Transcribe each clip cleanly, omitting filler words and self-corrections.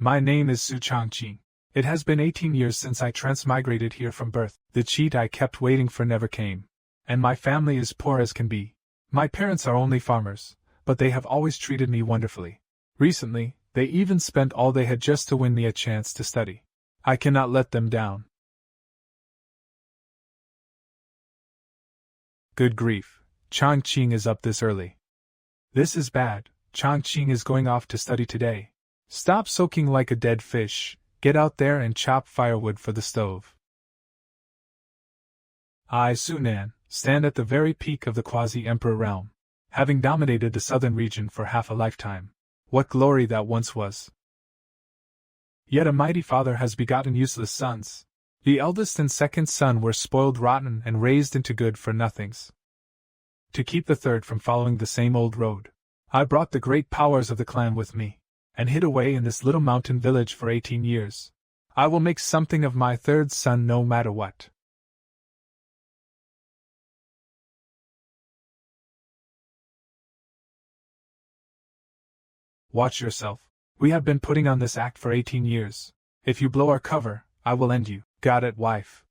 My name is Su Changqing. It has been 18 years since I transmigrated here from birth. The cheat I kept waiting for never came. And my family is poor as can be. My parents are only farmers, but they have always treated me wonderfully. Recently, they even spent all they had just to win me a chance to study. I cannot let them down. Good grief, Changqing is up this early. This is bad. Changqing is going off to study today. Stop soaking like a dead fish. Get out there and chop firewood for the stove. I, Sunan, stand at the very peak of the quasi-emperor realm, having dominated the southern region for half a lifetime. What glory that once was! Yet a mighty father has begotten useless sons. The eldest and second son were spoiled rotten and raised into good-for-nothings. To keep the third from following the same old road, I brought the great powers of the clan with me, and hid away in this little mountain village for 18 years. I will make something of my third son no matter what. Watch yourself. We have been putting on this act for 18 years. If you blow our cover, I will end you. Got it, wife?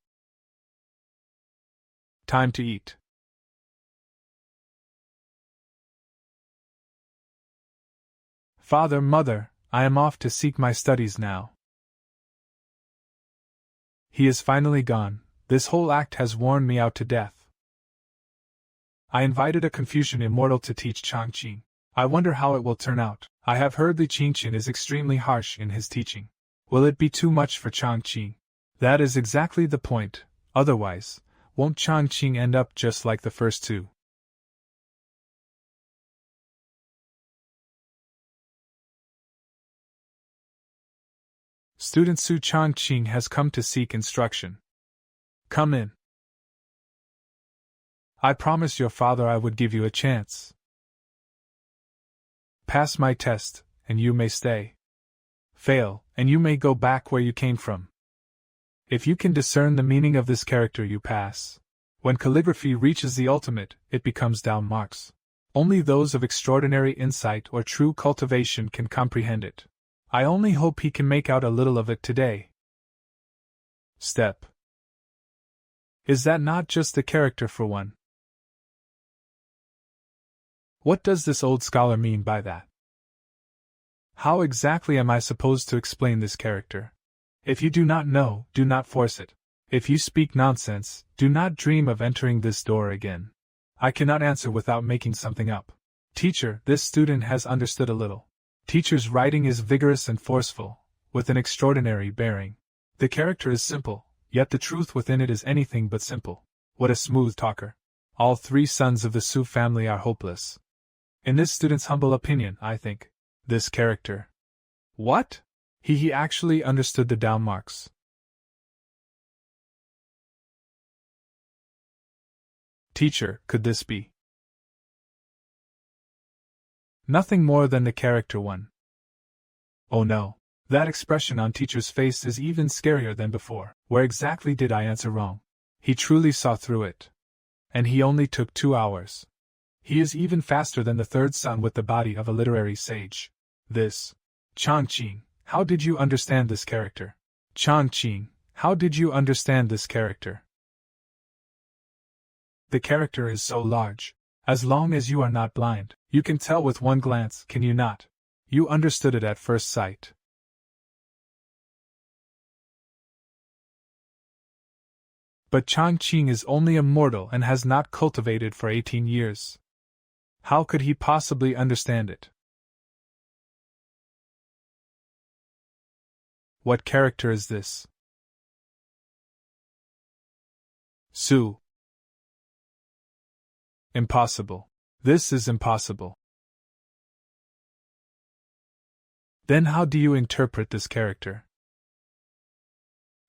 Time to eat. Father, mother, I am off to seek my studies now. He is finally gone. This whole act has worn me out to death. I invited a Confucian Immortal to teach Changqing. I wonder how it will turn out. I have heard Li Qingqian is extremely harsh in his teaching. Will it be too much for Changqing? That is exactly the point. Otherwise, won't Changqing end up just like the first two? Student Su Changqing has come to seek instruction. Come in. I promised your father I would give you a chance. Pass my test, and you may stay. Fail, and you may go back where you came from. If you can discern the meaning of this character, you pass. When calligraphy reaches the ultimate, it becomes down marks. Only those of extraordinary insight or true cultivation can comprehend it. I only hope he can make out a little of it today. Step. Is that not just the character for one? What does this old scholar mean by that? How exactly am I supposed to explain this character? If you do not know, do not force it. If you speak nonsense, do not dream of entering this door again. I cannot answer without making something up. Teacher, this student has understood a little. Teacher's writing is vigorous and forceful, with an extraordinary bearing. The character is simple, yet the truth within it is anything but simple. What a smooth talker. All three sons of the Su family are hopeless. In this student's humble opinion, I think, this character. What? He actually understood the down marks. Teacher, could this be? Nothing more than the character one. Oh no, that expression on teacher's face is even scarier than before. Where exactly did I answer wrong? He truly saw through it. And he only took 2 hours. He is even faster than the third son with the body of a literary sage. This. Changqing, how did you understand this character? Changqing, how did you understand this character? The character is so large. As long as you are not blind, you can tell with one glance, can you not? You understood it at first sight. But Changqing is only a mortal and has not cultivated for 18 years. How could he possibly understand it? What character is this? Su. Impossible. This is impossible. Then how do you interpret this character?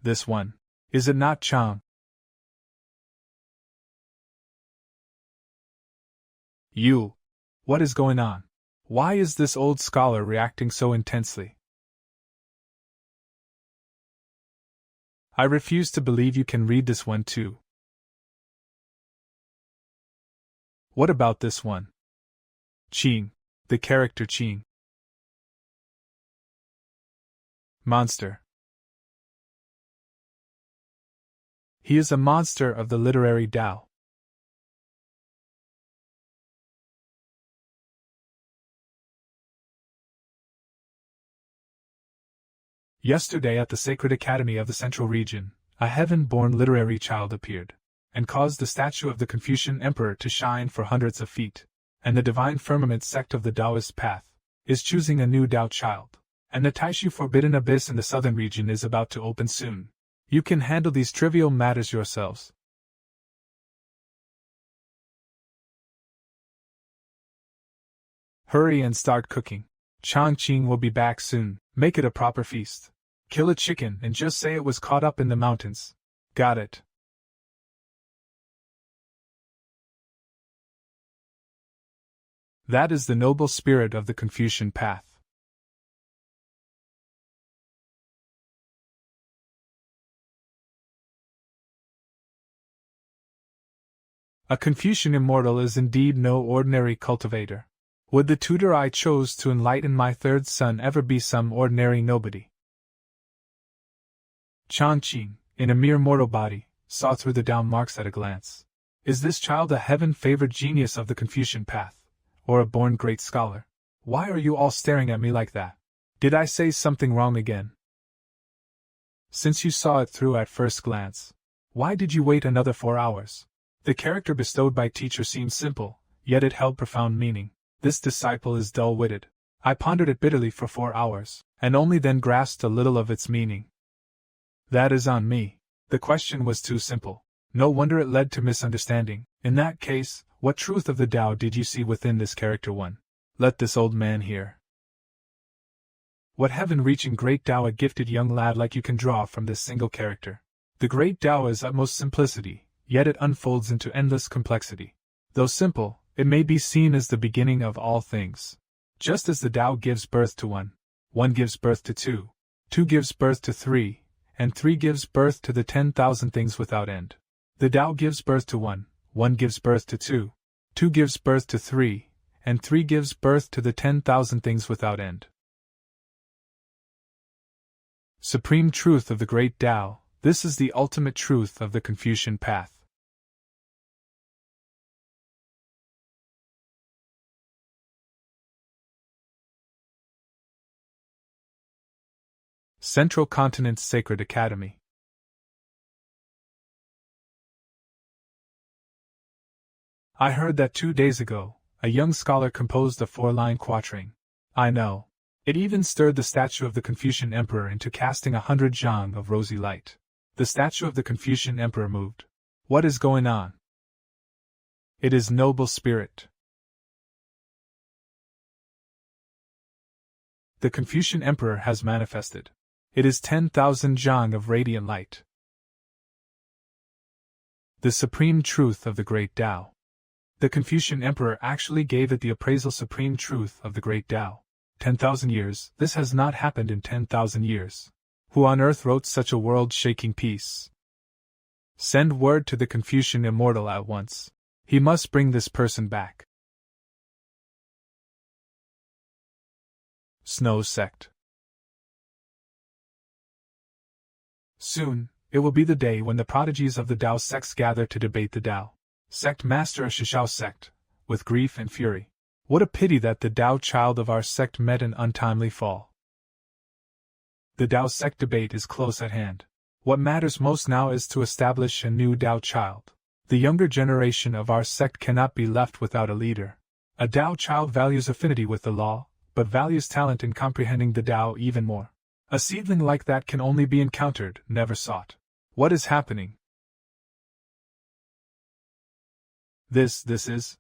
This one. Is it not Chang? You. What is going on? Why is this old scholar reacting so intensely? I refuse to believe you can read this one too. What about this one? Qing. The character Qing. Monster. He is a monster of the literary Tao. Yesterday at the Sacred Academy of the Central Region, a heaven-born literary child appeared, and caused the statue of the Confucian Emperor to shine for hundreds of feet, and the divine firmament sect of the Taoist path is choosing a new Tao child, and the Taishu Forbidden Abyss in the southern region is about to open soon. You can handle these trivial matters yourselves. Hurry and start cooking. Chongqing will be back soon. Make it a proper feast. Kill a chicken and just say it was caught up in the mountains. Got it. That is the noble spirit of the Confucian path. A Confucian immortal is indeed no ordinary cultivator. Would the tutor I chose to enlighten my third son ever be some ordinary nobody? Chongqing, in a mere mortal body, saw through the down marks at a glance. Is this child a heaven-favored genius of the Confucian path, or a born great scholar? Why are you all staring at me like that? Did I say something wrong again? Since you saw it through at first glance, why did you wait another 4 hours? The character bestowed by teacher seemed simple, yet it held profound meaning. This disciple is dull-witted. I pondered it bitterly for 4 hours, and only then grasped a little of its meaning. That is on me. The question was too simple. No wonder it led to misunderstanding. In that case, what truth of the Tao did you see within this character one? Let this old man hear. What heaven-reaching great Tao a gifted young lad like you can draw from this single character? The great Tao is utmost simplicity, yet it unfolds into endless complexity. Though simple, it may be seen as the beginning of all things. Just as the Tao gives birth to one, one gives birth to two, two gives birth to three, and three gives birth to the 10,000 things without end. The Tao gives birth to one, one gives birth to two, two gives birth to three, and three gives birth to the 10,000 things without end. Supreme truth of the great Tao, this is the ultimate truth of the Confucian path. Central Continent's Sacred Academy. I heard that 2 days ago, a young scholar composed a 4-line quatrain. I know. It even stirred the statue of the Confucian emperor into casting 100 zhang of rosy light. The statue of the Confucian emperor moved. What is going on? It is noble spirit. The Confucian emperor has manifested. It is 10,000 zhang of radiant light. The supreme truth of the great Tao. The Confucian emperor actually gave it the appraisal supreme truth of the great Tao. 10,000 years, this has not happened in 10,000 years. Who on earth wrote such a world-shaking piece? Send word to the Confucian immortal at once. He must bring this person back. Snow Sect. Soon, it will be the day when the prodigies of the Tao sects gather to debate the Tao. Sect master of Shishao sect, with grief and fury. What a pity that the Tao child of our sect met an untimely fall. The Tao sect debate is close at hand. What matters most now is to establish a new Tao child. The younger generation of our sect cannot be left without a leader. A Tao child values affinity with the law, but values talent in comprehending the Tao even more. A seedling like that can only be encountered, never sought. What is happening? This is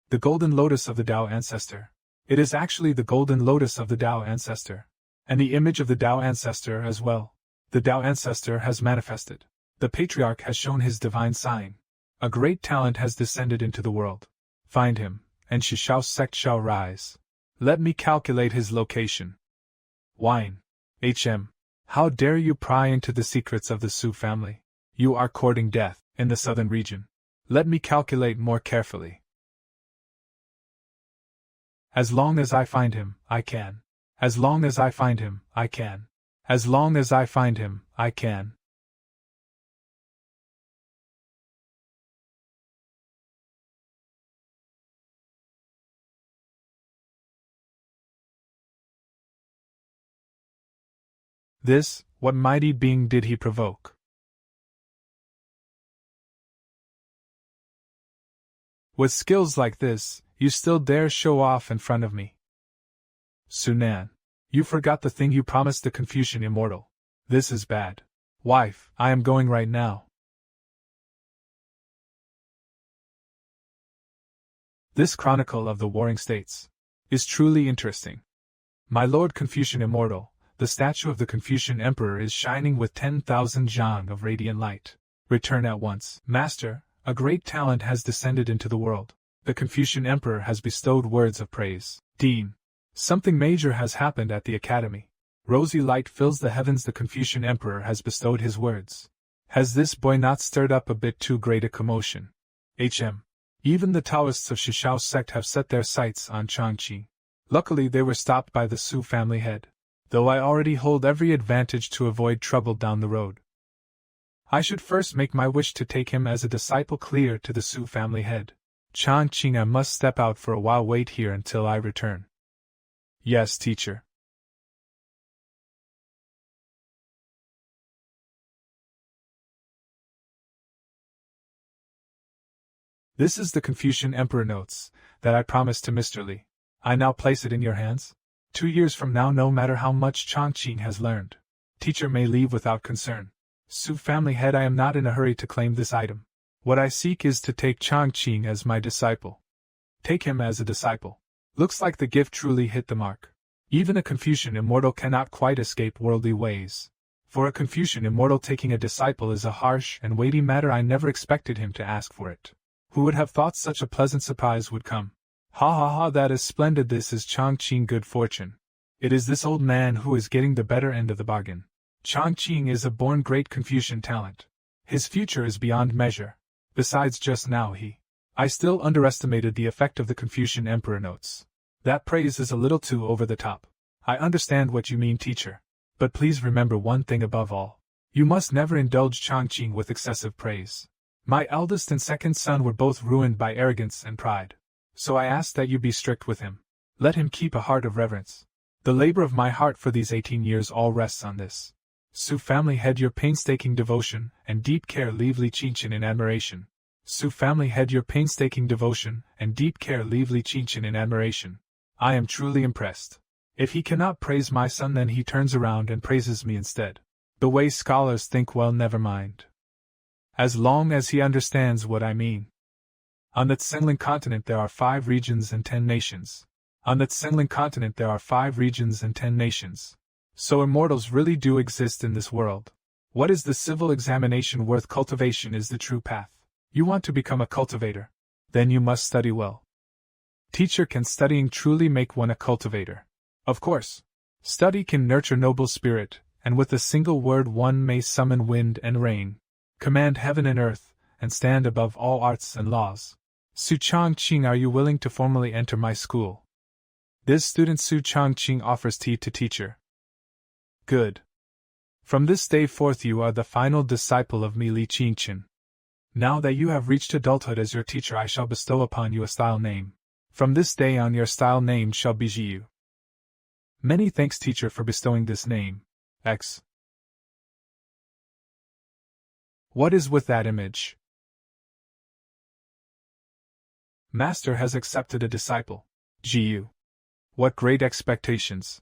the golden lotus of the Tao ancestor. It is actually the golden lotus of the Tao ancestor. And the image of the Tao ancestor as well. The Tao ancestor has manifested. The patriarch has shown his divine sign. A great talent has descended into the world. Find him, and Shishao sect shall rise. Let me calculate his location. Wine. How dare you pry into the secrets of the Su family? You are courting death, in the southern region. Let me calculate more carefully. As long as I find him, I can. As long as I find him, I can. As long as I find him, I can. What mighty being did he provoke? With skills like this, you still dare show off in front of me? Sunan, you forgot the thing you promised the Confucian Immortal. This is bad. Wife, I am going right now. This chronicle of the warring states is truly interesting. My Lord Confucian Immortal, the statue of the Confucian Emperor is shining with 10,000 zhang of radiant light. Return at once. Master, a great talent has descended into the world. The Confucian Emperor has bestowed words of praise. Dean, something major has happened at the academy. Rosy light fills the heavens. The Confucian Emperor has bestowed his words. Has this boy not stirred up a bit too great a commotion? Even the Taoists of Shishao sect have set their sights on Changqing. Luckily they were stopped by the Su family head. Though I already hold every advantage to avoid trouble down the road. I should first make my wish to take him as a disciple clear to the Su family head. Changqing, I must step out for a while. Wait here until I return. Yes, teacher. This is the Confucian Emperor notes that I promised to Mr. Li. I now place it in your hands. 2 years from now, no matter how much Changqing has learned, teacher may leave without concern. Su family head, I am not in a hurry to claim this item. What I seek is to take Changqing as my disciple. Take him as a disciple. Looks like the gift truly hit the mark. Even a Confucian Immortal cannot quite escape worldly ways. For a Confucian Immortal, taking a disciple is a harsh and weighty matter. I never expected him to ask for it. Who would have thought such a pleasant surprise would come? Ha ha ha, that is splendid. This is Changqing good fortune. It is this old man who is getting the better end of the bargain. Changqing is a born great Confucian talent. His future is beyond measure. Besides, just now I still underestimated the effect of the Confucian Emperor notes. That praise is a little too over the top. I understand what you mean, teacher. But please remember one thing above all. You must never indulge Changqing with excessive praise. My eldest and second son were both ruined by arrogance and pride. So I ask that you be strict with him. Let him keep a heart of reverence. The labor of my heart for these 18 years all rests on this. Su family head, your painstaking devotion and deep care leave Li Qingqian in admiration. Su family head, your painstaking devotion and deep care leave Li Qingqian in admiration. I am truly impressed. If he cannot praise my son, then he turns around and praises me instead. The way scholars think, well, never mind. As long as he understands what I mean. On the Tsengling continent there are 5 regions and 10 nations. On the Tsengling continent there are 5 regions and 10 nations. So immortals really do exist in this world. What is the civil examination worth? Cultivation is the true path. You want to become a cultivator? Then you must study well. Teacher, can studying truly make one a cultivator? Of course. Study can nurture noble spirit, and with a single word one may summon wind and rain, command heaven and earth, and stand above all arts and laws. Su Changqing, are you willing to formally enter my school? This student Su Changqing offers tea to teacher. Good. From this day forth you are the final disciple of me, Li Qingqian. Now that you have reached adulthood, as your teacher I shall bestow upon you a style name. From this day on your style name shall be Jiyu. Many thanks, teacher, for bestowing this name. X. What is with that image? Master has accepted a disciple. Jiyu. What great expectations.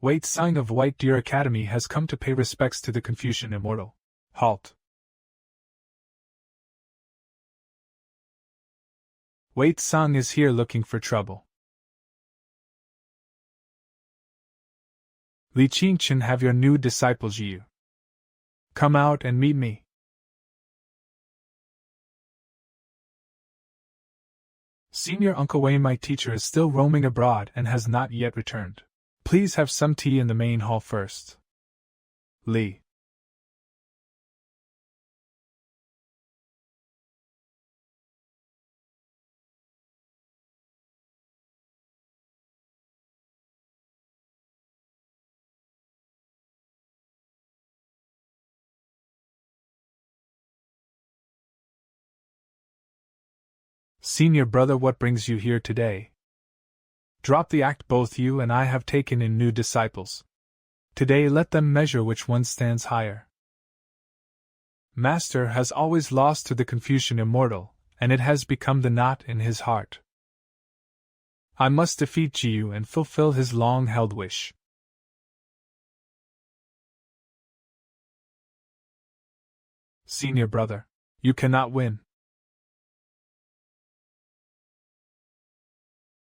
Wait, Sang of White Deer Academy has come to pay respects to the Confucian Immortal. Halt. Wait, Sang is here looking for trouble. Li Qingqian, have your new disciple Jiyu come out and meet me. Senior Uncle Wei, my teacher, is still roaming abroad and has not yet returned. Please have some tea in the main hall first. Li. Senior brother, what brings you here today? Drop the act, both you and I have taken in new disciples. Today let them measure which one stands higher. Master has always lost to the Confucian Immortal, and it has become the knot in his heart. I must defeat Jiu and fulfill his long-held wish. Senior brother, you cannot win.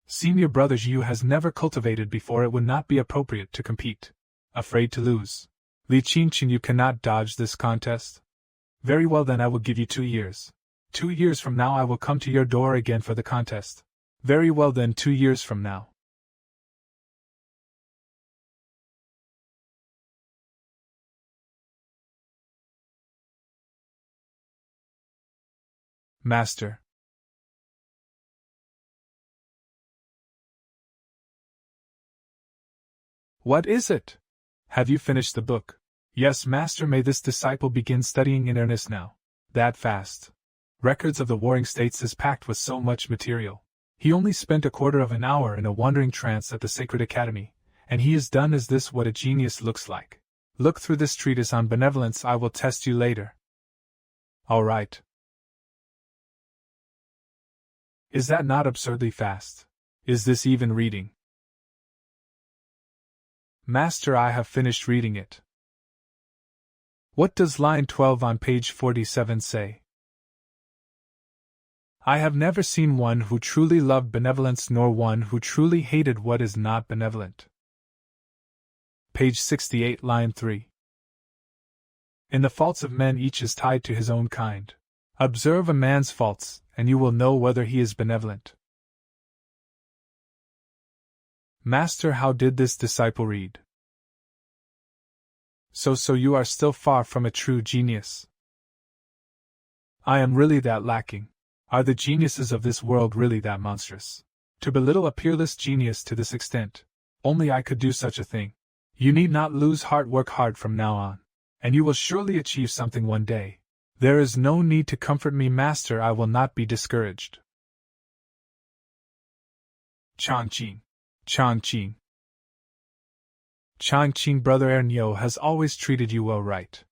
Senior brother, Jiu has never cultivated before, it would not be appropriate to compete. Afraid to lose. Li Qingqing, you cannot dodge this contest. Very well then, I will give you 2 years. 2 years from now I will come to your door again for the contest. Very well then, 2 years from now. Master. What is it? Have you finished the book? Yes, Master. May this disciple begin studying in earnest now. That fast. Records of the warring states is packed with so much material. He only spent a quarter of an hour in a wandering trance at the Sacred Academy, and he is done. Is this what a genius looks like? Look through this treatise on benevolence. I will test you later. All right. Is that not absurdly fast? Is this even reading? Master, I have finished reading it. What does line 12 on page 47 say? I have never seen one who truly loved benevolence nor one who truly hated what is not benevolent. Page 68, line 3. In the faults of men each is tied to his own kind. Observe a man's faults, and you will know whether he is benevolent. Master, how did this disciple read? So you are still far from a true genius. I am really that lacking. Are the geniuses of this world really that monstrous? To belittle a peerless genius to this extent, only I could do such a thing. You need not lose heart, work hard from now on, and you will surely achieve something one day. There is no need to comfort me, Master, I will not be discouraged. Changqing. Changqing. Changqing, Brother Ernyo has always treated you well, right?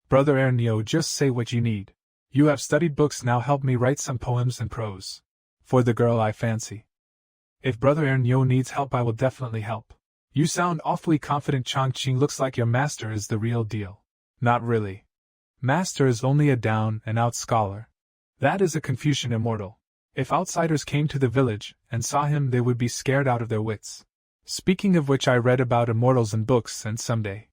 Brother Ernyo, just say what you need. You have studied books, now help me write some poems and prose. For the girl I fancy. If Brother Ernyo needs help, I will definitely help. You sound awfully confident. Changqing, looks like your master is the real deal. Not really. Master is only a down-and-out scholar. That is a Confucian Immortal. If outsiders came to the village and saw him, they would be scared out of their wits. Speaking of which, I read about immortals in books, and someday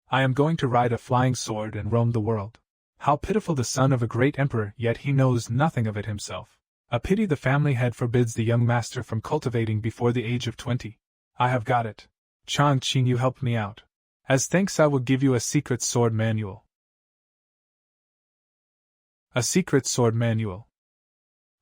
I am going to ride a flying sword and roam the world. How pitiful, the son of a great emperor, yet he knows nothing of it himself. A pity the family head forbids the young master from cultivating before the age of 20. I have got it. Changqing, you helped me out. As thanks, I will give you a secret sword manual. A secret sword manual.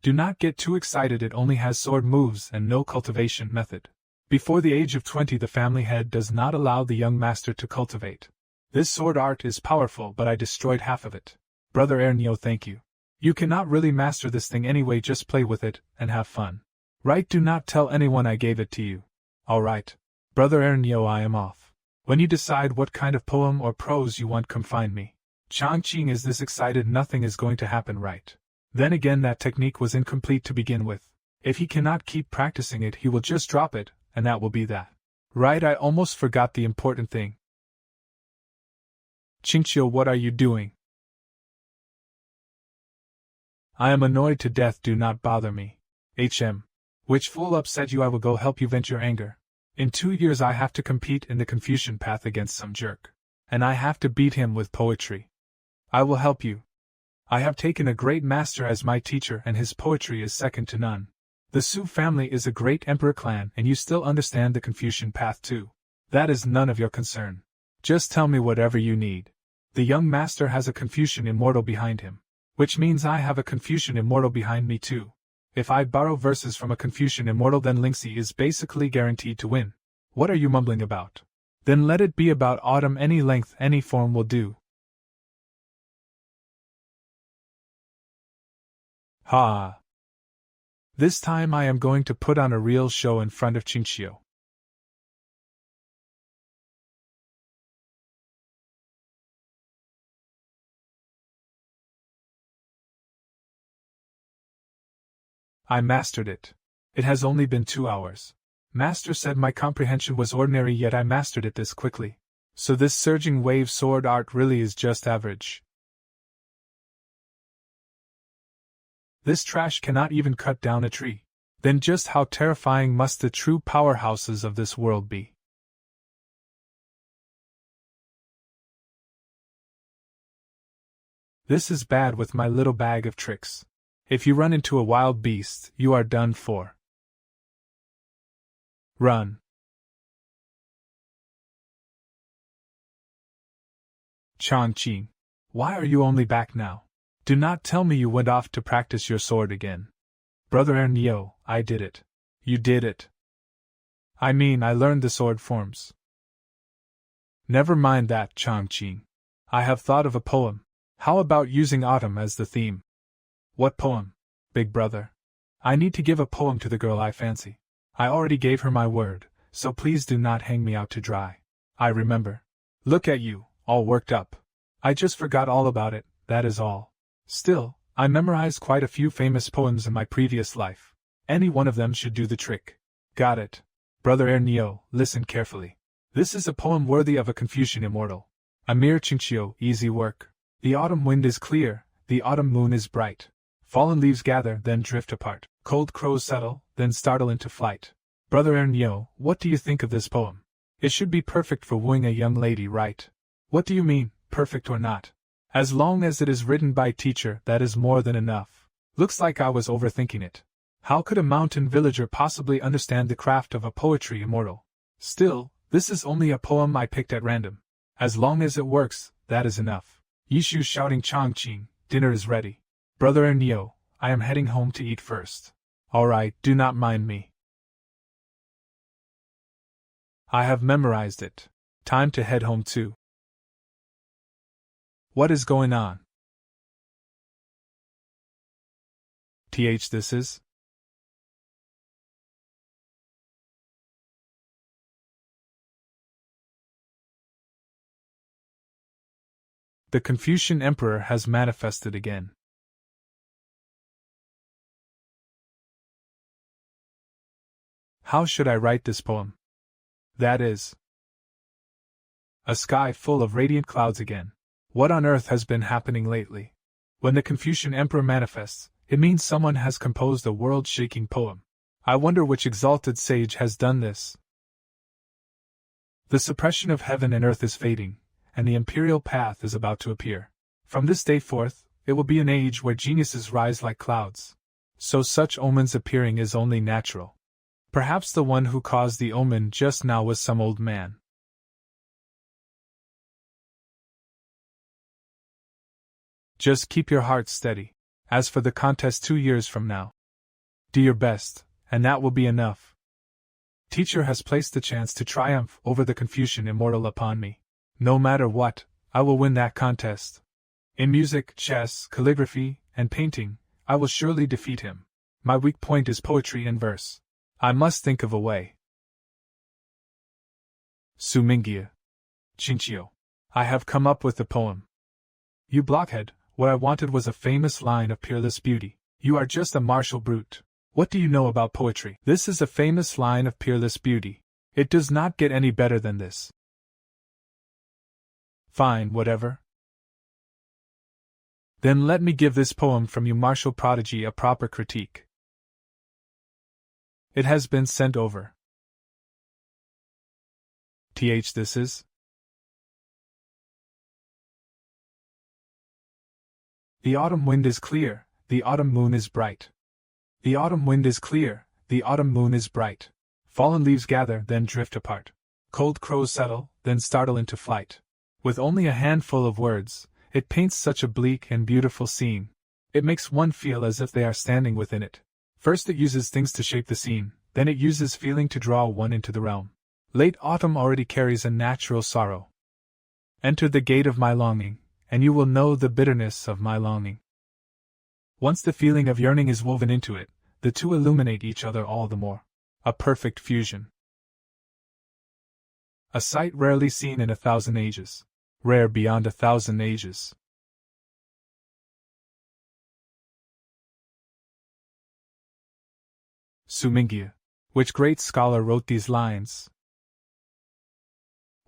Do not get too excited, it only has sword moves and no cultivation method. Before the age of 20 the family head does not allow the young master to cultivate. This sword art is powerful, but I destroyed half of it. Brother Ernyo, thank you. You cannot really master this thing anyway, just play with it and have fun. Right, do not tell anyone I gave it to you. Alright. Brother Ernyo, I am off. When you decide what kind of poem or prose you want, come find me. Changqing is this excited, nothing is going to happen, right? Then again, that technique was incomplete to begin with. If he cannot keep practicing it, he will just drop it, and that will be that. Right, I almost forgot the important thing. Qingqiu, what are you doing? I am annoyed to death, do not bother me. Which fool upset you? I will go help you vent your anger. In 2 years I have to compete in the Confucian path against some jerk. And I have to beat him with poetry. I will help you. I have taken a great master as my teacher, and his poetry is second to none. The Su family is a great emperor clan, and you still understand the Confucian path too. That is none of your concern. Just tell me whatever you need. The young master has a Confucian Immortal behind him. Which means I have a Confucian Immortal behind me too. If I borrow verses from a Confucian Immortal, then Lingxi is basically guaranteed to win. What are you mumbling about? Then let it be about autumn, any length, any form will do. Ha! This time I am going to put on a real show in front of Chinchio. I mastered it. It has only been 2 hours. Master said my comprehension was ordinary, yet I mastered it this quickly. So this surging wave sword art really is just average. This trash cannot even cut down a tree. Then just how terrifying must the true powerhouses of this world be? This is bad with my little bag of tricks. If you run into a wild beast, you are done for. Run. Changqing, why are you only back now? Do not tell me you went off to practice your sword again. Brother Ernio, I did it. You did it. I mean, I learned the sword forms. Never mind that, Changqing. I have thought of a poem. How about using autumn as the theme? What poem, big brother? I need to give a poem to the girl I fancy. I already gave her my word, so please do not hang me out to dry. I remember. Look at you, all worked up. I just forgot all about it, that is all. Still, I memorized quite a few famous poems in my previous life. Any one of them should do the trick. Got it. Brother Ernio, listen carefully. This is a poem worthy of a Confucian immortal. Amir Chinchio, easy work. The autumn wind is clear, the autumn moon is bright. Fallen leaves gather, then drift apart. Cold crows settle, then startle into flight. Brother Ernio, what do you think of this poem? It should be perfect for wooing a young lady, right? What do you mean, perfect or not? As long as it is written by teacher, that is more than enough. Looks like I was overthinking it. How could a mountain villager possibly understand the craft of a poetry immortal? Still, this is only a poem I picked at random. As long as it works, that is enough. Yishu shouting Changqing, dinner is ready. Brother Ernio, I am heading home to eat first. Alright, do not mind me. I have memorized it. Time to head home too. What is going on? This is? The Confucian Emperor has manifested again. How should I write this poem? That is, a sky full of radiant clouds again. What on earth has been happening lately? When the Confucian Emperor manifests, it means someone has composed a world-shaking poem. I wonder which exalted sage has done this. The suppression of heaven and earth is fading, and the imperial path is about to appear. From this day forth, it will be an age where geniuses rise like clouds. So such omens appearing is only natural. Perhaps the one who caused the omen just now was some old man. Just keep your heart steady. As for the contest 2 years from now, do your best, and that will be enough. Teacher has placed the chance to triumph over the Confucian immortal upon me. No matter what, I will win that contest. In music, chess, calligraphy, and painting, I will surely defeat him. My weak point is poetry and verse. I must think of a way. Sumingia. Chinchio. I have come up with the poem. You blockhead, what I wanted was a famous line of peerless beauty. You are just a martial brute. What do you know about poetry? This is a famous line of peerless beauty. It does not get any better than this. Fine, whatever. Then let me give this poem from you martial prodigy a proper critique. It has been sent over. This is? The autumn wind is clear, the autumn moon is bright. The autumn wind is clear, the autumn moon is bright. Fallen leaves gather, then drift apart. Cold crows settle, then startle into flight. With only a handful of words, it paints such a bleak and beautiful scene. It makes one feel as if they are standing within it. First it uses things to shape the scene, then it uses feeling to draw one into the realm. Late autumn already carries a natural sorrow. Enter the gate of my longing, and you will know the bitterness of my longing. Once the feeling of yearning is woven into it, the two illuminate each other all the more. A perfect fusion. A sight rarely seen in 1,000 ages. Rare beyond 1,000 ages. Su Mingyu. Which great scholar wrote these lines?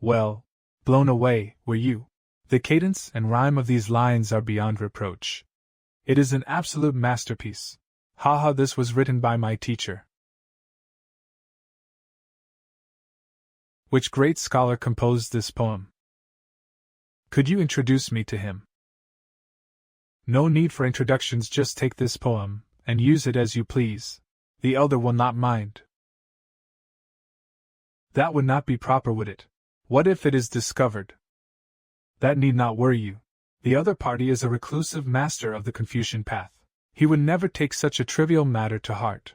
Well, blown away, were you? The cadence and rhyme of these lines are beyond reproach. It is an absolute masterpiece. Haha, this was written by my teacher. Which great scholar composed this poem? Could you introduce me to him? No need for introductions, just take this poem, and use it as you please. The elder will not mind. That would not be proper, would it? What if it is discovered? That need not worry you. The other party is a reclusive master of the Confucian path. He would never take such a trivial matter to heart.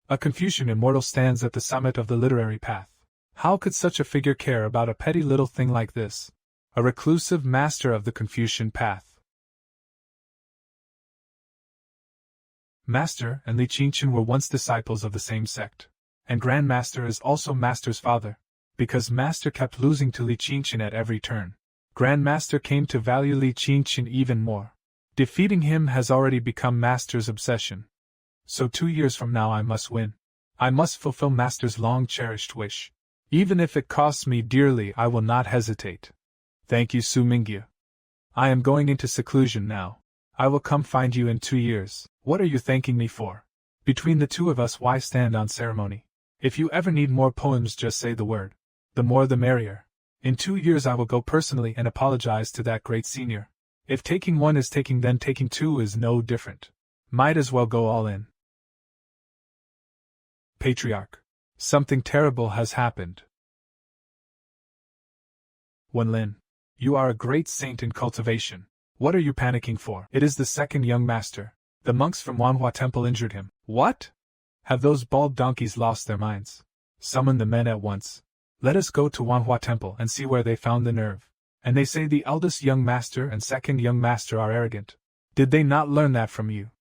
A Confucian immortal stands at the summit of the literary path. How could such a figure care about a petty little thing like this? A reclusive master of the Confucian path. Master and Li Qingchen were once disciples of the same sect. And Grandmaster is also Master's father. Because Master kept losing to Li Qingchen at every turn, Grandmaster came to value Li Qingchen even more. Defeating him has already become Master's obsession. So 2 years from now I must win. I must fulfill Master's long-cherished wish. Even if it costs me dearly, I will not hesitate. Thank you, Su Mingyu. I am going into seclusion now. I will come find you in 2 years. What are you thanking me for? Between the two of us, why stand on ceremony? If you ever need more poems, just say the word. The more the merrier. In 2 years I will go personally and apologize to that great senior. If taking one is taking, then taking two is no different. Might as well go all in. Patriarch. Something terrible has happened. Wenlin. You are a great saint in cultivation. What are you panicking for? It is the second young master. The monks from Donghua Temple injured him. What? Have those bald donkeys lost their minds? Summon the men at once. Let us go to Donghua Temple and see where they found the nerve. And they say the eldest young master and second young master are arrogant. Did they not learn that from you?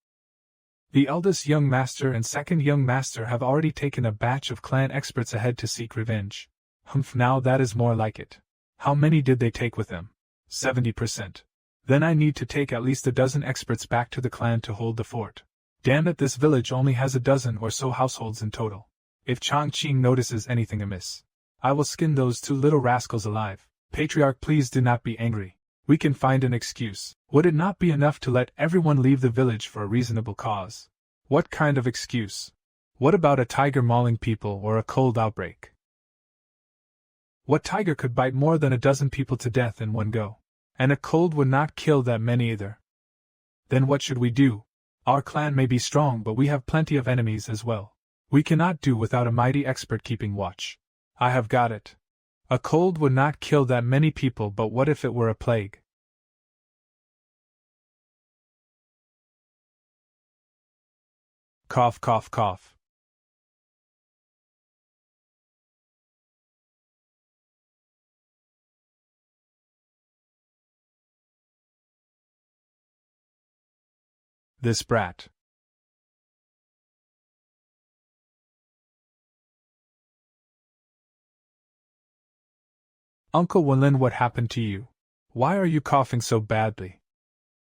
The eldest young master and second young master have already taken a batch of clan experts ahead to seek revenge. Humph, now that is more like it. How many did they take with them? 70%. Then I need to take at least a dozen experts back to the clan to hold the fort. Damn it, this village only has a dozen or so households in total. If Chongqing notices anything amiss, I will skin those 2 little rascals alive. Patriarch, please do not be angry. We can find an excuse. Would it not be enough to let everyone leave the village for a reasonable cause? What kind of excuse? What about a tiger mauling people or a cold outbreak? What tiger could bite more than a dozen people to death in one go? And a cold would not kill that many either. Then what should we do? Our clan may be strong, but we have plenty of enemies as well. We cannot do without a mighty expert keeping watch. I have got it. A cold would not kill that many people, but what if it were a plague? Cough, cough, cough. This brat. Uncle Wenlin, what happened to you? Why are you coughing so badly?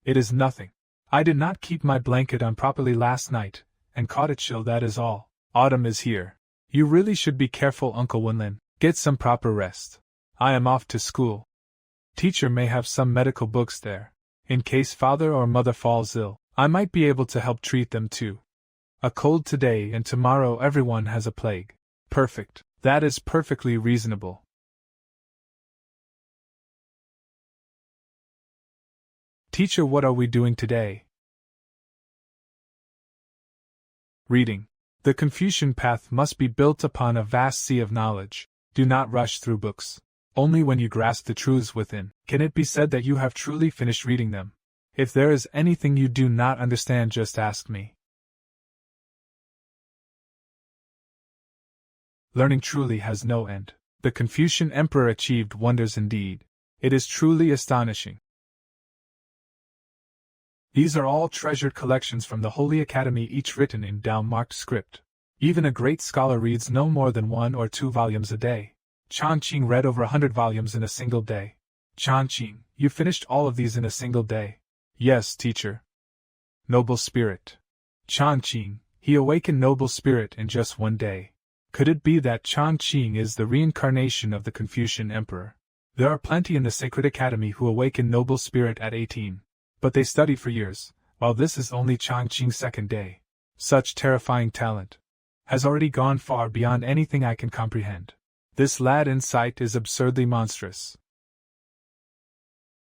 It is nothing. I did not keep my blanket on properly last night, and caught a chill, that is all. Autumn is here. You really should be careful, Uncle Wenlin. Get some proper rest. I am off to school. Teacher may have some medical books there. In case father or mother falls ill, I might be able to help treat them too. A cold today and tomorrow everyone has a plague. Perfect. That is perfectly reasonable. Teacher, what are we doing today? Reading. The Confucian path must be built upon a vast sea of knowledge. Do not rush through books. Only when you grasp the truths within can it be said that you have truly finished reading them. If there is anything you do not understand, just ask me. Learning truly has no end. The Confucian emperor achieved wonders indeed. It is truly astonishing. These are all treasured collections from the Holy Academy, each written in Dao-marked script. Even a great scholar reads no more than 1 or 2 volumes a day. Changqing read over 100 volumes in a single day. Changqing, you finished all of these in a single day. Yes, teacher. Noble spirit. Changqing, he awakened noble spirit in just 1 day. Could it be that Changqing is the reincarnation of the Confucian emperor? There are plenty in the Sacred Academy who awaken noble spirit at 18. But they study for years, while this is only Changqing's 2nd day. Such terrifying talent has already gone far beyond anything I can comprehend. This lad insight is absurdly monstrous.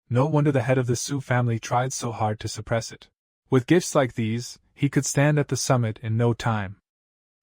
No wonder the head of the Su family tried so hard to suppress it. With gifts like these, he could stand at the summit in no time.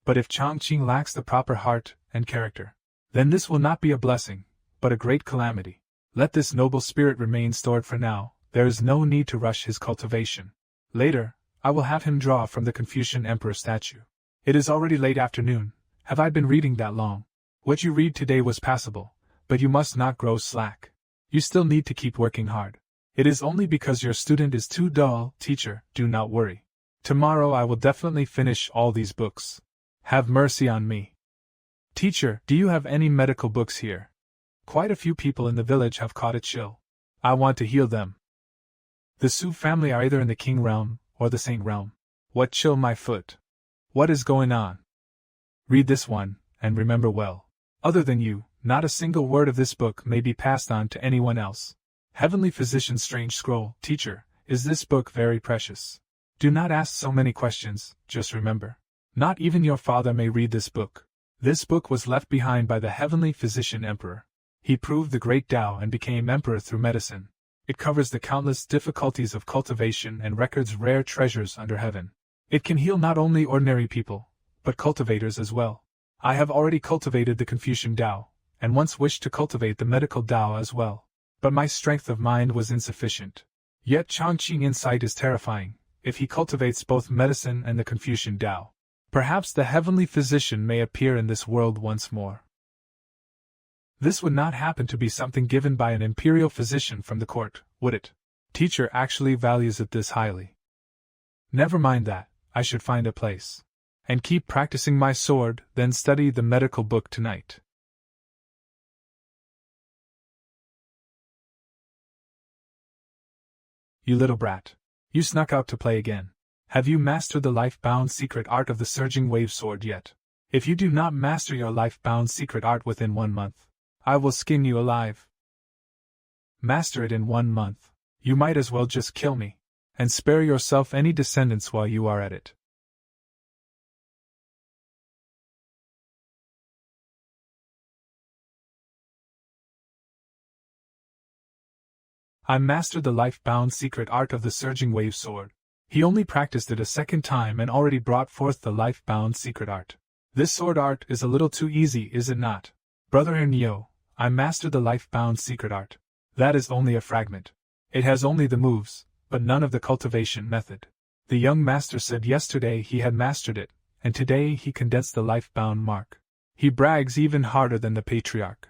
But if Changqing lacks the proper heart and character, then this will not be a blessing, but a great calamity. Let this noble spirit remain stored for now. There is no need to rush his cultivation. Later, I will have him draw from the Confucian emperor statue. It is already late afternoon. Have I been reading that long? What you read today was passable, but you must not grow slack. You still need to keep working hard. It is only because your student is too dull. Teacher, do not worry. Tomorrow I will definitely finish all these books. Have mercy on me. Teacher, do you have any medical books here? Quite a few people in the village have caught a chill. I want to heal them. The Su family are either in the King realm or the Saint realm. What chill my foot? What is going on? Read this one, and remember well. Other than you, not a single word of this book may be passed on to anyone else. Heavenly Physician's strange scroll. Teacher, is this book very precious? Do not ask so many questions, just remember. Not even your father may read this book. This book was left behind by the Heavenly Physician Emperor. He proved the great Tao and became emperor through medicine. It covers the countless difficulties of cultivation and records rare treasures under heaven. It can heal not only ordinary people, but cultivators as well. I have already cultivated the Confucian Tao, and once wished to cultivate the medical Tao as well. But my strength of mind was insufficient. Yet Changqing insight is terrifying, if he cultivates both medicine and the Confucian Tao. Perhaps the Heavenly Physician may appear in this world once more. This would not happen to be something given by an imperial physician from the court, would it? Teacher actually values it this highly. Never mind that, I should find a place. And keep practicing my sword, then study the medical book tonight. You little brat. You snuck out to play again. Have you mastered the life-bound secret art of the surging wave sword yet? If you do not master your life-bound secret art within 1 month, I will skin you alive. Master it in 1 month. You might as well just kill me, and spare yourself any descendants while you are at it. I mastered the life-bound secret art of the surging wave sword. He only practiced it a 2nd time and already brought forth the life-bound secret art. This sword art is a little too easy, is it not? Brother Ernyo, I mastered the life-bound secret art. That is only a fragment. It has only the moves, but none of the cultivation method. The young master said yesterday he had mastered it, and today he condensed the life-bound mark. He brags even harder than the patriarch.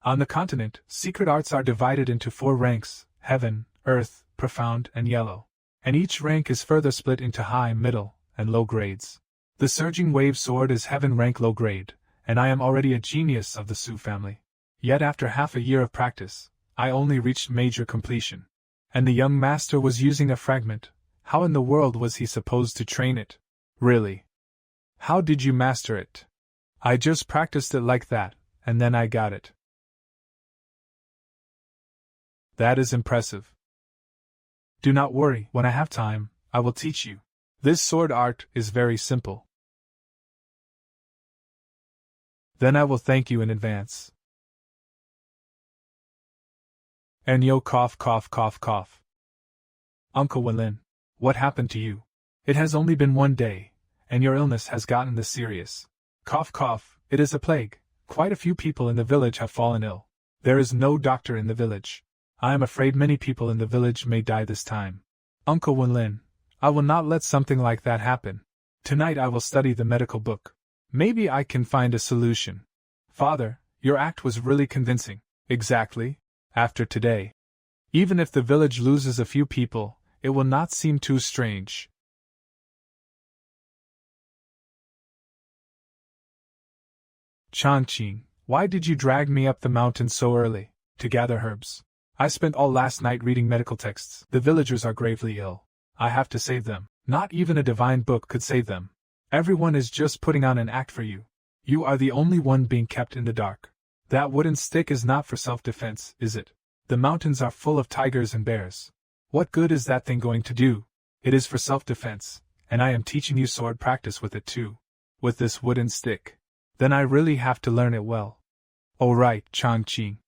On the continent, secret arts are divided into 4 ranks: heaven, earth, profound, and yellow. And each rank is further split into high, middle, and low grades. The surging wave sword is heaven rank low grade, and I am already a genius of the Su family. Yet after half a year of practice, I only reached major completion. And the young master was using a fragment. How in the world was he supposed to train it? Really? How did you master it? I just practiced it like that, and then I got it. That is impressive. Do not worry, when I have time, I will teach you. This sword art is very simple. Then I will thank you in advance. Ernyo cough cough cough cough. Uncle Wenlin, what happened to you? It has only been 1 day, and your illness has gotten this serious. Cough cough, it is a plague. Quite a few people in the village have fallen ill. There is no doctor in the village. I am afraid many people in the village may die this time. Uncle Wenlin, I will not let something like that happen. Tonight I will study the medical book. Maybe I can find a solution. Father, your act was really convincing. Exactly. After today, even if the village loses a few people, it will not seem too strange. Changqing, why did you drag me up the mountain so early? To gather herbs. I spent all last night reading medical texts. The villagers are gravely ill. I have to save them. Not even a divine book could save them. Everyone is just putting on an act for you. You are the only one being kept in the dark. That wooden stick is not for self-defense, is it? The mountains are full of tigers and bears. What good is that thing going to do? It is for self-defense, and I am teaching you sword practice with it too. With this wooden stick. Then I really have to learn it well. Oh right, Changqing.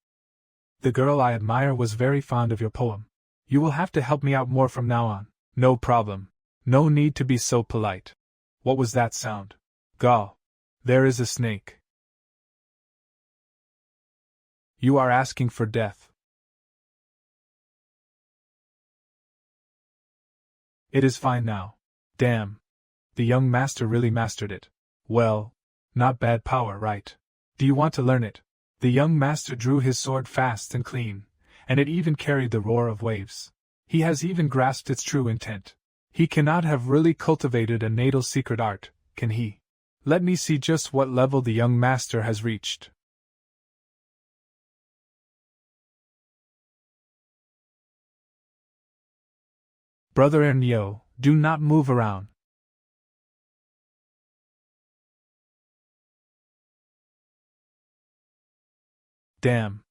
The girl I admire was very fond of your poem. You will have to help me out more from now on. No problem. No need to be so polite. What was that sound? Gaw. There is a snake. You are asking for death. It is fine now. Damn. The young master really mastered it. Well, not bad power, right? Do you want to learn it? The young master drew his sword fast and clean, and it even carried the roar of waves. He has even grasped its true intent. He cannot have really cultivated a natal secret art, can he? Let me see just what level the young master has reached. Brother Ernyo, do not move around. Damn.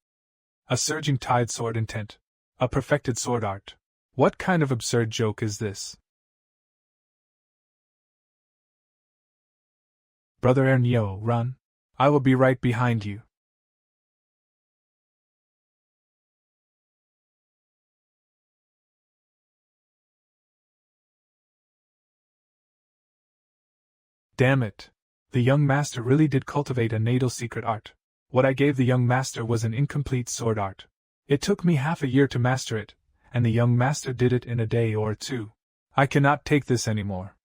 A surging tide sword intent. A perfected sword art. What kind of absurd joke is this? Brother Ernyo, run. I will be right behind you. Damn it. The young master really did cultivate a natal secret art. What I gave the young master was an incomplete sword art. It took me half a year to master it, and the young master did it in a day or two. I cannot take this anymore.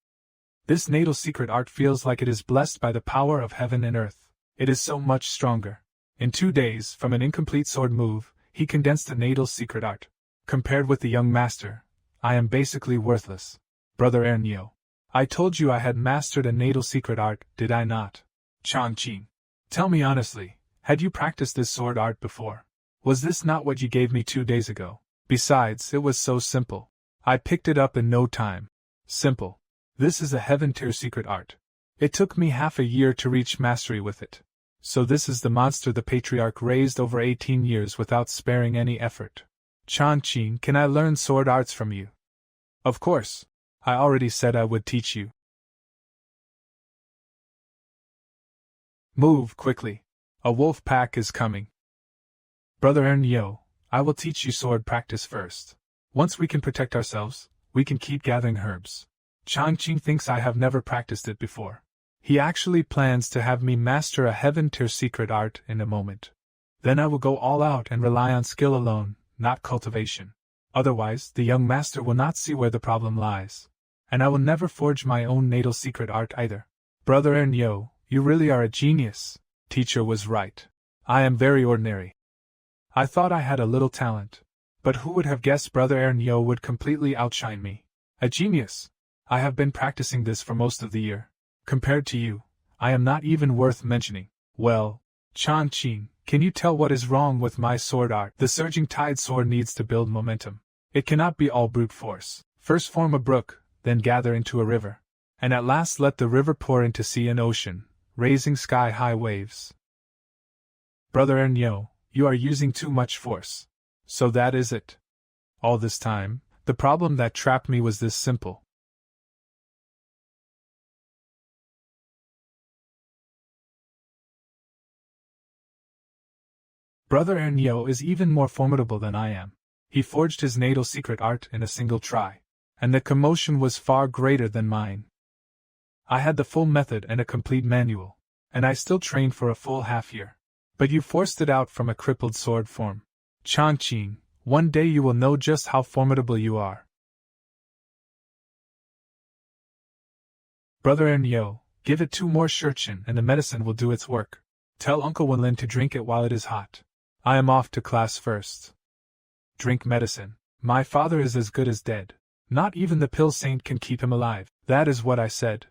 This natal secret art feels like it is blessed by the power of heaven and earth. It is so much stronger. In 2 days, from an incomplete sword move, he condensed the natal secret art. Compared with the young master, I am basically worthless. Brother Ernyo, I told you I had mastered a natal secret art, did I not? Changqing, tell me honestly, had you practiced this sword art before? Was this not what you gave me 2 days ago? Besides, it was so simple. I picked it up in no time. Simple. This is a heaven-tier secret art. It took me half a year to reach mastery with it. So this is the monster the patriarch raised over 18 years without sparing any effort. Changqing, can I learn sword arts from you? Of course. I already said I would teach you. Move quickly. A wolf pack is coming. Brother Ernyo, I will teach you sword practice first. Once we can protect ourselves, we can keep gathering herbs. Changqing thinks I have never practiced it before. He actually plans to have me master a heaven-tier secret art in a moment. Then I will go all out and rely on skill alone, not cultivation. Otherwise, the young master will not see where the problem lies. And I will never forge my own natal secret art either. Brother Ernyo, you really are a genius. Teacher was right. I am very ordinary. I thought I had a little talent. But who would have guessed Brother Ernyo would completely outshine me? A genius. I have been practicing this for most of the year. Compared to you, I am not even worth mentioning. Well, Changqing, can you tell what is wrong with my sword art? The surging tide sword needs to build momentum. It cannot be all brute force. First form a brook, then gather into a river. And at last let the river pour into sea and ocean, raising sky-high waves. Brother Ernyo, you are using too much force. So that is it. All this time, the problem that trapped me was this simple. Brother Ernyo is even more formidable than I am. He forged his natal secret art in a single try, and the commotion was far greater than mine. I had the full method and a complete manual, and I still trained for a full half year. But you forced it out from a crippled sword form. Changqing, one day you will know just how formidable you are. Brother Ernyo, give it 2 more shurchen and the medicine will do its work. Tell Uncle Wenlin to drink it while it is hot. I am off to class first. Drink medicine. My father is as good as dead. Not even the pill saint can keep him alive. That is what I said.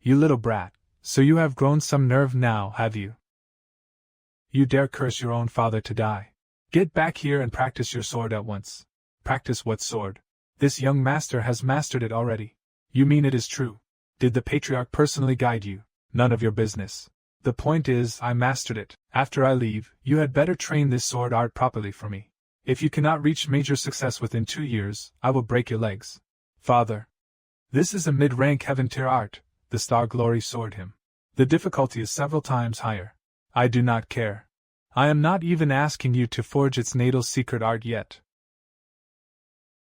You little brat, so you have grown some nerve now, have you? You dare curse your own father to die. Get back here and practice your sword at once. Practice what sword? This young master has mastered it already. You mean it is true? Did the patriarch personally guide you? None of your business. The point is, I mastered it. After I leave, you had better train this sword art properly for me. If you cannot reach major success within 2 years, I will break your legs. Father. This is a mid-rank heaven-tier art, the Star Glory assured him. The difficulty is several times higher. I do not care. I am not even asking you to forge its natal secret art yet.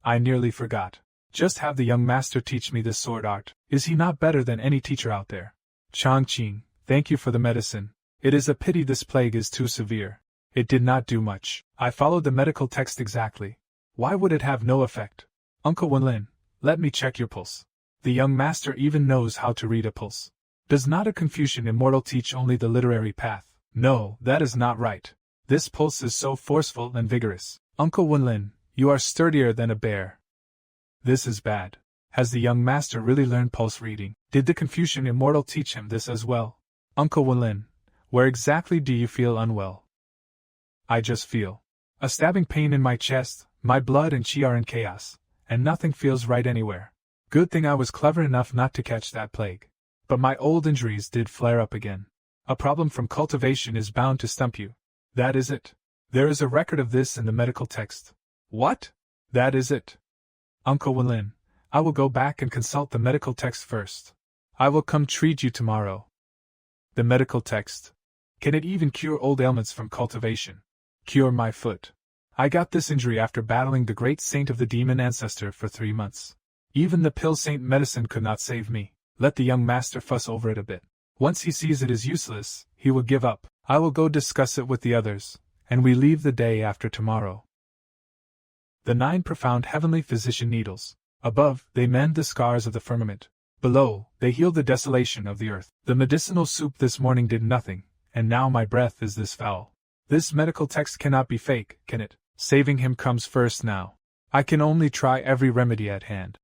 I nearly forgot. Just have the young master teach me this sword art. Is he not better than any teacher out there? Changqing, thank you for the medicine. It is a pity this plague is too severe. It did not do much. I followed the medical text exactly. Why would it have no effect? Uncle Wenlin, let me check your pulse. The young master even knows how to read a pulse. Does not a Confucian immortal teach only the literary path? No, that is not right. This pulse is so forceful and vigorous. Uncle Wenlin, you are sturdier than a bear. This is bad. Has the young master really learned pulse reading? Did the Confucian immortal teach him this as well? Uncle Wenlin, where exactly do you feel unwell? I just feel a stabbing pain in my chest, my blood and chi are in chaos, and nothing feels right anywhere. Good thing I was clever enough not to catch that plague. But my old injuries did flare up again. A problem from cultivation is bound to stump you. That is it. There is a record of this in the medical text. What? That is it. Uncle Wenlin, I will go back and consult the medical text first. I will come treat you tomorrow. The medical text. Can it even cure old ailments from cultivation? Cure my foot. I got this injury after battling the great saint of the demon ancestor for 3 months. Even the pill saint medicine could not save me. Let the young master fuss over it a bit. Once he sees it is useless, he will give up. I will go discuss it with the others, and we leave the day after tomorrow. The 9 profound heavenly physician needles. Above, they mend the scars of the firmament. Below, they heal the desolation of the earth. The medicinal soup this morning did nothing, and now my breath is this foul. This medical text cannot be fake, can it? Saving him comes first now. I can only try every remedy at hand.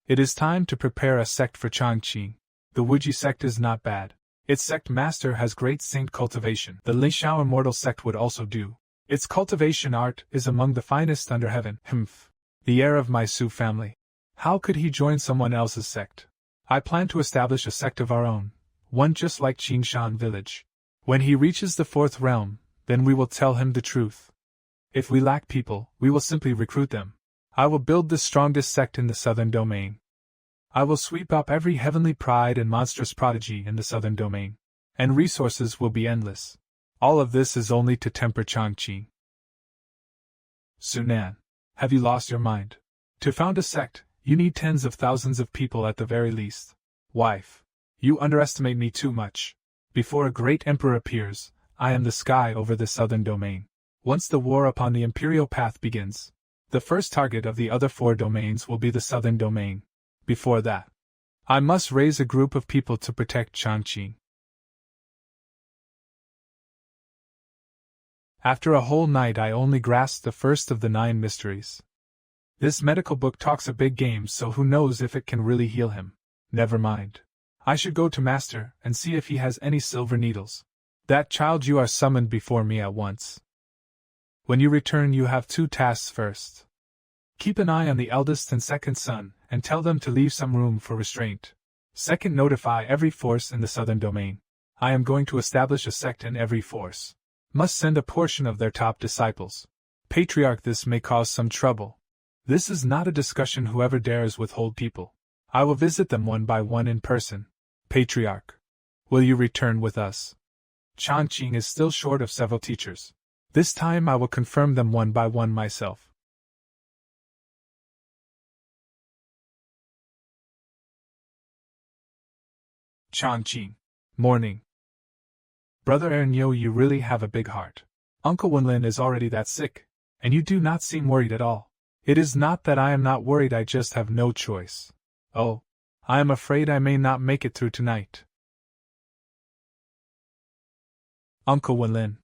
It is time to prepare a sect for Changqing. The Wuji sect is not bad. Its sect master has great saint cultivation. The Lixiao Immortal sect would also do. Its cultivation art is among the finest under heaven. Humph. The heir of my Su family. How could he join someone else's sect? I plan to establish a sect of our own, one just like Qingshan village. When he reaches the 4th realm, then we will tell him the truth. If we lack people, we will simply recruit them. I will build the strongest sect in the southern domain. I will sweep up every heavenly pride and monstrous prodigy in the southern domain. And resources will be endless. All of this is only to temper Changqing. Sunan, have you lost your mind? To found a sect, you need tens of thousands of people at the very least. Wife, you underestimate me too much. Before a great emperor appears, I am the sky over the southern domain. Once the war upon the imperial path begins, the first target of the other 4 domains will be the southern domain. Before that, I must raise a group of people to protect Changqing. After a whole night I only grasped the first of the 9 mysteries. This medical book talks a big game, so who knows if it can really heal him. Never mind. I should go to Master and see if he has any silver needles. That child, you are summoned before me at once. When you return you have 2 tasks first. Keep an eye on the eldest and second son, and tell them to leave some room for restraint. Second, notify every force in the southern domain. I am going to establish a sect in every force. Must send a portion of their top disciples. Patriarch, this may cause some trouble. This is not a discussion, whoever dares withhold people. I will visit them one by one in person. Patriarch, will you return with us? Changqing is still short of several teachers. This time I will confirm them one by one myself. Changqing. Morning. Brother Ernyo, you really have a big heart. Uncle Wenlin is already that sick, and you do not seem worried at all. It is not that I am not worried, I just have no choice. Oh, I am afraid I may not make it through tonight. Uncle Wenlin.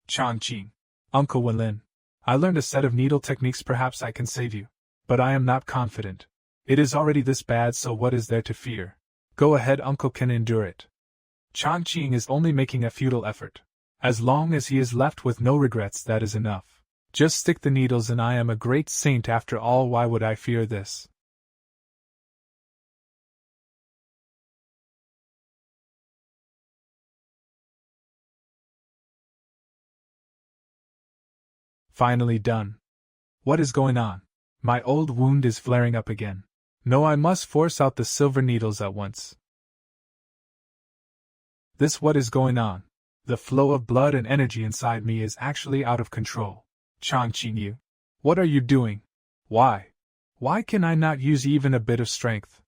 Changqing. Uncle Wenlin, I learned a set of needle techniques, perhaps I can save you. but I am not confident. It is already this bad, so what is there to fear? Go ahead, uncle can endure it. Changqing is only making a futile effort. As long as he is left with no regrets, that is enough. Just stick the needles and I am a great saint after all, why would I fear this? Finally done. What is going on? My old wound is flaring up again. No, I must force out the silver needles at once. What is going on? The flow of blood and energy inside me is actually out of control. Changqing, you. What are you doing? Why? Why can I not use even a bit of strength?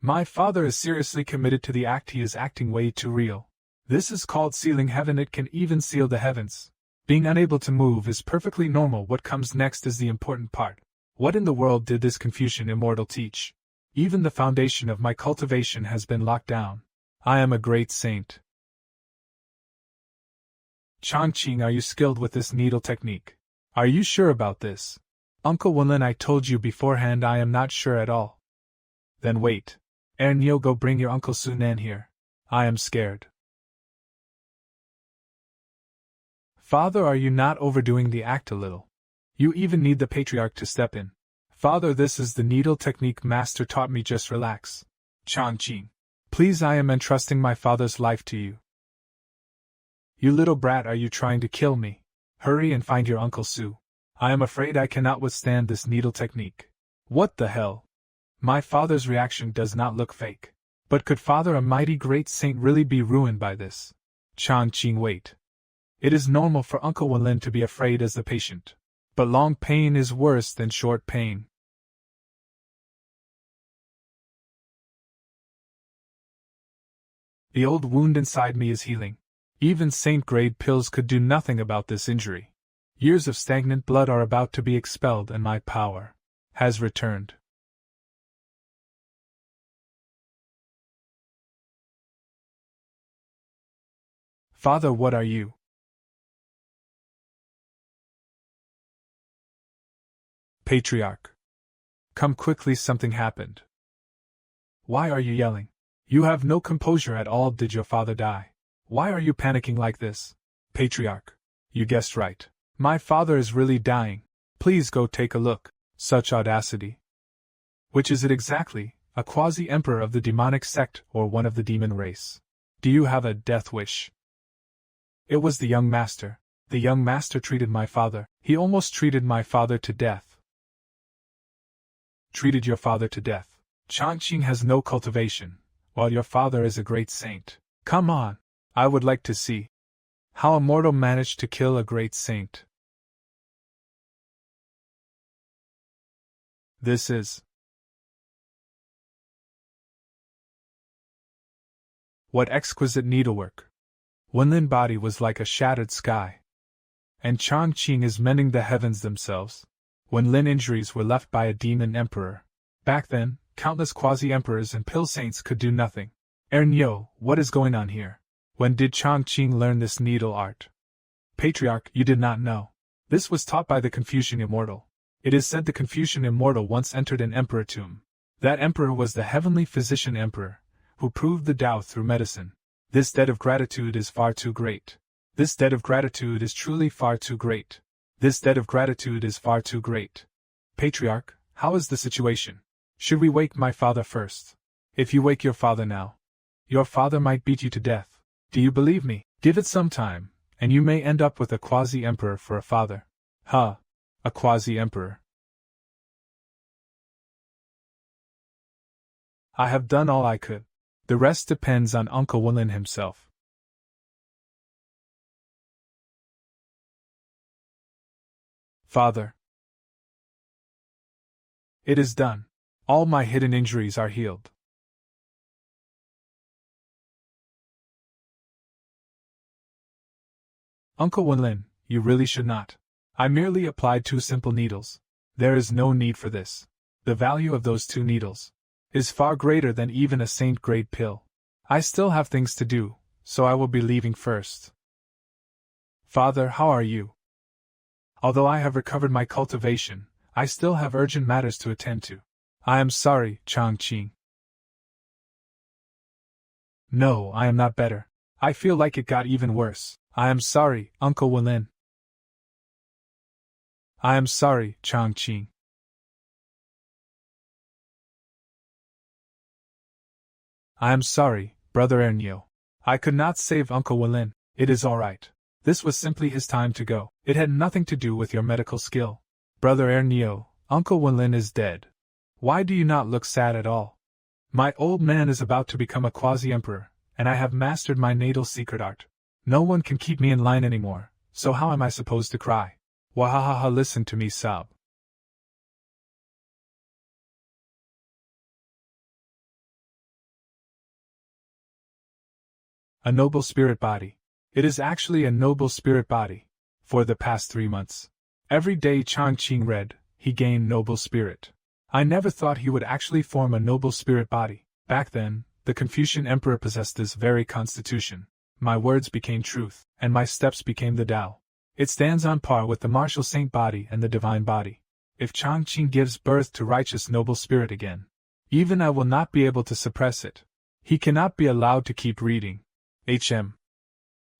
My father is seriously committed to the act, he is acting way too real. This is called sealing heaven, it can even seal the heavens. Being unable to move is perfectly normal, what comes next is the important part. What in the world did this Confucian Immortal teach? Even the foundation of my cultivation has been locked down. I am a great saint. Changqing, are you skilled with this needle technique? Are you sure about this? Uncle Wenlin, I told you beforehand I am not sure at all. Then wait. Ernyo, go bring your Uncle Sunan here. I am scared. Father, are you not overdoing the act a little? You even need the patriarch to step in. Father, this is the needle technique master taught me, just relax. Changqing. Please, I am entrusting my father's life to you. You little brat, are you trying to kill me? Hurry and find your Uncle Su. I am afraid I cannot withstand this needle technique. What the hell? My father's reaction does not look fake. But could Father, a mighty great saint, really be ruined by this? Changqing, wait. It is normal for Uncle Wenlin to be afraid as the patient. But long pain is worse than short pain. The old wound inside me is healing. Even saint-grade pills could do nothing about this injury. Years of stagnant blood are about to be expelled and my power has returned. Father, what are you? Patriarch. Come quickly, something happened. Why are you yelling? You have no composure at all, did your father die? Why are you panicking like this? Patriarch. You guessed right. My father is really dying. Please go take a look. Such audacity. Which is it exactly, a quasi-emperor of the demonic sect or one of the demon race? Do you have a death wish? It was the young master. The young master treated my father. He almost treated my father to death. Treated your father to death. Changqing has no cultivation, while your father is a great saint. Come on. I would like to see how Immortal managed to kill a great saint. This is what exquisite needlework. Wenlin body was like a shattered sky. And Changqing is mending the heavens themselves. Wenlin injuries were left by a demon emperor. Back then, countless quasi-emperors and pill saints could do nothing. Ernyo, what is going on here? When did Changqing learn this needle art? Patriarch, you did not know. This was taught by the Confucian Immortal. It is said the Confucian Immortal once entered an emperor tomb. That emperor was the heavenly physician emperor, who proved the Tao through medicine. This debt of gratitude is far too great. This debt of gratitude is truly far too great. This debt of gratitude is far too great. Patriarch, how is the situation? Should we wake my father first? If you wake your father now, your father might beat you to death. Do you believe me? Give it some time, and you may end up with a quasi-emperor for a father. Huh. A quasi-emperor. I have done all I could. The rest depends on Uncle Wenlin himself. Father. It is done. All my hidden injuries are healed. Uncle Wenlin, you really should not. I merely applied 2 simple needles. There is no need for this. The value of those 2 needles is far greater than even a saint-grade pill. I still have things to do, so I will be leaving first. Father, how are you? Although I have recovered my cultivation, I still have urgent matters to attend to. I am sorry, Changqing. No, I am not better. I feel like it got even worse. I am sorry, Uncle Wenlin. I am sorry, Changqing. I am sorry, Brother Ernio. I could not save Uncle Wenlin. It is all right. This was simply his time to go. It had nothing to do with your medical skill. Brother Ernio, Uncle Wenlin is dead. Why do you not look sad at all? My old man is about to become a quasi-emperor, and I have mastered my natal secret art. No one can keep me in line anymore, so how am I supposed to cry? Wahahaha, listen to me sob. A noble spirit body. It is actually a noble spirit body. For the past 3 months, every day Changqing read, he gained noble spirit. I never thought he would actually form a noble spirit body. Back then, the Confucian emperor possessed this very constitution. My words became truth, and my steps became the Tao. It stands on par with the martial saint body and the divine body. If Changqing gives birth to righteous noble spirit again, even I will not be able to suppress it. He cannot be allowed to keep reading.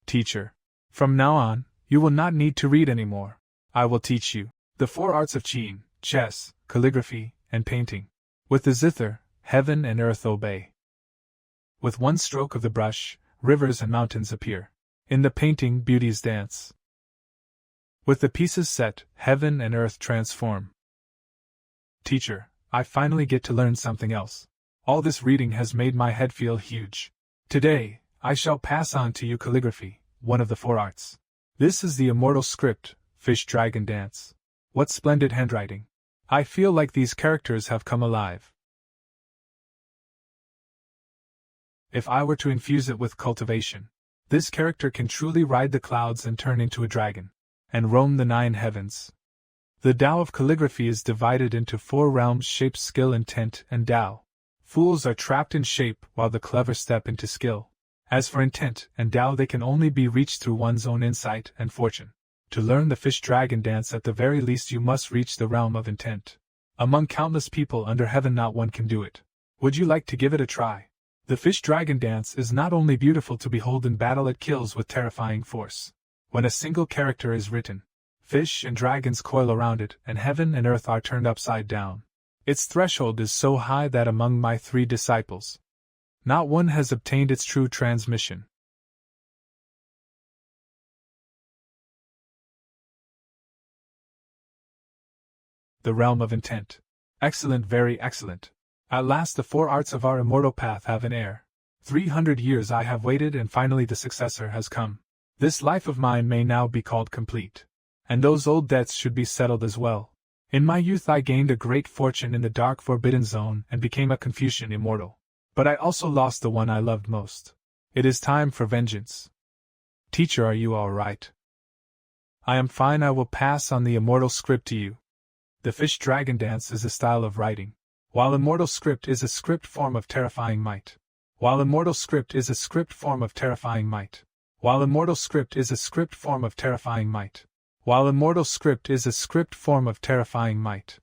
Teacher. From now on, you will not need to read anymore. I will teach you the 4 arts of qin, chess, calligraphy, and painting. With the zither, heaven and earth obey. With one stroke of the brush, rivers and mountains appear. In the painting, beauties dance. With the pieces set, heaven and earth transform. Teacher, I finally get to learn something else. All this reading has made my head feel huge. Today, I shall pass on to you calligraphy, one of the 4 arts. This is the immortal script, Fish Dragon Dance. What splendid handwriting. I feel like these characters have come alive. If I were to infuse it with cultivation, this character can truly ride the clouds and turn into a dragon, and roam the 9 heavens. The Tao of calligraphy is divided into 4 realms: shape, skill, intent, and Tao. Fools are trapped in shape while the clever step into skill. As for intent and Tao, they can only be reached through one's own insight and fortune. To learn the fish dragon dance, at the very least you must reach the realm of intent. Among countless people under heaven, not one can do it. Would you like to give it a try? The fish dragon dance is not only beautiful to behold in battle, it kills with terrifying force. When a single character is written, fish and dragons coil around it, and heaven and earth are turned upside down. Its threshold is so high that among my 3 disciples, not one has obtained its true transmission. The realm of intent. Excellent, very excellent. At last the 4 arts of our immortal path have an heir. 300 years I have waited, and finally the successor has come. This life of mine may now be called complete. And those old debts should be settled as well. In my youth I gained a great fortune in the dark forbidden zone and became a Confucian immortal. But I also lost the one I loved most. It is time for vengeance. Teacher, are you all right? I am fine. I will pass on the immortal script to you. The fish dragon dance is a style of writing, while immortal script is a script form of terrifying might. While immortal script is a script form of terrifying might. While immortal script is a script form of terrifying might. While immortal script is a script form of terrifying might.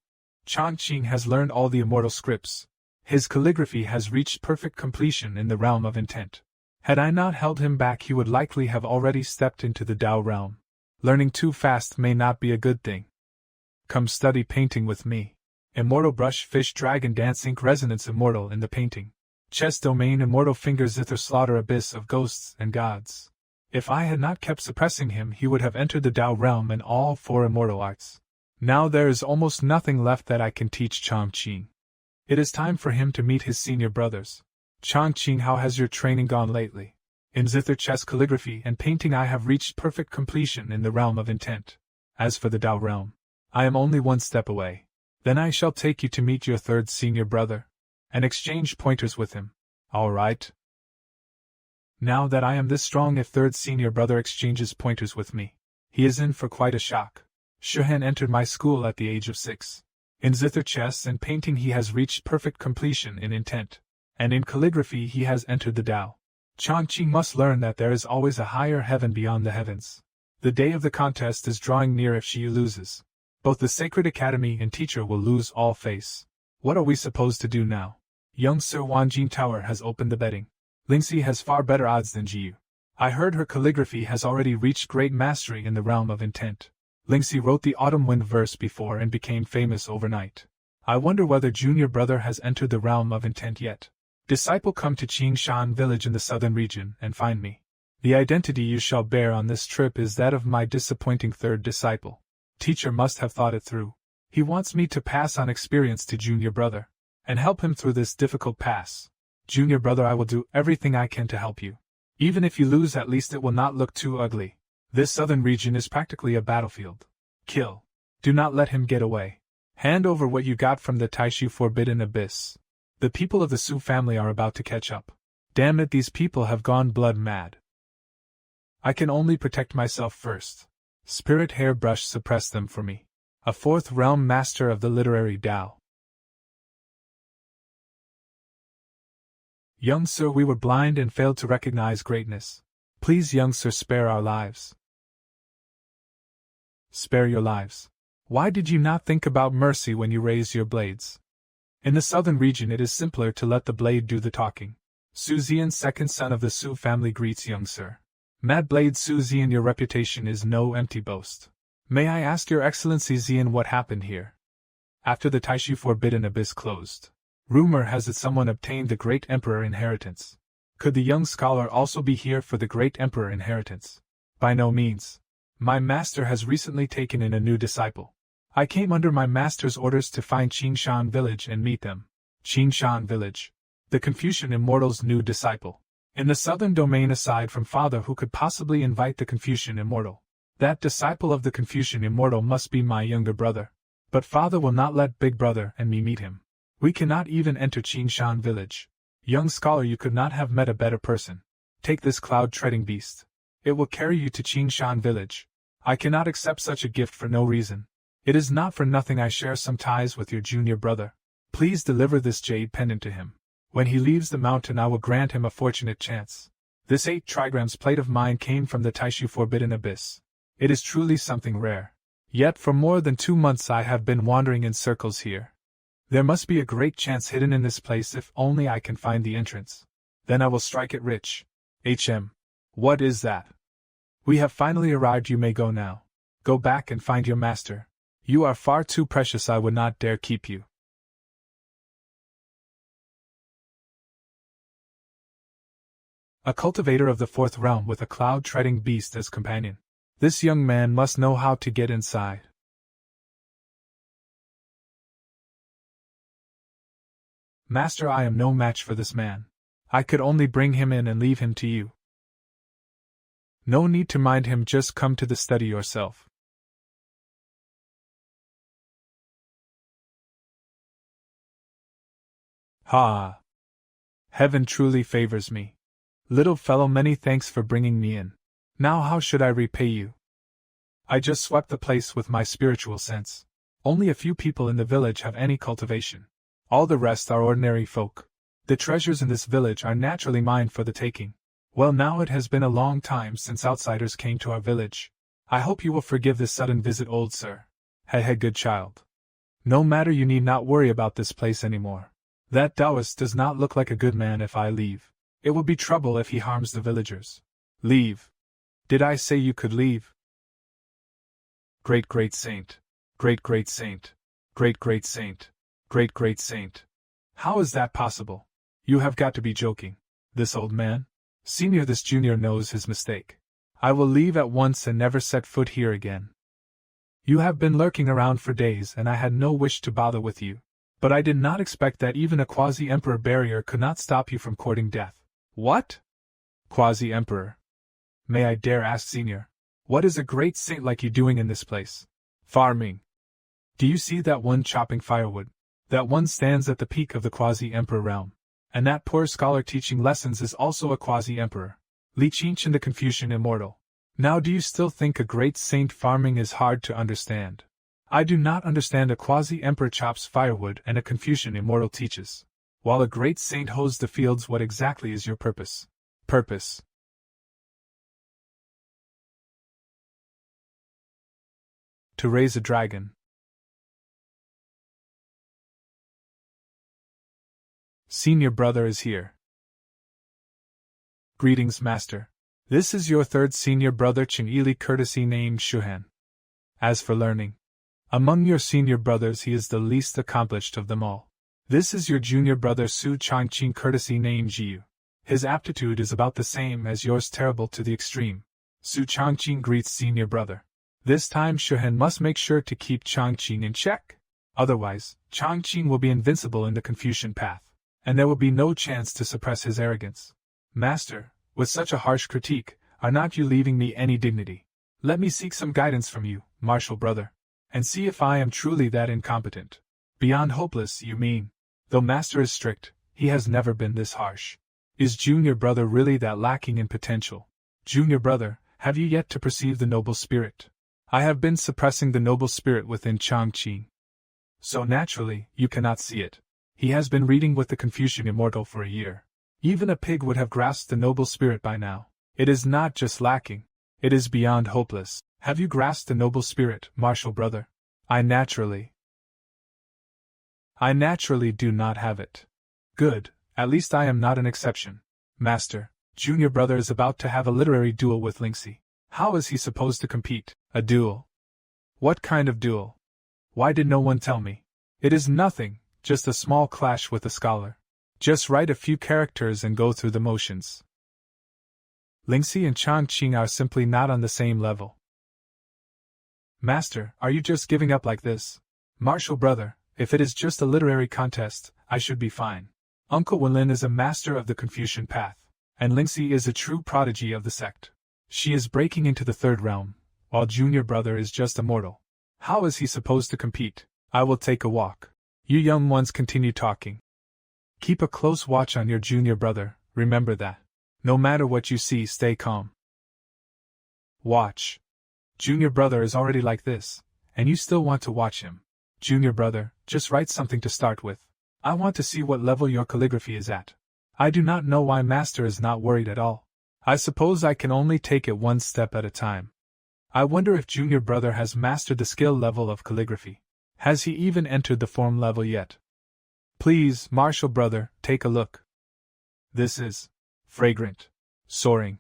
Changqing has learned all the immortal scripts. His calligraphy has reached perfect completion in the realm of intent. Had I not held him back, he would likely have already stepped into the Tao realm. Learning too fast may not be a good thing. Come study painting with me. Immortal brush, fish dragon dance, ink resonance, immortal in the painting. Chess domain, immortal finger, zither, slaughter, abyss of ghosts and gods. If I had not kept suppressing him, he would have entered the Tao realm and all 4 immortal arts. Now there is almost nothing left that I can teach Changqing. It is time for him to meet his senior brothers. Changqing, how has your training gone lately? In zither, chess, calligraphy, and painting I have reached perfect completion in the realm of intent. As for the Tao realm, I am only 1 step away. Then I shall take you to meet your 3rd senior brother, and exchange pointers with him. All right? Now that I am this strong, if 3rd senior brother exchanges pointers with me, he is in for quite a shock. Shuhan entered my school at the age of 6. In zither, chess, and painting he has reached perfect completion in intent, and in calligraphy he has entered the Tao. Changqing must learn that there is always a higher heaven beyond the heavens. The day of the contest is drawing near if she loses. Both the Sacred Academy and teacher will lose all face. What are we supposed to do now? Young Sir Wanjin Tower has opened the betting. Lingxi has far better odds than Jiyu. I heard her calligraphy has already reached great mastery in the realm of intent. Lingxi wrote the Autumn Wind verse before and became famous overnight. I wonder whether junior brother has entered the realm of intent yet. Disciple, come to Qingshan village in the southern region and find me. The identity you shall bear on this trip is that of my disappointing third disciple. Teacher must have thought it through. He wants me to pass on experience to junior brother and help him through this difficult pass. Junior brother, I will do everything I can to help you. Even if you lose, at least it will not look too ugly. This southern region is practically a battlefield. Kill. Do not let him get away. Hand over what you got from the Taishu Forbidden Abyss. The people of the Su family are about to catch up. Damn it, these people have gone blood mad. I can only protect myself first. Spirit Hairbrush suppress them for me. A fourth realm master of the literary Tao. Young sir, we were blind and failed to recognize greatness. Please, young sir, spare our lives. Spare your lives. Why did you not think about mercy when you raised your blades? In the southern region it is simpler to let the blade do the talking. Su Zian, second son of the Su family, greets young sir. Mad Blade Su Zian, your reputation is no empty boast. May I ask your excellency Zian what happened here? After the Taishu Forbidden Abyss closed, rumor has it someone obtained the Great Emperor inheritance. Could the young scholar also be here for the Great Emperor inheritance? By no means. My master has recently taken in a new disciple. I came under my master's orders to find Qingshan village and meet them. Qingshan village. The Confucian Immortal's new disciple. In the southern domain, aside from father, who could possibly invite the Confucian Immortal? That disciple of the Confucian Immortal must be my younger brother. But father will not let big brother and me meet him. We cannot even enter Qingshan village. Young scholar, you could not have met a better person. Take this cloud-treading beast. It will carry you to Qingshan village. I cannot accept such a gift for no reason. It is not for nothing I share some ties with your junior brother. Please deliver this jade pendant to him. When he leaves the mountain, I will grant him a fortunate chance. This 8 trigrams plate of mine came from the Taishu Forbidden Abyss. It is truly something rare. Yet for more than 2 months I have been wandering in circles here. There must be a great chance hidden in this place if only I can find the entrance. Then I will strike it rich. What is that? We have finally arrived, you may go now. Go back and find your master. You are far too precious, I would not dare keep you. A cultivator of the fourth realm with a cloud-treading beast as companion. This young man must know how to get inside. Master, I am no match for this man. I could only bring him in and leave him to you. No need to mind him, just come to the study yourself. Ha! Heaven truly favors me. Little fellow, many thanks for bringing me in. Now how should I repay you? I just swept the place with my spiritual sense. Only a few people in the village have any cultivation. All the rest are ordinary folk. The treasures in this village are naturally mine for the taking. Well, now it has been a long time since outsiders came to our village. I hope you will forgive this sudden visit, old sir. Hey, good child. No matter, you need not worry about this place anymore. That Taoist does not look like a good man. If I leave, it will be trouble if he harms the villagers. Leave. Did I say you could leave? Great saint. Great saint. Great saint. Great saint. How is that possible? You have got to be joking. This old man? Senior, this junior knows his mistake. I will leave at once and never set foot here again. You have been lurking around for days and I had no wish to bother with you. But I did not expect that even a quasi-emperor barrier could not stop you from courting death. What? Quasi-emperor? May I dare ask, senior, what is a great saint like you doing in this place? Farming. Do you see that one chopping firewood? That one stands at the peak of the quasi-emperor realm. And that poor scholar teaching lessons is also a quasi-emperor. Li Qingshan, the Confucian Immortal. Now do you still think a great saint farming is hard to understand? I do not understand. A quasi-emperor chops firewood and a Confucian Immortal teaches, while a great saint hoes the fields. What exactly is your purpose? Purpose. To raise a dragon. Senior brother is here. Greetings, Master. This is your third senior brother Ching-ili, courtesy named Shuhan. As for learning, among your senior brothers he is the least accomplished of them all. This is your junior brother Su Changqing, courtesy named Jiu. His aptitude is about the same as yours, terrible to the extreme. Su Changqing greets senior brother. This time Shuhan must make sure to keep Changqing in check. Otherwise, Changqing will be invincible in the Confucian path, and there will be no chance to suppress his arrogance. Master, with such a harsh critique, are not you leaving me any dignity? Let me seek some guidance from you, martial brother, and see if I am truly that incompetent. Beyond hopeless, you mean? Though Master is strict, he has never been this harsh. Is junior brother really that lacking in potential? Junior brother, have you yet to perceive the noble spirit? I have been suppressing the noble spirit within Changqing. So naturally, you cannot see it. He has been reading with the Confucian Immortal for a year. Even a pig would have grasped the noble spirit by now. It is not just lacking. It is beyond hopeless. Have you grasped the noble spirit, martial brother? I naturally do not have it. Good, at least I am not an exception. Master, junior brother is about to have a literary duel with Lingxi. How is he supposed to compete? A duel? What kind of duel? Why did no one tell me? It is nothing, just a small clash with a scholar. Just write a few characters and go through the motions. Lingxi and Changqing are simply not on the same level. Master, are you just giving up like this? Martial brother, if it is just a literary contest, I should be fine. Uncle Wenlin is a master of the Confucian path, and Lingxi is a true prodigy of the sect. She is breaking into the third realm, while junior brother is just a mortal. How is he supposed to compete? I will take a walk. You young ones continue talking. Keep a close watch on your junior brother, remember that. No matter what you see, stay calm. Watch. Junior brother is already like this, and you still want to watch him. Junior brother, just write something to start with. I want to see what level your calligraphy is at. I do not know why Master is not worried at all. I suppose I can only take it one step at a time. I wonder if junior brother has mastered the skill level of calligraphy. Has he even entered the form level yet? Please, martial brother, take a look. This is fragrant, soaring.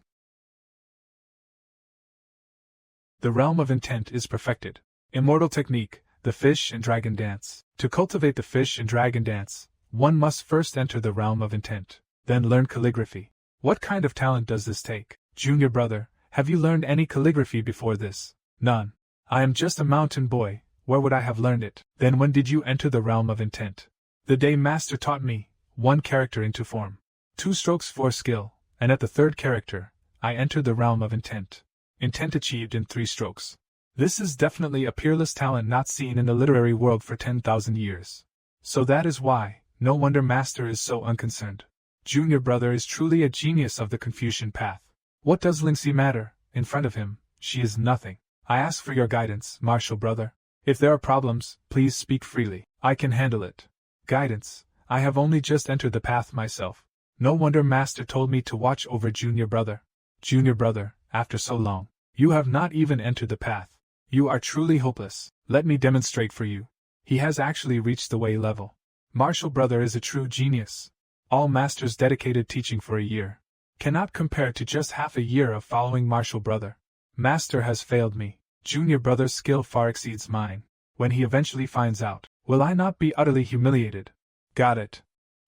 The realm of intent is perfected. Immortal technique, the fish and dragon dance. To cultivate the fish and dragon dance, one must first enter the realm of intent, then learn calligraphy. What kind of talent does this take? Junior brother, have you learned any calligraphy before this? None. I am just a mountain boy, where would I have learned it? Then when did you enter the realm of intent? The day Master taught me, one character into form. 2 strokes for skill, and at the third character, I entered the realm of intent. Intent achieved in 3 strokes. This is definitely a peerless talent not seen in the literary world for 10,000 years. So that is why, no wonder Master is so unconcerned. Junior brother is truly a genius of the Confucian path. What does Lingxi matter? In front of him, she is nothing. I ask for your guidance, martial brother. If there are problems, please speak freely. I can handle it. Guidance, I have only just entered the path myself. No wonder Master told me to watch over junior brother. Junior brother, after so long, you have not even entered the path. You are truly hopeless. Let me demonstrate for you. He has actually reached the way level. Martial brother is a true genius. All Master's dedicated teaching for a year cannot compare to just half a year of following martial brother. Master has failed me. Junior brother's skill far exceeds mine. When he eventually finds out, will I not be utterly humiliated? Got it.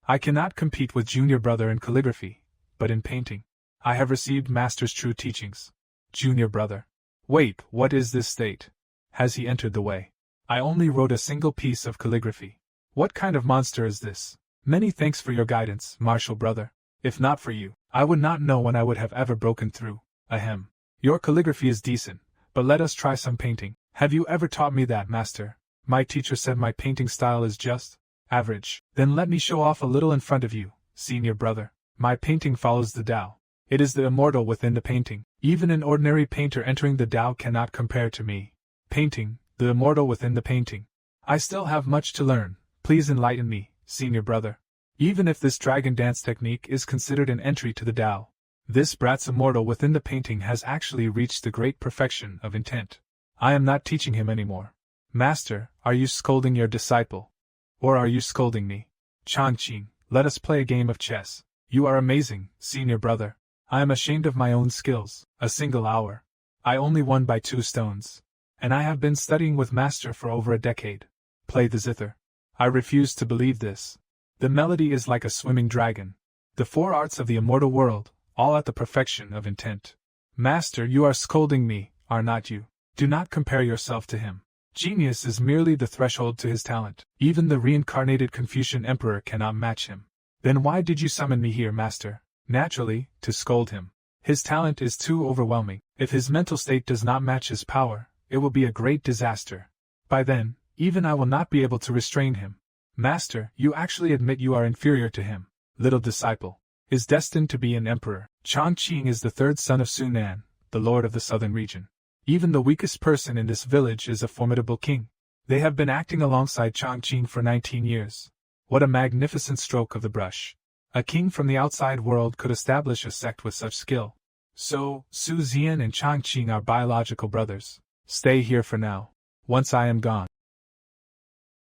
I cannot compete with junior brother in calligraphy, but in painting, I have received Master's true teachings. Junior brother. Wait, what is this state? Has he entered the way? I only wrote a single piece of calligraphy. What kind of monster is this? Many thanks for your guidance, martial brother. If not for you, I would not know when I would have ever broken through. Ahem. Your calligraphy is decent, but let us try some painting. Have you ever taught me that, Master? My teacher said my painting style is just average. Then let me show off a little in front of you, senior brother. My painting follows the Tao. It is the immortal within the painting. Even an ordinary painter entering the Tao cannot compare to me. Painting, the immortal within the painting. I still have much to learn. Please enlighten me, senior brother. Even if this dragon dance technique is considered an entry to the Tao, this brat's immortal within the painting has actually reached the great perfection of intent. I am not teaching him anymore. Master, are you scolding your disciple? Or are you scolding me? Changqing, Let us play a game of chess. You are amazing, senior brother. I am ashamed of my own skills. A single hour. I only won by 2 stones. And I have been studying with master for over a decade. Play the zither. I refuse to believe this. The melody is like a swimming dragon. The 4 arts of the immortal world, all at the perfection of intent. Master, you are scolding me, are not you? Do not compare yourself to him. Genius is merely the threshold to his talent. Even the reincarnated Confucian emperor cannot match him. Then why did you summon me here, master? Naturally, to scold him. His talent is too overwhelming. If his mental state does not match his power, it will be a great disaster. By then, even I will not be able to restrain him. Master, you actually admit you are inferior to him. Little disciple is destined to be an emperor. Chongqing is the 3rd son of Sunan, the lord of the southern region. Even the weakest person in this village is a formidable king. They have been acting alongside Chongqing for 19 years. What a magnificent stroke of the brush. A king from the outside world could establish a sect with such skill. So, Su Zian and Chongqing are biological brothers. Stay here for now. Once I am gone.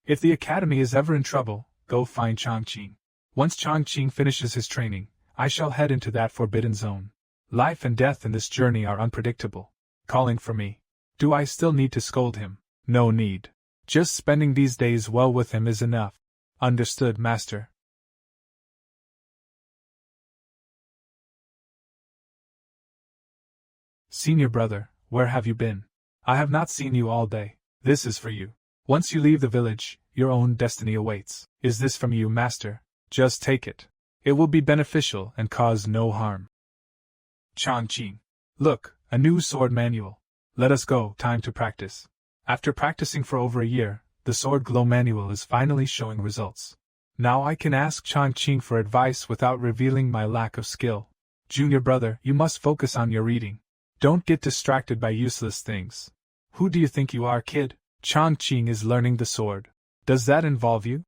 If the academy is ever in trouble, go find Chongqing. Once Chongqing finishes his training, I shall head into that forbidden zone. Life and death in this journey are unpredictable. Calling for me. Do I still need to scold him? No need. Just spending these days well with him is enough. Understood, master. Senior brother, where have you been? I have not seen you all day. This is for you. Once you leave the village, your own destiny awaits. Is this from you, master? Just take it. It will be beneficial and cause no harm. Chongqing. Look, a new sword manual. Let us go, time to practice. After practicing for over a year, the sword glow manual is finally showing results. Now I can ask Chongqing for advice without revealing my lack of skill. Junior brother, you must focus on your reading. Don't get distracted by useless things. Who do you think you are, kid? Chongqing is learning the sword. Does that involve you?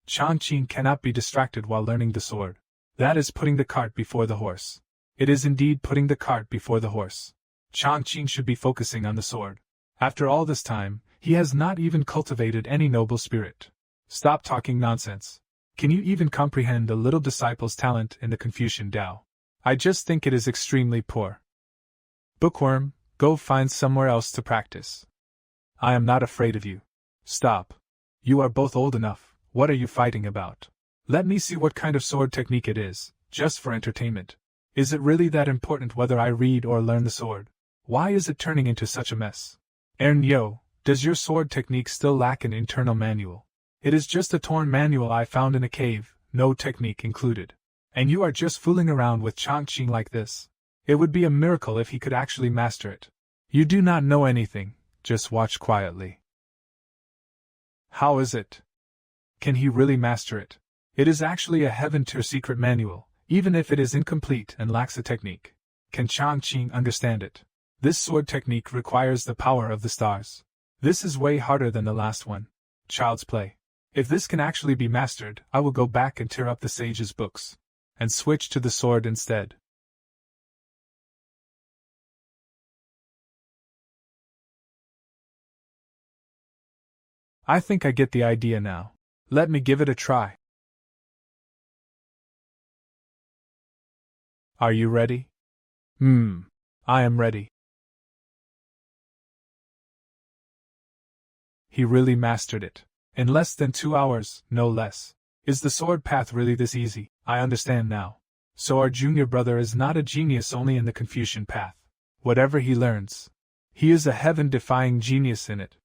Chongqing cannot be distracted while learning the sword. That is putting the cart before the horse. It is indeed putting the cart before the horse. Chongqing should be focusing on the sword. After all this time, he has not even cultivated any noble spirit. Stop talking nonsense. Can you even comprehend a little disciple's talent in the Confucian Tao? I just think it is extremely poor. Bookworm, go find somewhere else to practice. I am not afraid of you. Stop. You are both old enough. What are you fighting about? Let me see what kind of sword technique it is, just for entertainment. Is it really that important whether I read or learn the sword? Why is it turning into such a mess? Ernyo, does your sword technique still lack an internal manual? It is just a torn manual I found in a cave, no technique included. And you are just fooling around with Chongqing like this. It would be a miracle if he could actually master it. You do not know anything, just watch quietly. How is it? Can he really master it? It is actually a heaven-tier secret manual, even if it is incomplete and lacks a technique. Can Chongqing understand it? This sword technique requires the power of the stars. This is way harder than the last one. Child's play. If this can actually be mastered, I will go back and tear up the sage's books. And switch to the sword instead. I think I get the idea now. Let me give it a try. Are you ready? I am ready. He really mastered it. In less than 2 hours, no less. Is the sword path really this easy? I understand now. So our junior brother is not a genius only in the Confucian path. Whatever he learns, he is a heaven-defying genius in it.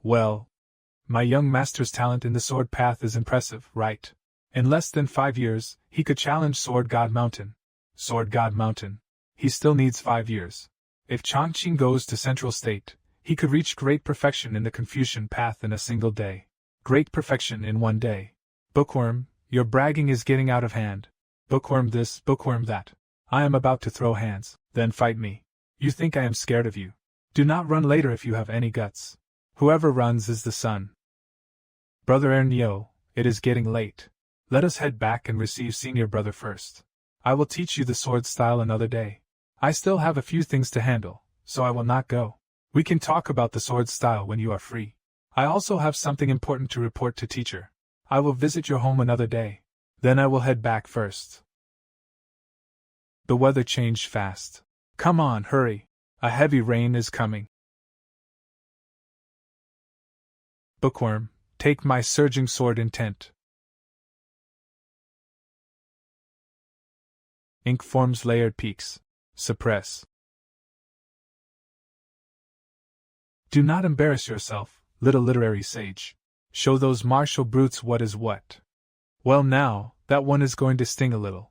Well, my young master's talent in the sword path is impressive, right? In less than 5 years, he could challenge Sword God Mountain. Sword God Mountain. He still needs 5 years. If Chongqing goes to Central State, he could reach great perfection in the Confucian path in a single day. Great perfection in 1 day. Bookworm, your bragging is getting out of hand. Bookworm this, bookworm that. I am about to throw hands, then fight me. You think I am scared of you? Do not run later if you have any guts. Whoever runs is the sun. Brother Ernyo, it is getting late. Let us head back and receive senior brother first. I will teach you the sword style another day. I still have a few things to handle, so I will not go. We can talk about the sword style when you are free. I also have something important to report to teacher. I will visit your home another day. Then I will head back first. The weather changed fast. Come on, hurry. A heavy rain is coming. Bookworm, take my surging sword intent. Ink forms layered peaks. Suppress. Do not embarrass yourself, little literary sage. Show those martial brutes what is what. Well now, that one is going to sting a little.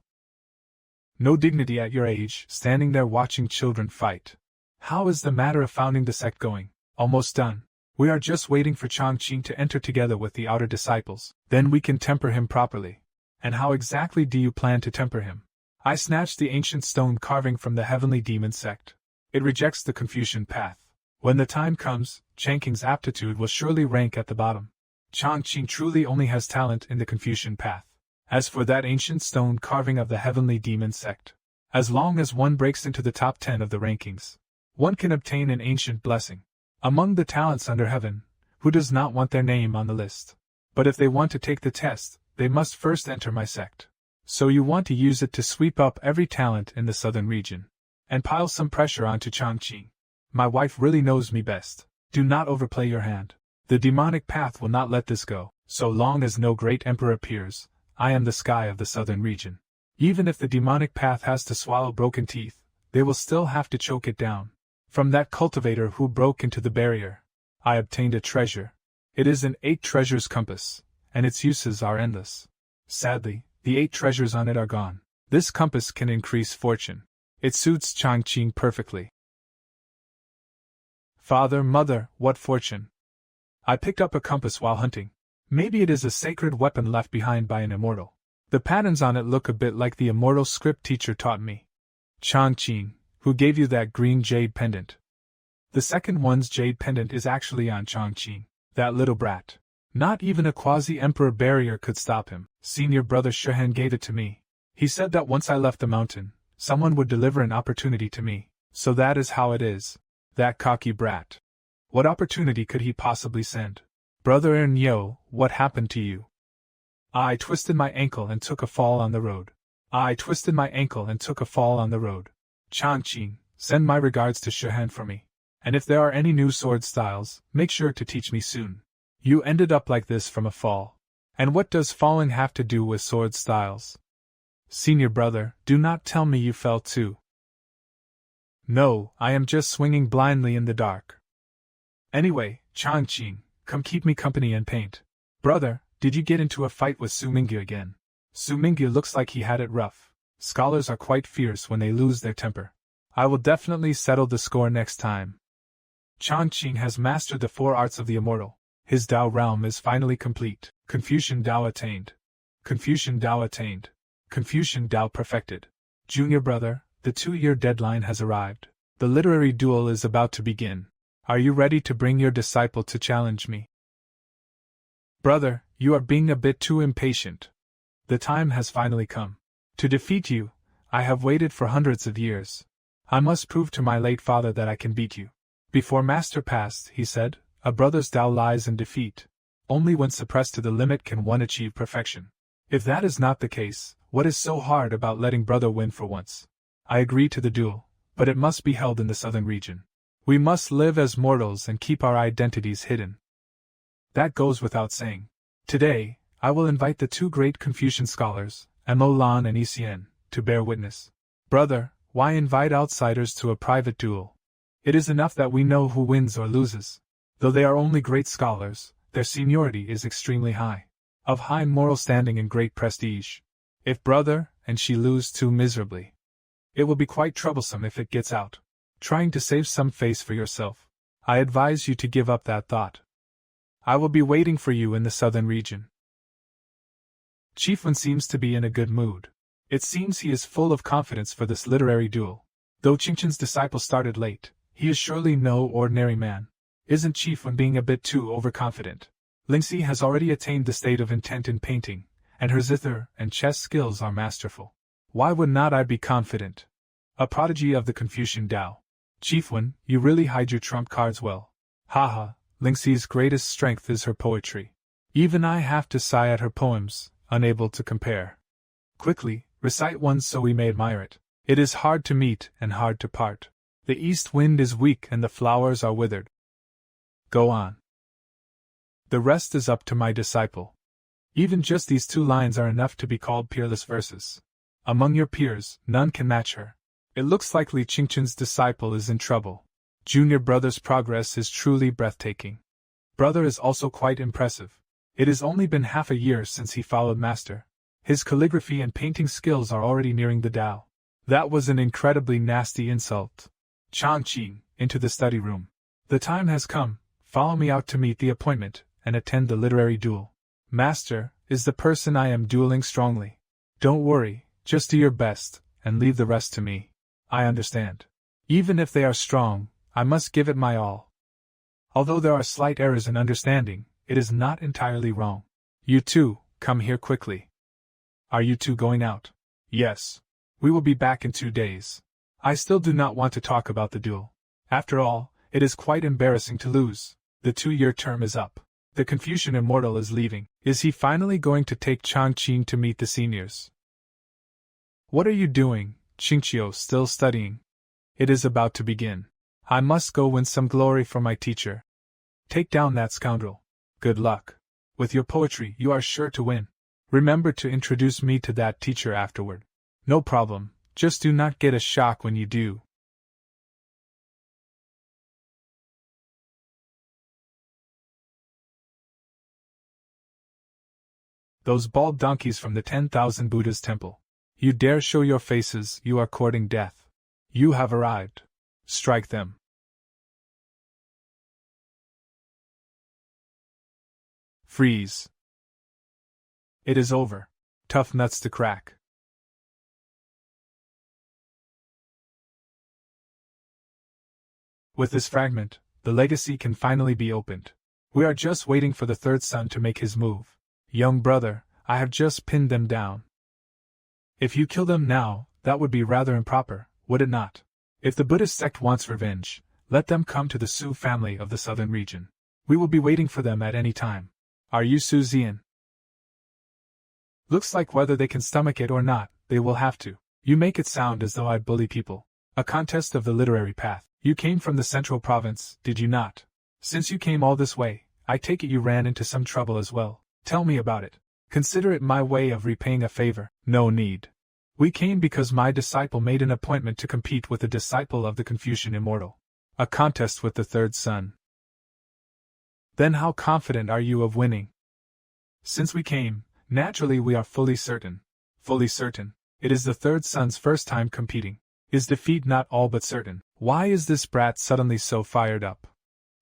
No dignity at your age, standing there watching children fight. How is the matter of founding the sect going? Almost done. We are just waiting for Changqing to enter together with the outer disciples, then we can temper him properly. And how exactly do you plan to temper him? I snatched the ancient stone carving from the heavenly demon sect. It rejects the Confucian path. When the time comes, Changqing's aptitude will surely rank at the bottom. Changqing truly only has talent in the Confucian path. As for that ancient stone carving of the heavenly demon sect, as long as one breaks into the top 10 of the rankings, one can obtain an ancient blessing. Among the talents under heaven, who does not want their name on the list? But if they want to take the test, they must first enter my sect. So you want to use it to sweep up every talent in the southern region, and pile some pressure onto Changqing. My wife really knows me best. Do not overplay your hand. The demonic path will not let this go. So long as no great emperor appears, I am the sky of the southern region. Even if the demonic path has to swallow broken teeth, they will still have to choke it down. From that cultivator who broke into the barrier, I obtained a treasure. It is an 8 treasures compass, and its uses are endless. Sadly, the 8 treasures on it are gone. This compass can increase fortune. It suits Changqing perfectly. Father, mother, what fortune! I picked up a compass while hunting. Maybe it is a sacred weapon left behind by an immortal. The patterns on it look a bit like the immortal script teacher taught me. Changqing, who gave you that green jade pendant? The second one's jade pendant is actually on Changqing, that little brat. Not even a quasi-emperor barrier could stop him. Senior brother Shehan gave it to me. He said that once I left the mountain, someone would deliver an opportunity to me. So that is how it is. That cocky brat. What opportunity could he possibly send? Brother Ernyo, what happened to you? I twisted my ankle and took a fall on the road. Changqing, send my regards to Shehan for me. And if there are any new sword styles, make sure to teach me soon. You ended up like this from a fall. And what does falling have to do with sword styles? Senior brother, do not tell me you fell too. No, I am just swinging blindly in the dark. Anyway, Changqing, come keep me company and paint. Brother, did you get into a fight with Su Mingyu again? Su Mingyu looks like he had it rough. Scholars are quite fierce when they lose their temper. I will definitely settle the score next time. Changqing has mastered the 4 arts of the immortal. His Tao realm is finally complete. Confucian Tao attained. Confucian Tao perfected. Junior brother, the 2-year deadline has arrived. The literary duel is about to begin. Are you ready to bring your disciple to challenge me? Brother, you are being a bit too impatient. The time has finally come. To defeat you, I have waited for hundreds of years. I must prove to my late father that I can beat you. Before Master passed, he said, a brother's Tao lies in defeat. Only when suppressed to the limit can one achieve perfection. If that is not the case, what is so hard about letting brother win for once? I agree to the duel, but it must be held in the southern region. We must live as mortals and keep our identities hidden. That goes without saying. Today, I will invite the 2 great Confucian scholars, Mo Lan and Ecien, to bear witness. Brother, why invite outsiders to a private duel? It is enough that we know who wins or loses. Though they are only great scholars, their seniority is extremely high. Of high moral standing and great prestige. If brother and she lose too miserably, it will be quite troublesome if it gets out. Trying to save some face for yourself, I advise you to give up that thought. I will be waiting for you in the southern region. Chief Wen seems to be in a good mood. It seems he is full of confidence for this literary duel. Though Qingchen's disciple started late, he is surely no ordinary man. Isn't Chief Wen being a bit too overconfident? Lingxi has already attained the state of intent in painting, and her zither and chess skills are masterful. Why would not I be confident? A prodigy of the Confucian Tao. Chief Wen, you really hide your trump cards well. Haha, Lingxi's greatest strength is her poetry. Even I have to sigh at her poems, unable to compare. Quickly, recite one so we may admire it. It is hard to meet and hard to part. The east wind is weak and the flowers are withered. Go on. The rest is up to my disciple. Even just these 2 lines are enough to be called peerless verses. Among your peers, none can match her. It looks like Li Qingchen's disciple is in trouble. Junior brother's progress is truly breathtaking. Brother is also quite impressive. It has only been half a year since he followed master. His calligraphy and painting skills are already nearing the Tao. That was an incredibly nasty insult. Changqing, into the study room. The time has come, follow me out to meet the appointment, and attend the literary duel. Master, is the person I am dueling strongly? Don't worry, just do your best, and leave the rest to me. I understand. Even if they are strong, I must give it my all. Although there are slight errors in understanding, it is not entirely wrong. You two, come here quickly. Are you two going out? Yes. We will be back in 2 days. I still do not want to talk about the duel. After all, it is quite embarrassing to lose. The 2-year term is up. The Confucian Immortal is leaving. Is he finally going to take Changqing to meet the seniors? What are you doing, Qingqiu, still studying? It is about to begin. I must go win some glory for my teacher. Take down that scoundrel. Good luck. With your poetry, you are sure to win. Remember to introduce me to that teacher afterward. No problem, just do not get a shock when you do. Those bald donkeys from the 10,000 Buddha's temple. You dare show your faces, you are courting death. You have arrived. Strike them. Freeze. It is over. Tough nuts to crack. With this fragment, the legacy can finally be opened. We are just waiting for the 3rd son to make his move. Young brother, I have just pinned them down. If you kill them now, that would be rather improper, would it not? If the Buddhist sect wants revenge, let them come to the Su family of the southern region. We will be waiting for them at any time. Are you Su Zian? Looks like whether they can stomach it or not, they will have to. You make it sound as though I bully people. A contest of the literary path. You came from the central province, did you not? Since you came all this way, I take it you ran into some trouble as well. Tell me about it. Consider it my way of repaying a favor. No need. We came because my disciple made an appointment to compete with a disciple of the Confucian Immortal. A contest with the 3rd son. Then how confident are you of winning? Since we came, naturally we are fully certain. Fully certain. It is the 3rd son's first time competing. Is defeat not all but certain? Why is this brat suddenly so fired up?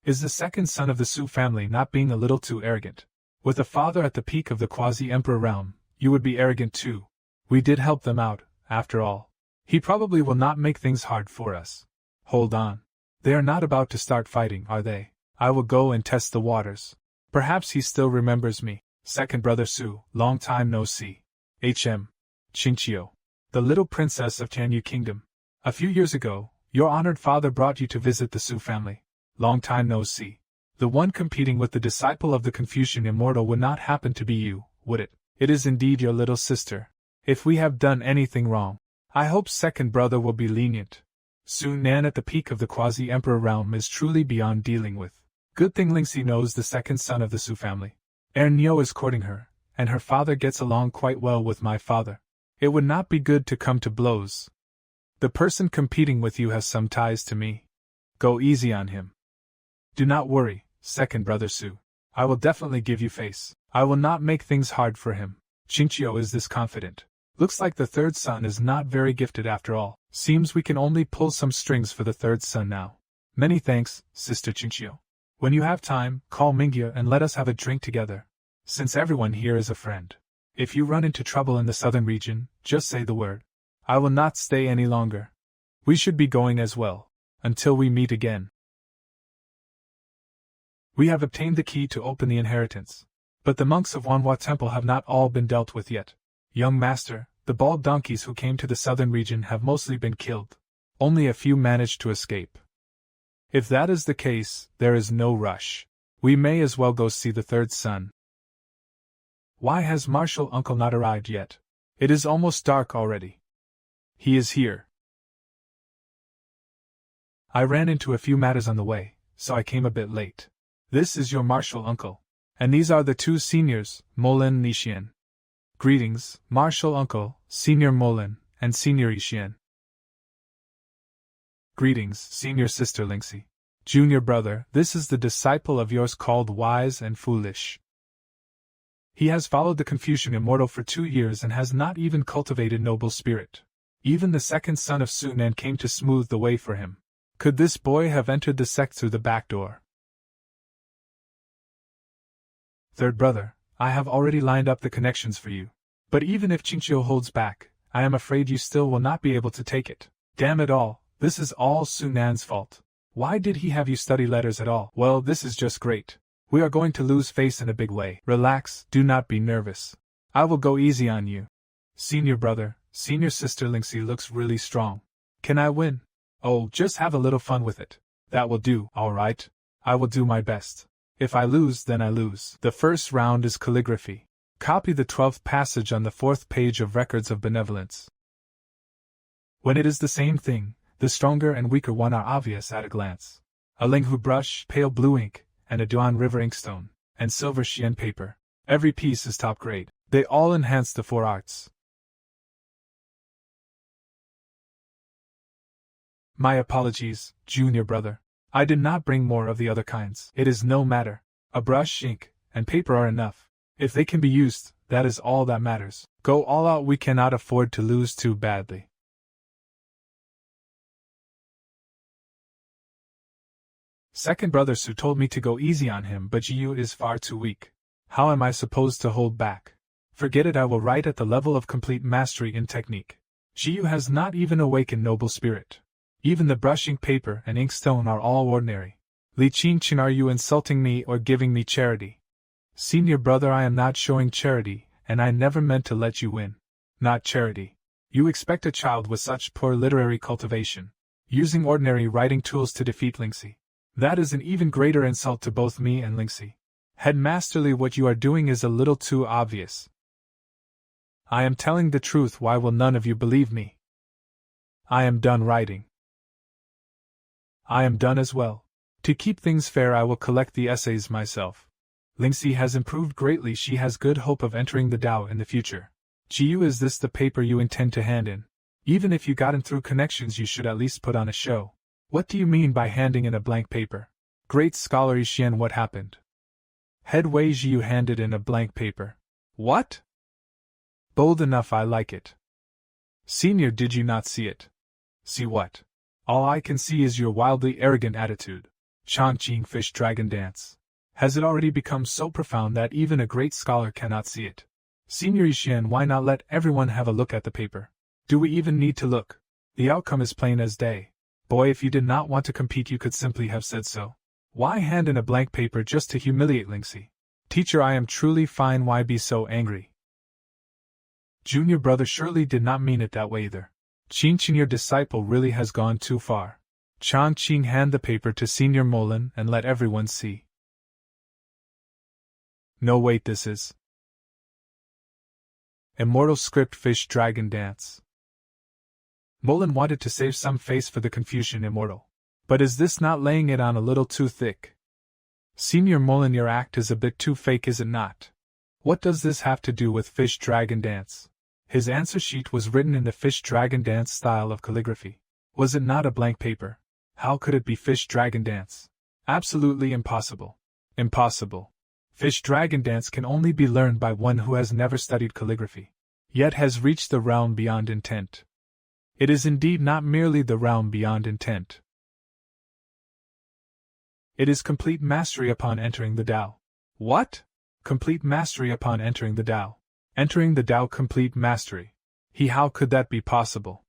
Is the 2nd son of the Su family not being a little too arrogant? With a father at the peak of the quasi-emperor realm, you would be arrogant too. We did help them out, after all. He probably will not make things hard for us. Hold on. They are not about to start fighting, are they? I will go and test the waters. Perhaps he still remembers me. 2nd brother Su, long time no see. Qingqiu. The little princess of Tianyu Kingdom. A few years ago, your honored father brought you to visit the Su family. Long time no see. The one competing with the disciple of the Confucian Immortal would not happen to be you, would it? It is indeed your little sister. If we have done anything wrong, I hope 2nd brother will be lenient. Su Nan at the peak of the quasi-emperor realm is truly beyond dealing with. Good thing Lingxi knows the 2nd son of the Su family. Niu is courting her, and her father gets along quite well with my father. It would not be good to come to blows. The person competing with you has some ties to me. Go easy on him. Do not worry, 2nd brother Su. I will definitely give you face. I will not make things hard for him. Qingqiu is this confident. Looks like the 3rd son is not very gifted after all. Seems we can only pull some strings for the 3rd son now. Many thanks, Sister Qingqiu. When you have time, call Mingya and let us have a drink together. Since everyone here is a friend. If you run into trouble in the southern region, just say the word. I will not stay any longer. We should be going as well. Until we meet again. We have obtained the key to open the inheritance. But the monks of Wanhua Temple have not all been dealt with yet. Young master, the bald donkeys who came to the southern region have mostly been killed. Only a few managed to escape. If that is the case, there is no rush. We may as well go see the 3rd son. Why has Martial Uncle not arrived yet? It is almost dark already. He is here. I ran into a few matters on the way, so I came a bit late. This is your Martial Uncle. And these are the two seniors, Molin and Ixien. Greetings, Martial Uncle, Senior Molin, and Senior Ixien. Greetings, Senior Sister Lingxi. Junior brother, this is the disciple of yours called Wise and Foolish. He has followed the Confucian Immortal for 2 years and has not even cultivated noble spirit. Even the second son of Sunan came to smooth the way for him. Could this boy have entered the sect through the back door? Third brother, I have already lined up the connections for you. But even if Qingqiu holds back, I am afraid you still will not be able to take it. Damn it all, this is all Sunan's fault. Why did he have you study letters at all? Well, this is just great. We are going to lose face in a big way. Relax, do not be nervous. I will go easy on you. Senior brother, Senior Sister Lingxi looks really strong. Can I win? Oh, just have a little fun with it. That will do, alright. I will do my best. If I lose, then I lose. The first round is calligraphy. Copy the 12th passage on the 4th page of Records of Benevolence. When it is the same thing, the stronger and weaker one are obvious at a glance. A Linghu brush, pale blue ink, and a Duan River inkstone, and silver Xian paper. Every piece is top grade. They all enhance the 4 arts. My apologies, junior brother. I did not bring more of the other kinds. It is no matter. A brush, ink, and paper are enough. If they can be used, that is all that matters. Go all out, we cannot afford to lose too badly. Second brother Su told me to go easy on him, but Jiu is far too weak. How am I supposed to hold back? Forget it, I will write at the level of complete mastery in technique. Jiu has not even awakened noble spirit. Even the brushing paper and inkstone are all ordinary. Li Qingqin, are you insulting me or giving me charity? Senior brother, I am not showing charity, and I never meant to let you win. Not charity. You expect a child with such poor literary cultivation, using ordinary writing tools to defeat Lingxi. That is an even greater insult to both me and Lingxi. Headmasterly, what you are doing is a little too obvious. I am telling the truth, why will none of you believe me? I am done writing. I am done as well. To keep things fair, I will collect the essays myself. Lingxi has improved greatly, she has good hope of entering the Tao in the future. Jiu, is this the paper you intend to hand in? Even if you gotten through connections, you should at least put on a show. What do you mean by handing in a blank paper? Great scholar Ixien, what happened? Head Wei Jiu handed in a blank paper. What? Bold enough, I like it. Senior, did you not see it? See what? All I can see is your wildly arrogant attitude. Chongqing Fish Dragon Dance. Has it already become so profound that even a great scholar cannot see it? Senior Ixien, why not let everyone have a look at the paper? Do we even need to look? The outcome is plain as day. Boy, if you did not want to compete, you could simply have said so. Why hand in a blank paper just to humiliate Lingxi? Teacher, I am truly fine, why be so angry? Junior brother surely did not mean it that way either. Qingqin, your disciple really has gone too far. Chongqing, hand the paper to Senior Molin and let everyone see. No, wait, this is Immortal script Fish Dragon Dance. Molin wanted to save some face for the Confucian Immortal. But is this not laying it on a little too thick? Senior Molin, your act is a bit too fake, is it not? What does this have to do with Fish Dragon Dance? His answer sheet was written in the Fish Dragon Dance style of calligraphy. Was it not a blank paper? How could it be Fish Dragon Dance? Absolutely impossible. Impossible. Fish Dragon Dance can only be learned by one who has never studied calligraphy, yet has reached the realm beyond intent. It is indeed not merely the realm beyond intent. It is complete mastery upon entering the Tao. What? Complete mastery upon entering the Tao. Entering the Tao, complete mastery. How could that be possible?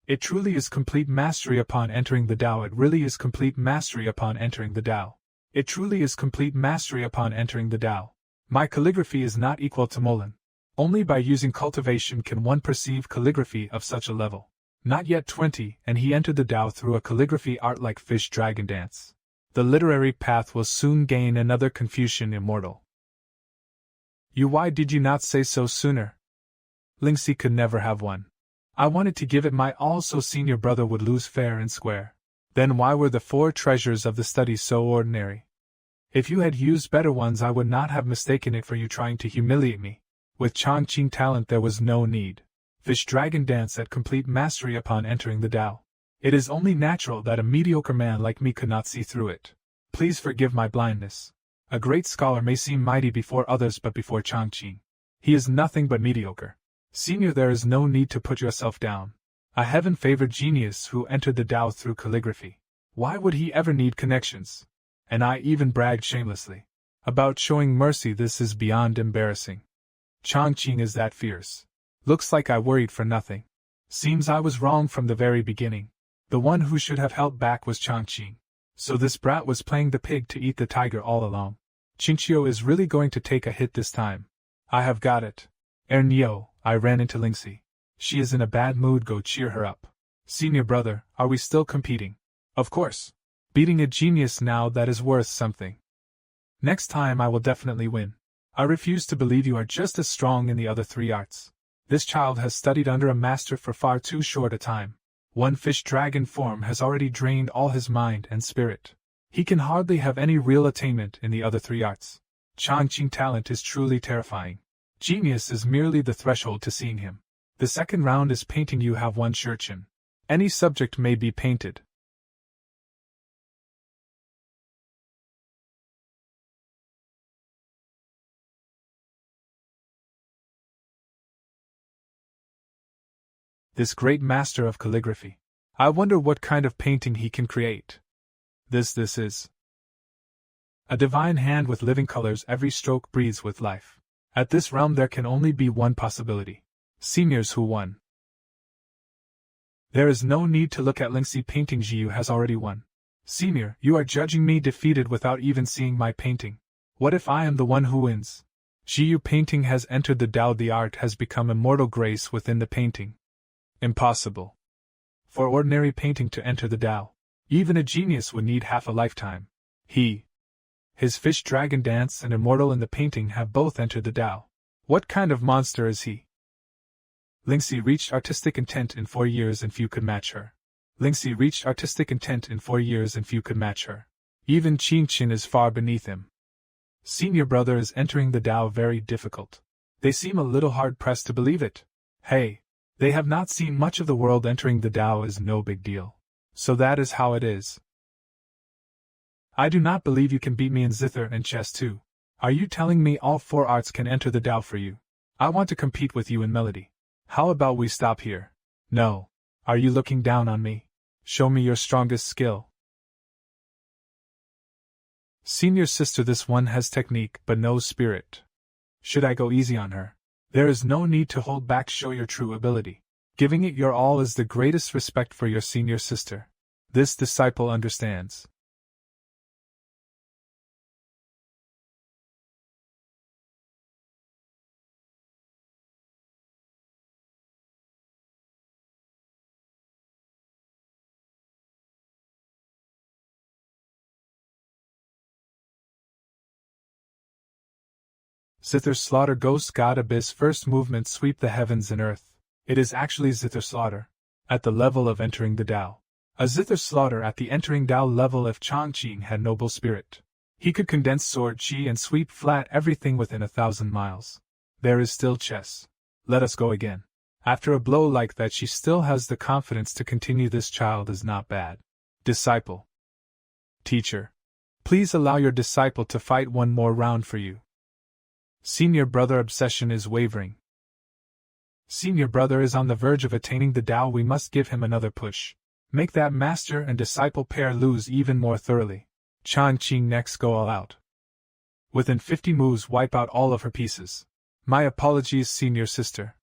It truly is complete mastery upon entering the Tao. It really is complete mastery upon entering the Tao. It truly is complete mastery upon entering the Tao. My calligraphy is not equal to Molin. Only by using cultivation can one perceive calligraphy of such a level. Not yet 20, and he entered the Tao through a calligraphy art like Fish Dragon Dance. The literary path will soon gain another Confucian Immortal. Why did you not say so sooner? Lingxi could never have one. I wanted to give it my all so senior brother would lose fair and square. Then why were the 4 treasures of the study so ordinary? If you had used better ones I would not have mistaken it for you trying to humiliate me. With Changqing talent there was no need. Fish Dragon dance at complete mastery upon entering the Tao. It is only natural that a mediocre man like me could not see through it. Please forgive my blindness. A great scholar may seem mighty before others but before Changqing, he is nothing but mediocre. Senior, there is no need to put yourself down. A heaven-favored genius who entered the Tao through calligraphy. Why would he ever need connections? And I even bragged shamelessly about showing mercy. This is beyond embarrassing. Changqing is that fierce. Looks like I worried for nothing. Seems I was wrong from the very beginning. The one who should have held back was Changqing. So this brat was playing the pig to eat the tiger all along. Qingqiu is really going to take a hit this time. I have got it. Ernyo, I ran into Lingxi. She is in a bad mood, go cheer her up. Senior brother, are we still competing? Of course. Beating a genius now, that is worth something. Next time I will definitely win. I refuse to believe you are just as strong in the other 3 arts. This child has studied under a master for far too short a time. One fish dragon form has already drained all his mind and spirit. He can hardly have any real attainment in the other 3 arts. Changqing talent is truly terrifying. Genius is merely the threshold to seeing him. The second round is painting. You have one Shurchen. Any subject may be painted. This great master of calligraphy. I wonder what kind of painting he can create. This is a divine hand with living colors. Every stroke breathes with life. At this realm there can only be one possibility. Seniors who won. There is no need to look at Lingxi painting. Jiu has already won. Senior, you are judging me defeated without even seeing my painting. What if I am the one who wins? Jiu painting has entered the Tao. The art has become immortal grace within the painting. Impossible. For ordinary painting to enter the Tao, even a genius would need half a lifetime. His fish dragon dance and immortal in the painting have both entered the Tao. What kind of monster is he? Lingxi reached artistic intent in 4 years and few could match her. Lingxi reached artistic intent in 4 years and few could match her. Even Qingqin is far beneath him. Senior brother is entering the Tao. Very difficult. They seem a little hard-pressed to believe it. Hey. They have not seen much of the world. Entering the Tao is no big deal. So that is how it is. I do not believe you can beat me in zither and chess too. Are you telling me all 4 arts can enter the Tao for you? I want to compete with you in melody. How about we stop here? No. Are you looking down on me? Show me your strongest skill. Senior sister, this one has technique but no spirit. Should I go easy on her? There is no need to hold back. Show your true ability. Giving it your all is the greatest respect for your senior sister. This disciple understands. Zither slaughter. Ghost god abyss. First movement, sweep the heavens and earth. It is actually zither slaughter. At the level of entering the Tao. A zither slaughter at the entering Tao level. If Changqing had noble spirit, he could condense sword chi and sweep flat everything within 1,000 miles. There is still chess. Let us go again. After a blow like that she still has the confidence to continue. This child is not bad. Disciple. Teacher. Please allow your disciple to fight one more round for you. Senior brother obsession is wavering. Senior brother is on the verge of attaining the Tao. We must give him another push. Make that master and disciple pair lose even more thoroughly. Changqing next, go all out. Within 50 moves wipe out all of her pieces. My apologies, senior sister.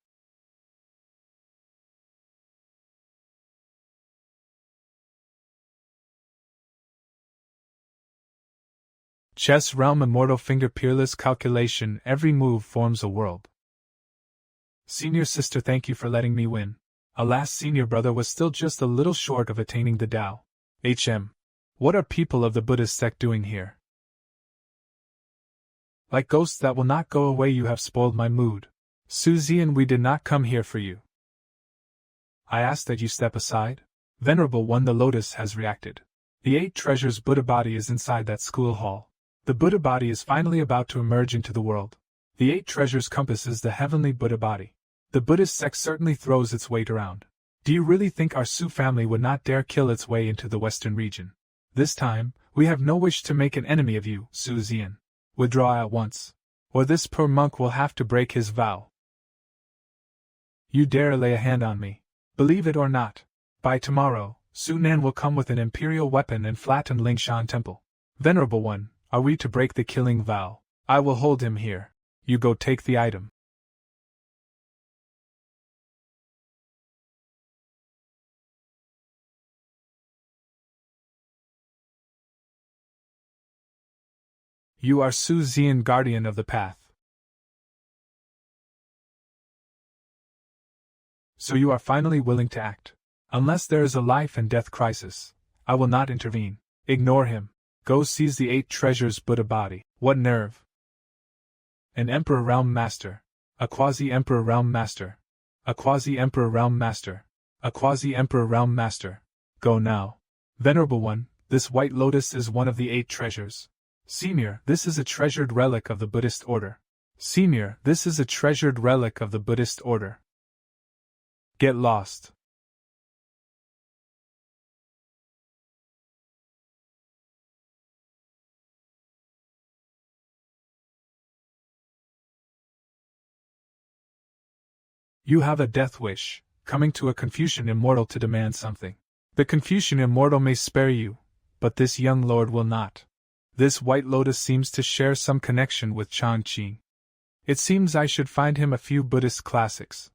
Chess realm immortal finger peerless calculation. Every move forms a world. Senior sister, thank you for letting me win. Alas, senior brother was still just a little short of attaining the Tao. What are people of the Buddhist sect doing here? Like ghosts that will not go away, you have spoiled my mood. Su Zian, we did not come here for you. I ask that you step aside. Venerable One, the lotus has reacted. The 8 treasures Buddha body is inside that school hall. The Buddha body is finally about to emerge into the world. The 8 treasures compass is the heavenly Buddha body. The Buddhist sect certainly throws its weight around. Do you really think our Su family would not dare kill its way into the western region? This time, we have no wish to make an enemy of you, Su Zian. Withdraw at once, or this poor monk will have to break his vow. You dare lay a hand on me. Believe it or not, by tomorrow, Su Nan will come with an imperial weapon and flatten Lingshan Temple. Venerable One, are we to break the killing vow? I will hold him here. You go take the item. You are Su Zian, guardian of the path. So you are finally willing to act. Unless there is a life and death crisis, I will not intervene. Ignore him. Go seize the 8 treasures Buddha body. What nerve! An Emperor Realm Master. A Quasi-Emperor Realm Master. A Quasi-Emperor Realm Master. A Quasi-Emperor Realm Master. Go now. Venerable One, this white lotus is one of the 8 treasures. Senior, this is a treasured relic of the Buddhist order. Senior, this is a treasured relic of the Buddhist order. Get lost. You have a death wish, coming to a Confucian immortal to demand something. The Confucian immortal may spare you, but this young lord will not. This white lotus seems to share some connection with Changqing. It seems I should find him a few Buddhist classics.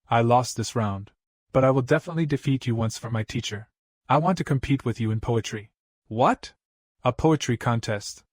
I lost this round, but I will definitely defeat you once for my teacher. I want to compete with you in poetry. What? A poetry contest.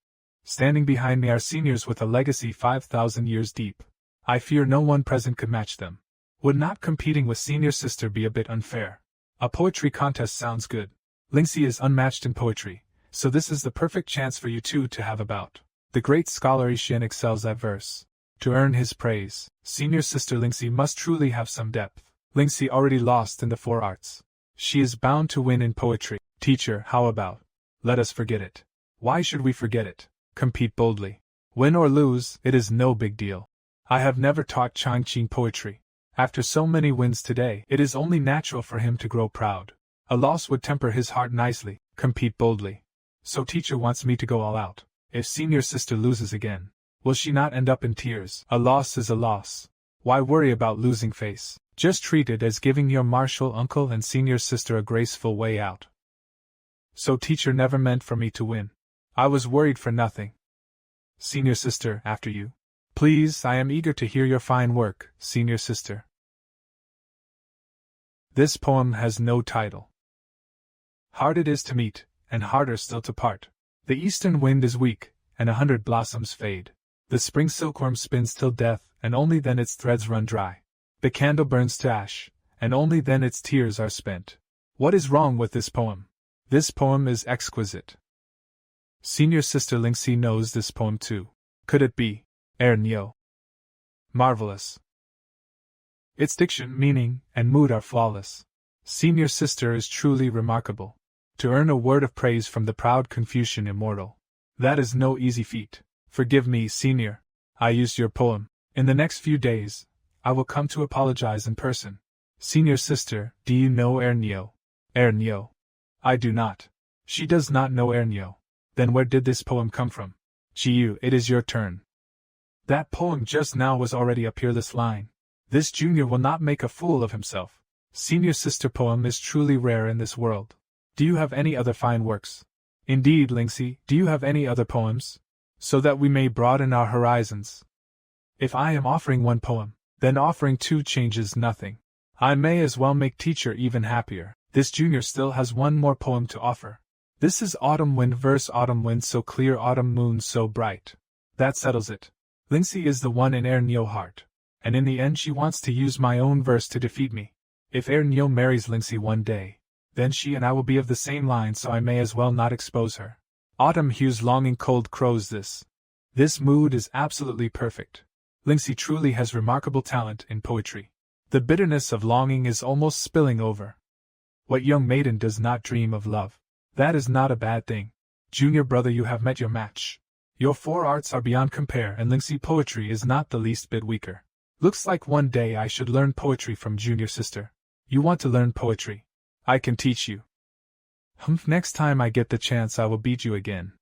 Standing behind me are seniors with a legacy 5,000 years deep. I fear no one present could match them. Would not competing with senior sister be a bit unfair? A poetry contest sounds good. Lingxi is unmatched in poetry, so this is the perfect chance for you two to have a bout. The great scholar Ishan excels at verse. To earn his praise, senior sister Lingxi must truly have some depth. Lingxi already lost in the 4 arts. She is bound to win in poetry. Teacher, how about? Let us forget it. Why should we forget it? Compete boldly. Win or lose, it is no big deal. I have never taught Changqing poetry. After so many wins today, it is only natural for him to grow proud. A loss would temper his heart nicely. Compete boldly. So teacher wants me to go all out. If senior sister loses again, will she not end up in tears? A loss is a loss. Why worry about losing face? Just treat it as giving your martial uncle and senior sister a graceful way out. So teacher never meant for me to win. I was worried for nothing. Senior sister, after you. Please, I am eager to hear your fine work, senior sister. This poem has no title. Hard it is to meet, and harder still to part. The eastern wind is weak, and 100 blossoms fade. The spring silkworm spins till death, and only then its threads run dry. The candle burns to ash, and only then its tears are spent. What is wrong with this poem? This poem is exquisite. Senior sister Lingxi knows this poem too. Could it be Nyo? Marvelous. Its diction, meaning, and mood are flawless. Senior sister is truly remarkable. To earn a word of praise from the proud Confucian immortal. That is no easy feat. Forgive me, senior. I used your poem. In the next few days, I will come to apologize in person. Senior sister, do you know Nyo? Nyo. I do not. She does not know Nyo. Then where did this poem come from? Jiu, it is your turn. That poem just now was already a peerless line. This junior will not make a fool of himself. Senior sister poem is truly rare in this world. Do you have any other fine works? Indeed, Lingxi, do you have any other poems? So that we may broaden our horizons. If I am offering one poem, then offering 2 changes nothing. I may as well make teacher even happier. This junior still has one more poem to offer. This is autumn wind verse, autumn wind so clear, autumn moon so bright. That settles it. Lingxi is the one in Nyo heart. And in the end she wants to use my own verse to defeat me. If Nyo marries Lingxi one day, Then she and I will be of the same line, so I may as well not expose her. Autumn hues longing cold crows this. This mood is absolutely perfect. Lingxi truly has remarkable talent in poetry. The bitterness of longing is almost spilling over. What young maiden does not dream of love? That is not a bad thing. Junior brother, you have met your match. Your four arts are beyond compare, and Lingxi poetry is not the least bit weaker. Looks like one day I should learn poetry from junior sister. You want to learn poetry? I can teach you. Next time I get the chance I will beat you again.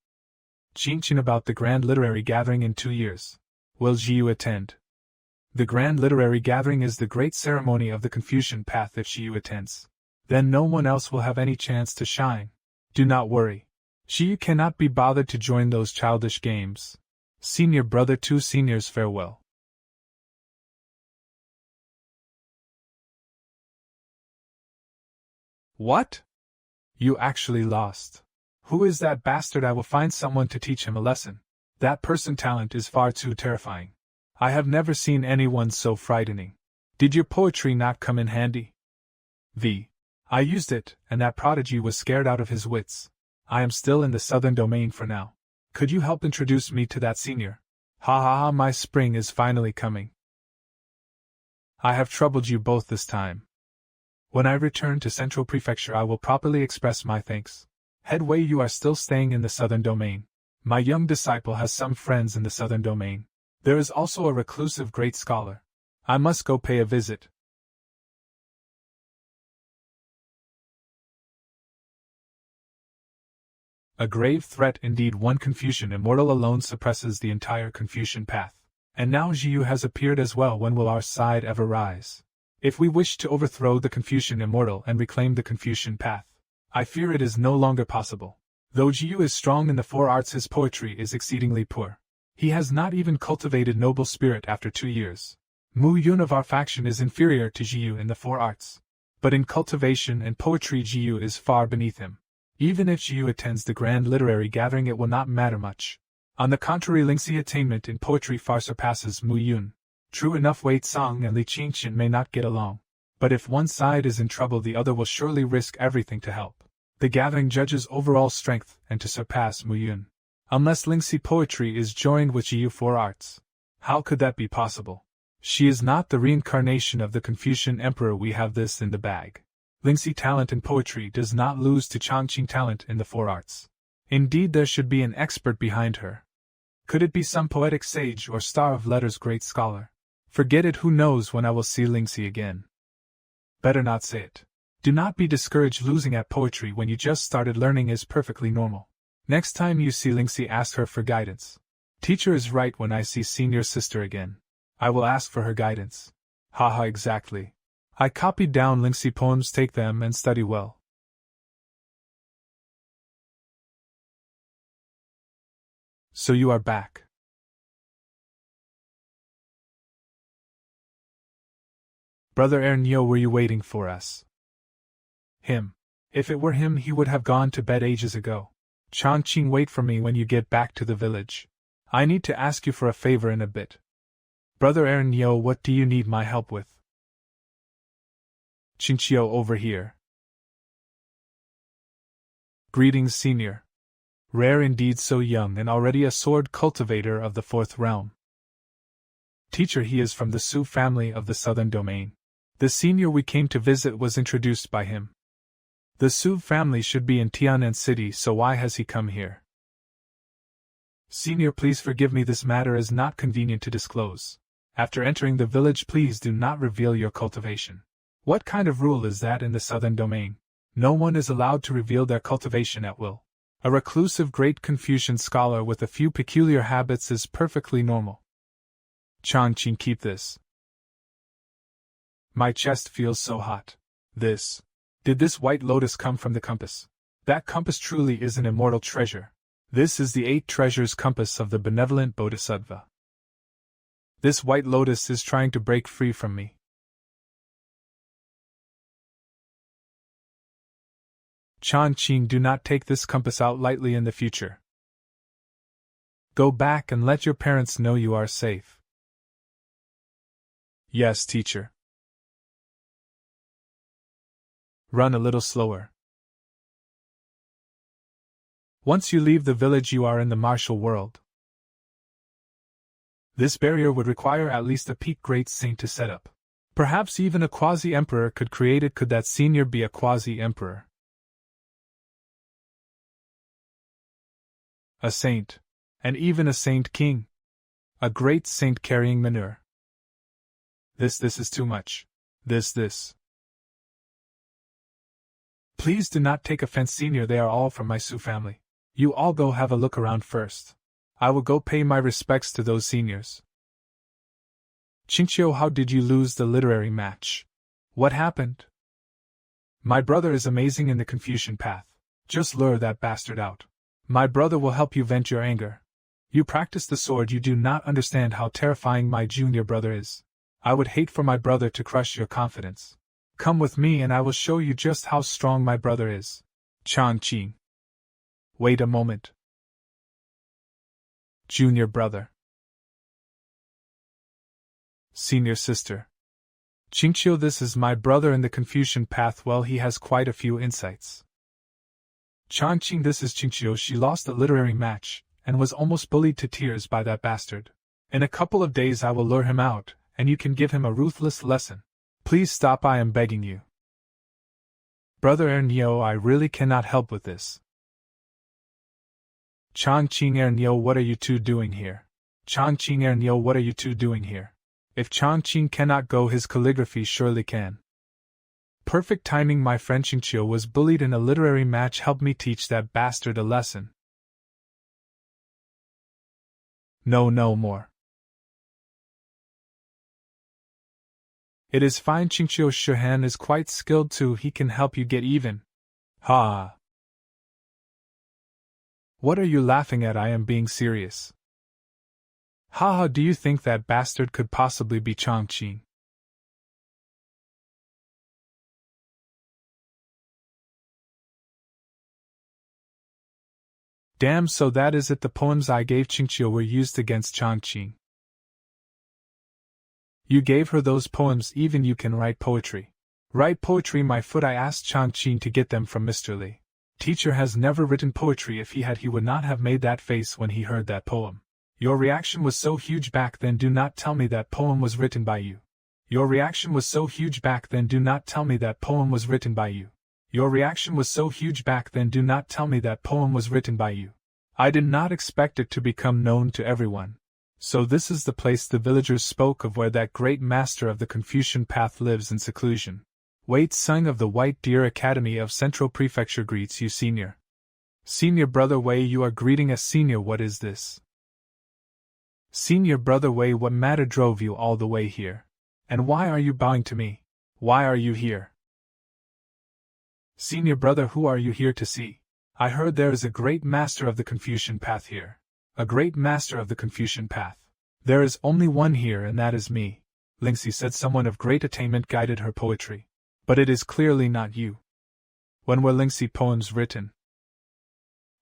Qingqin about the Grand Literary Gathering in 2 years. Will Jiyu attend? The Grand Literary Gathering is the great ceremony of the Confucian path. If Jiyu attends, then no one else will have any chance to shine. Do not worry. Jiyu cannot be bothered to join those childish games. Senior brother, 2 seniors, farewell. What? You actually lost. Who is that bastard? I will find someone to teach him a lesson. That person's talent is far too terrifying. I have never seen anyone so frightening. Did your poetry not come in handy? I used it, and that prodigy was scared out of his wits. I am still in the southern domain for now. Could you help introduce me to that senior? Ha ha ha, my spring is finally coming. I have troubled you both this time. When I return to Central Prefecture, I will properly express my thanks. Headway, you are still staying in the southern domain. My young disciple has some friends in the southern domain. There is also a reclusive great scholar. I must go pay a visit. A grave threat indeed. One Confucian immortal alone suppresses the entire Confucian path. And now Jiyu has appeared as well. When will our side ever rise? If we wish to overthrow the Confucian immortal and reclaim the Confucian path, I fear it is no longer possible. Though Jiyu is strong in the 4 arts, his poetry is exceedingly poor. He has not even cultivated noble spirit after 2 years. Mu Yun of our faction is inferior to Jiyu in the 4 arts. But in cultivation and poetry Jiyu is far beneath him. Even if Jiyu attends the Grand Literary Gathering, it will not matter much. On the contrary, Lingxi attainment in poetry far surpasses Mu Yun. True enough, Wei Tsang and Li Qingqian may not get along. But if one side is in trouble, the other will surely risk everything to help. The gathering judges overall strength and to surpass Mu Yun. Unless Lingxi poetry is joined with Jiyu 4 arts. How could that be possible? She is not the reincarnation of the Confucian emperor. We have this in the bag. Lingxi talent in poetry does not lose to Changqing talent in the 4 arts. Indeed, there should be an expert behind her. Could it be some poetic sage or star of letters great scholar? Forget it. Who knows when I will see Lingxi again? Better not say it. Do not be discouraged. Losing at poetry when you just started learning is perfectly normal. Next time you see Lingxi, ask her for guidance. Teacher is right. When I see senior sister again, I will ask for her guidance. Haha, exactly. I copied down Lingxi poems. Take them and study well. So you are back. Brother Ernyo, were you waiting for us? Him. If it were him, he would have gone to bed ages ago. Changqing, wait for me when you get back to the village. I need to ask you for a favor in a bit. Brother Ernyo, what do you need my help with? Qingqiu, over here. Greetings, senior. Rare indeed, so young and already a sword cultivator of the 4th realm. Teacher, he is from the Su family of the southern domain. The senior we came to visit was introduced by him. The Su family should be in Tianan City, so why has he come here? Senior, please forgive me, this matter is not convenient to disclose. After entering the village, please do not reveal your cultivation. What kind of rule is that in the southern domain? No one is allowed to reveal their cultivation at will. A reclusive great Confucian scholar with a few peculiar habits is perfectly normal. Changqing, keep this. My chest feels so hot. Did this white lotus come from the compass? That compass truly is an immortal treasure. This is the 8 treasures compass of the benevolent Bodhisattva. This white lotus is trying to break free from me. Changqing, do not take this compass out lightly in the future. Go back and let your parents know you are safe. Yes, teacher. Run a little slower. Once you leave the village, you are in the martial world. This barrier would require at least a peak great saint to set up. Perhaps even a quasi-emperor could create it. Could that senior be a quasi-emperor? A saint. And even a saint king. A great saint carrying manure. This is too much. This. Please do not take offense, senior, they are all from my Su family. You all go have a look around first. I will go pay my respects to those seniors. Qingqiu, how did you lose the literary match? What happened? My brother is amazing in the Confucian path. Just lure that bastard out. My brother will help you vent your anger. You practice the sword, you do not understand how terrifying my junior brother is. I would hate for my brother to crush your confidence. Come with me and I will show you just how strong my brother is. Changqing. Wait a moment. Junior brother. Senior sister. Qingqiu, this is my brother in the Confucian path. Well, he has quite a few insights. Changqing, this is Qingqiu. She lost the literary match, and was almost bullied to tears by that bastard. In a couple of days I will lure him out, and you can give him a ruthless lesson. Please stop, I am begging you. Brother Ernyo, I really cannot help with this. Changqing, Ernyo, what are you two doing here? Changqing, Ernyo, what are you two doing here? If Changqing cannot go, his calligraphy surely can. Perfect timing, my friend. Qingqiu was bullied in a literary match. Help me teach that bastard a lesson. No more. It is fine. Qingqiu Shuhan is quite skilled too. He can help you get even. Ha! What are you laughing at? I am being serious. Haha, do you think that bastard could possibly be Changqing? Damn, so that is it. The poems I gave Qingqiu were used against Changqing. You gave her those poems, even you can write poetry. Write poetry, my foot. I asked Changqing to get them from Mr. Li. Teacher has never written poetry. If he had, he would not have made that face when he heard that poem. Your reaction was so huge back then. Do not tell me that poem was written by you. Your reaction was so huge back then. Do not tell me that poem was written by you. Your reaction was so huge back then. Do not tell me that poem was written by you. I did not expect it to become known to everyone. So this is the place the villagers spoke of, where that great master of the Confucian path lives in seclusion. Wait, Sung of the White Deer Academy of Central Prefecture greets you, senior. Senior brother Wei, you are greeting us, senior. What is this? Senior brother Wei, what matter drove you all the way here? And why are you bowing to me? Why are you here? Senior brother, who are you here to see? I heard there is a great master of the Confucian path here. A great master of the Confucian path. There is only one here, and that is me. Lingxi said. Someone of great attainment guided her poetry. But it is clearly not you. When were Lingxi poems written?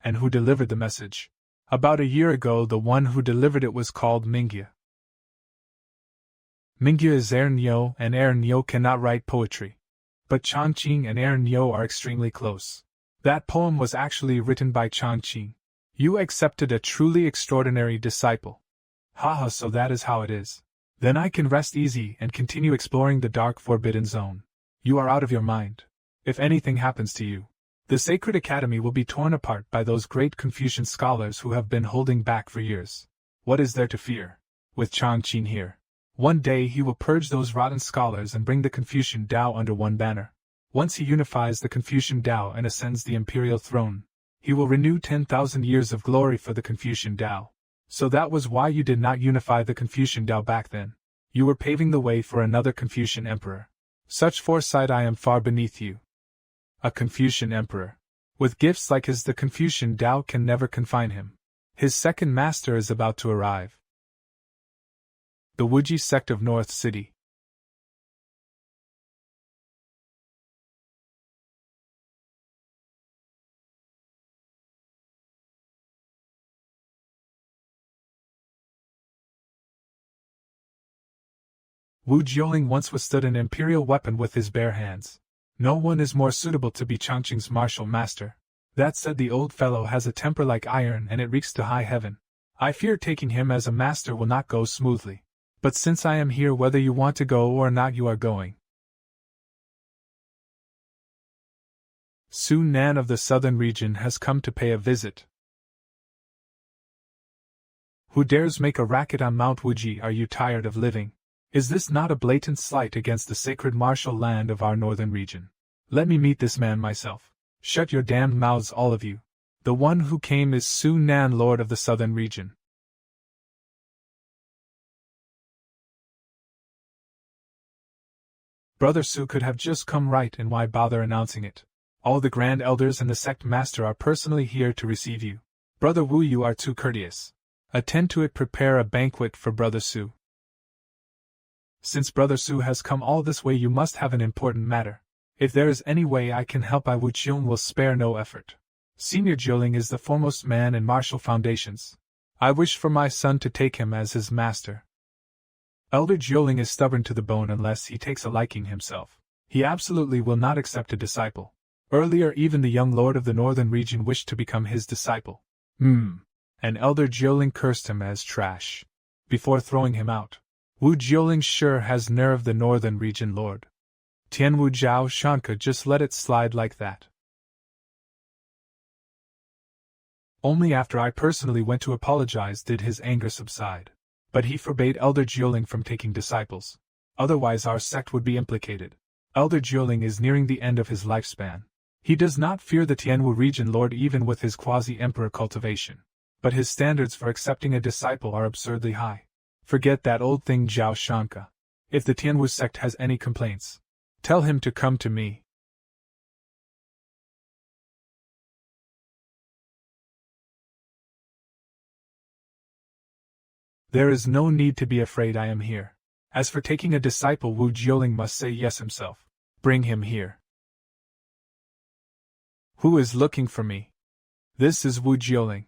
And who delivered the message? About a year ago. The one who delivered it was called Mingyu. Mingyu is Ernyo, and Ernyo cannot write poetry. But Changqing and Ernyo are extremely close. That poem was actually written by Changqing. You accepted a truly extraordinary disciple. Haha, so that is how it is. Then I can rest easy and continue exploring the dark forbidden zone. You are out of your mind. If anything happens to you, the Sacred Academy will be torn apart by those great Confucian scholars who have been holding back for years. What is there to fear? With Changqing here, one day he will purge those rotten scholars and bring the Confucian Tao under one banner. Once he unifies the Confucian Tao and ascends the imperial throne, he will renew 10,000 years of glory for the Confucian Tao. So that was why you did not unify the Confucian Tao back then. You were paving the way for another Confucian emperor. Such foresight I am far beneath you. A Confucian emperor. With gifts like his, the Confucian Tao can never confine him. His second master is about to arrive. The Wuji sect of North City. Wu Jiuling once withstood an imperial weapon with his bare hands. No one is more suitable to be Changqing's martial master. That said, the old fellow has a temper like iron and it reeks to high heaven. I fear taking him as a master will not go smoothly. But since I am here, whether you want to go or not, you are going. Su Nan of the southern region has come to pay a visit. Who dares make a racket on Mount Wuji? Are you tired of living? Is this not a blatant slight against the sacred martial land of our northern region? Let me meet this man myself. Shut your damned mouths, all of you. The one who came is Su Nan, lord of the southern region. Brother Su could have just come right, and why bother announcing it? All the grand elders and the sect master are personally here to receive you. Brother Wu, you are too courteous. Attend to it, prepare a banquet for Brother Su. Since Brother Su has come all this way, you must have an important matter. If there is any way I can help, Wu Jiong will spare no effort. Senior Jioling is the foremost man in martial foundations. I wish for my son to take him as his master. Elder Jioling is stubborn to the bone unless he takes a liking himself. He absolutely will not accept a disciple. Earlier, even the young lord of the northern region wished to become his disciple. And Elder Jioling cursed him as trash before throwing him out. Wu Jioling sure has nerve, the northern region lord. Tianwu Zhao Shanka just let it slide like that. Only after I personally went to apologize did his anger subside. But he forbade Elder Jioling from taking disciples. Otherwise our sect would be implicated. Elder Jioling is nearing the end of his lifespan. He does not fear the Tianwu region lord even with his quasi-emperor cultivation. But his standards for accepting a disciple are absurdly high. Forget that old thing, Zhao Shanka. If the Tianwu sect has any complaints, tell him to come to me. There is no need to be afraid, I am here. As for taking a disciple, Wu Jioling must say yes himself. Bring him here. Who is looking for me? This is Wu Jioling.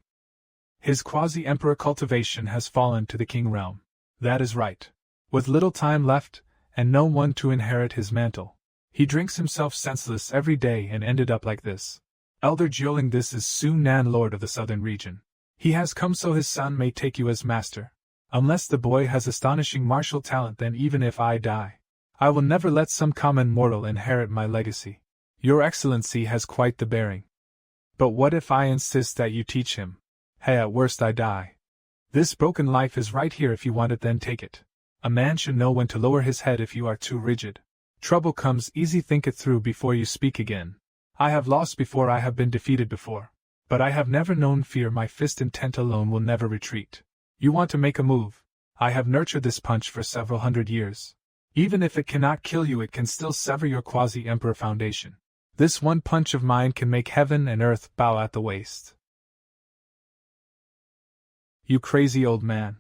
His quasi-emperor cultivation has fallen to the king realm. That is right. With little time left, and no one to inherit his mantle, he drinks himself senseless every day and ended up like this. Elder Jioling, this is Su Nan, lord of the southern region. He has come so his son may take you as master. Unless the boy has astonishing martial talent, then even if I die, I will never let some common mortal inherit my legacy. Your Excellency has quite the bearing. But what if I insist that you teach him? Hey, at worst I die. This broken life is right here. If you want it, then take it. A man should know when to lower his head if you are too rigid. Trouble comes easy, think it through before you speak again. I have lost before, I have been defeated before. But I have never known fear, my fist intent alone will never retreat. You want to make a move? I have nurtured this punch for several hundred years. Even if it cannot kill you, it can still sever your quasi-emperor foundation. This one punch of mine can make heaven and earth bow at the waist. You crazy old man.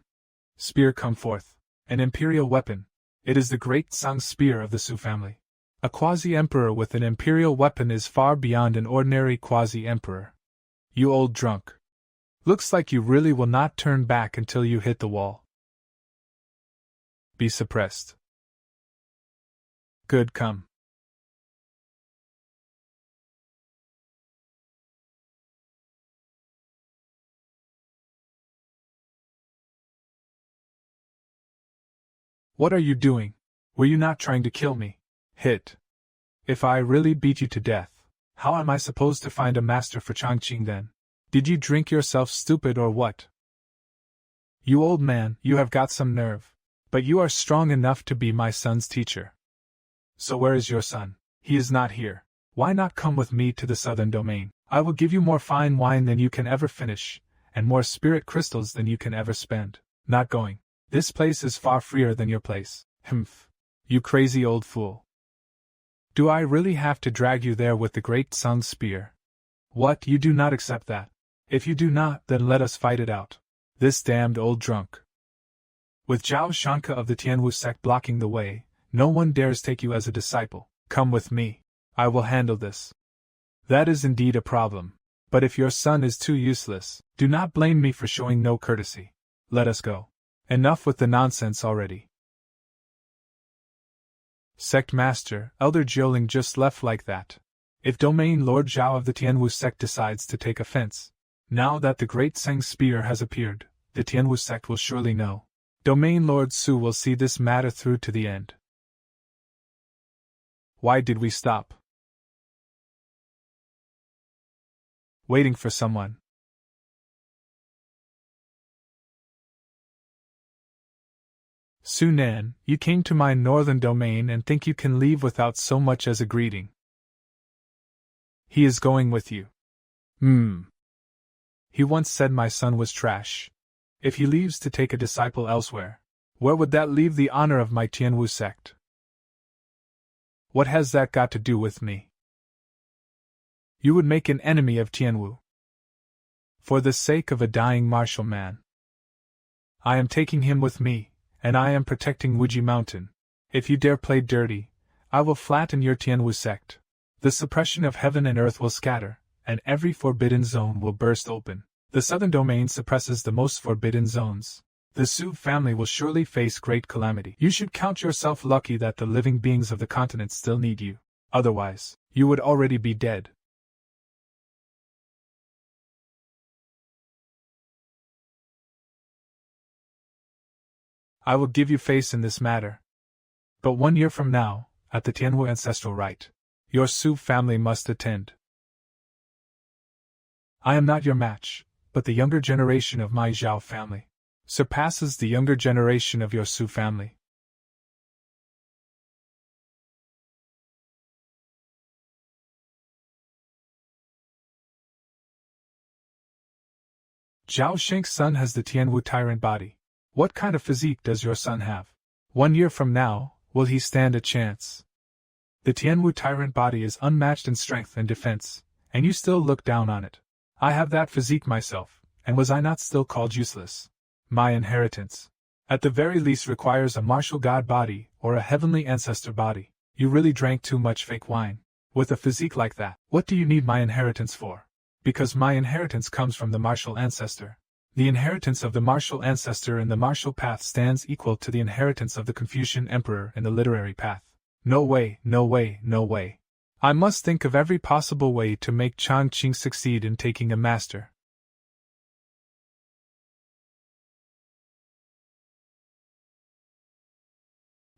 Spear, come forth. An imperial weapon. It is the great Tsang spear of the Su family. A quasi-emperor with an imperial weapon is far beyond an ordinary quasi-emperor. You old drunk. Looks like you really will not turn back until you hit the wall. Be suppressed. Good, come. What are you doing? Were you not trying to kill me? Hit. If I really beat you to death, how am I supposed to find a master for Chongqing then? Did you drink yourself stupid or what? You old man, you have got some nerve. But you are strong enough to be my son's teacher. So where is your son? He is not here. Why not come with me to the southern domain? I will give you more fine wine than you can ever finish, and more spirit crystals than you can ever spend. Not going. This place is far freer than your place. Humph. You crazy old fool. Do I really have to drag you there with the great Tsang spear? What, you do not accept that? If you do not, then let us fight it out. This damned old drunk. With Zhao Shanka of the Tianwu sect blocking the way, no one dares take you as a disciple. Come with me. I will handle this. That is indeed a problem. But if your son is too useless, do not blame me for showing no courtesy. Let us go. Enough with the nonsense already. Sect Master, Elder Jioling just left like that. If Domain Lord Zhao of the Tianwu sect decides to take offense, now that the Great Seng Spear has appeared, the Tianwu sect will surely know. Domain Lord Su will see this matter through to the end. Why did we stop? Waiting for someone. Su Nan, you came to my northern domain and think you can leave without so much as a greeting. He is going with you. He once said my son was trash. If he leaves to take a disciple elsewhere, where would that leave the honor of my Tianwu sect? What has that got to do with me? You would make an enemy of Tianwu. For the sake of a dying martial man. I am taking him with me, and I am protecting Wuji Mountain. If you dare play dirty, I will flatten your Tianwu sect. The suppression of heaven and earth will scatter, and every forbidden zone will burst open. The southern domain suppresses the most forbidden zones. The Su family will surely face great calamity. You should count yourself lucky that the living beings of the continent still need you. Otherwise, you would already be dead. I will give you face in this matter. But 1 year from now, at the Tianwu ancestral rite, your Su family must attend. I am not your match, but the younger generation of my Zhao family surpasses the younger generation of your Su family. Zhao Sheng's son has the Tianwu tyrant body. What kind of physique does your son have? 1 year from now, will he stand a chance? The Tianwu tyrant body is unmatched in strength and defense, and you still look down on it. I have that physique myself, and was I not still called useless? My inheritance, at the very least, requires a martial god body or a heavenly ancestor body. You really drank too much fake wine. With a physique like that, what do you need my inheritance for? Because my inheritance comes from the martial ancestor. The inheritance of the martial ancestor in the martial path stands equal to the inheritance of the Confucian emperor in the literary path. No way, no way, no way. I must think of every possible way to make Changqing succeed in taking a master.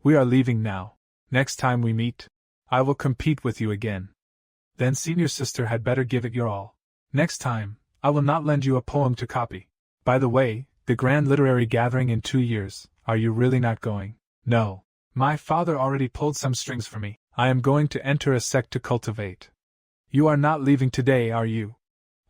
We are leaving now. Next time we meet, I will compete with you again. Then senior sister had better give it your all. Next time, I will not lend you a poem to copy. By the way, the grand literary gathering in 2 years, are you really not going? No. My father already pulled some strings for me. I am going to enter a sect to cultivate. You are not leaving today, are you?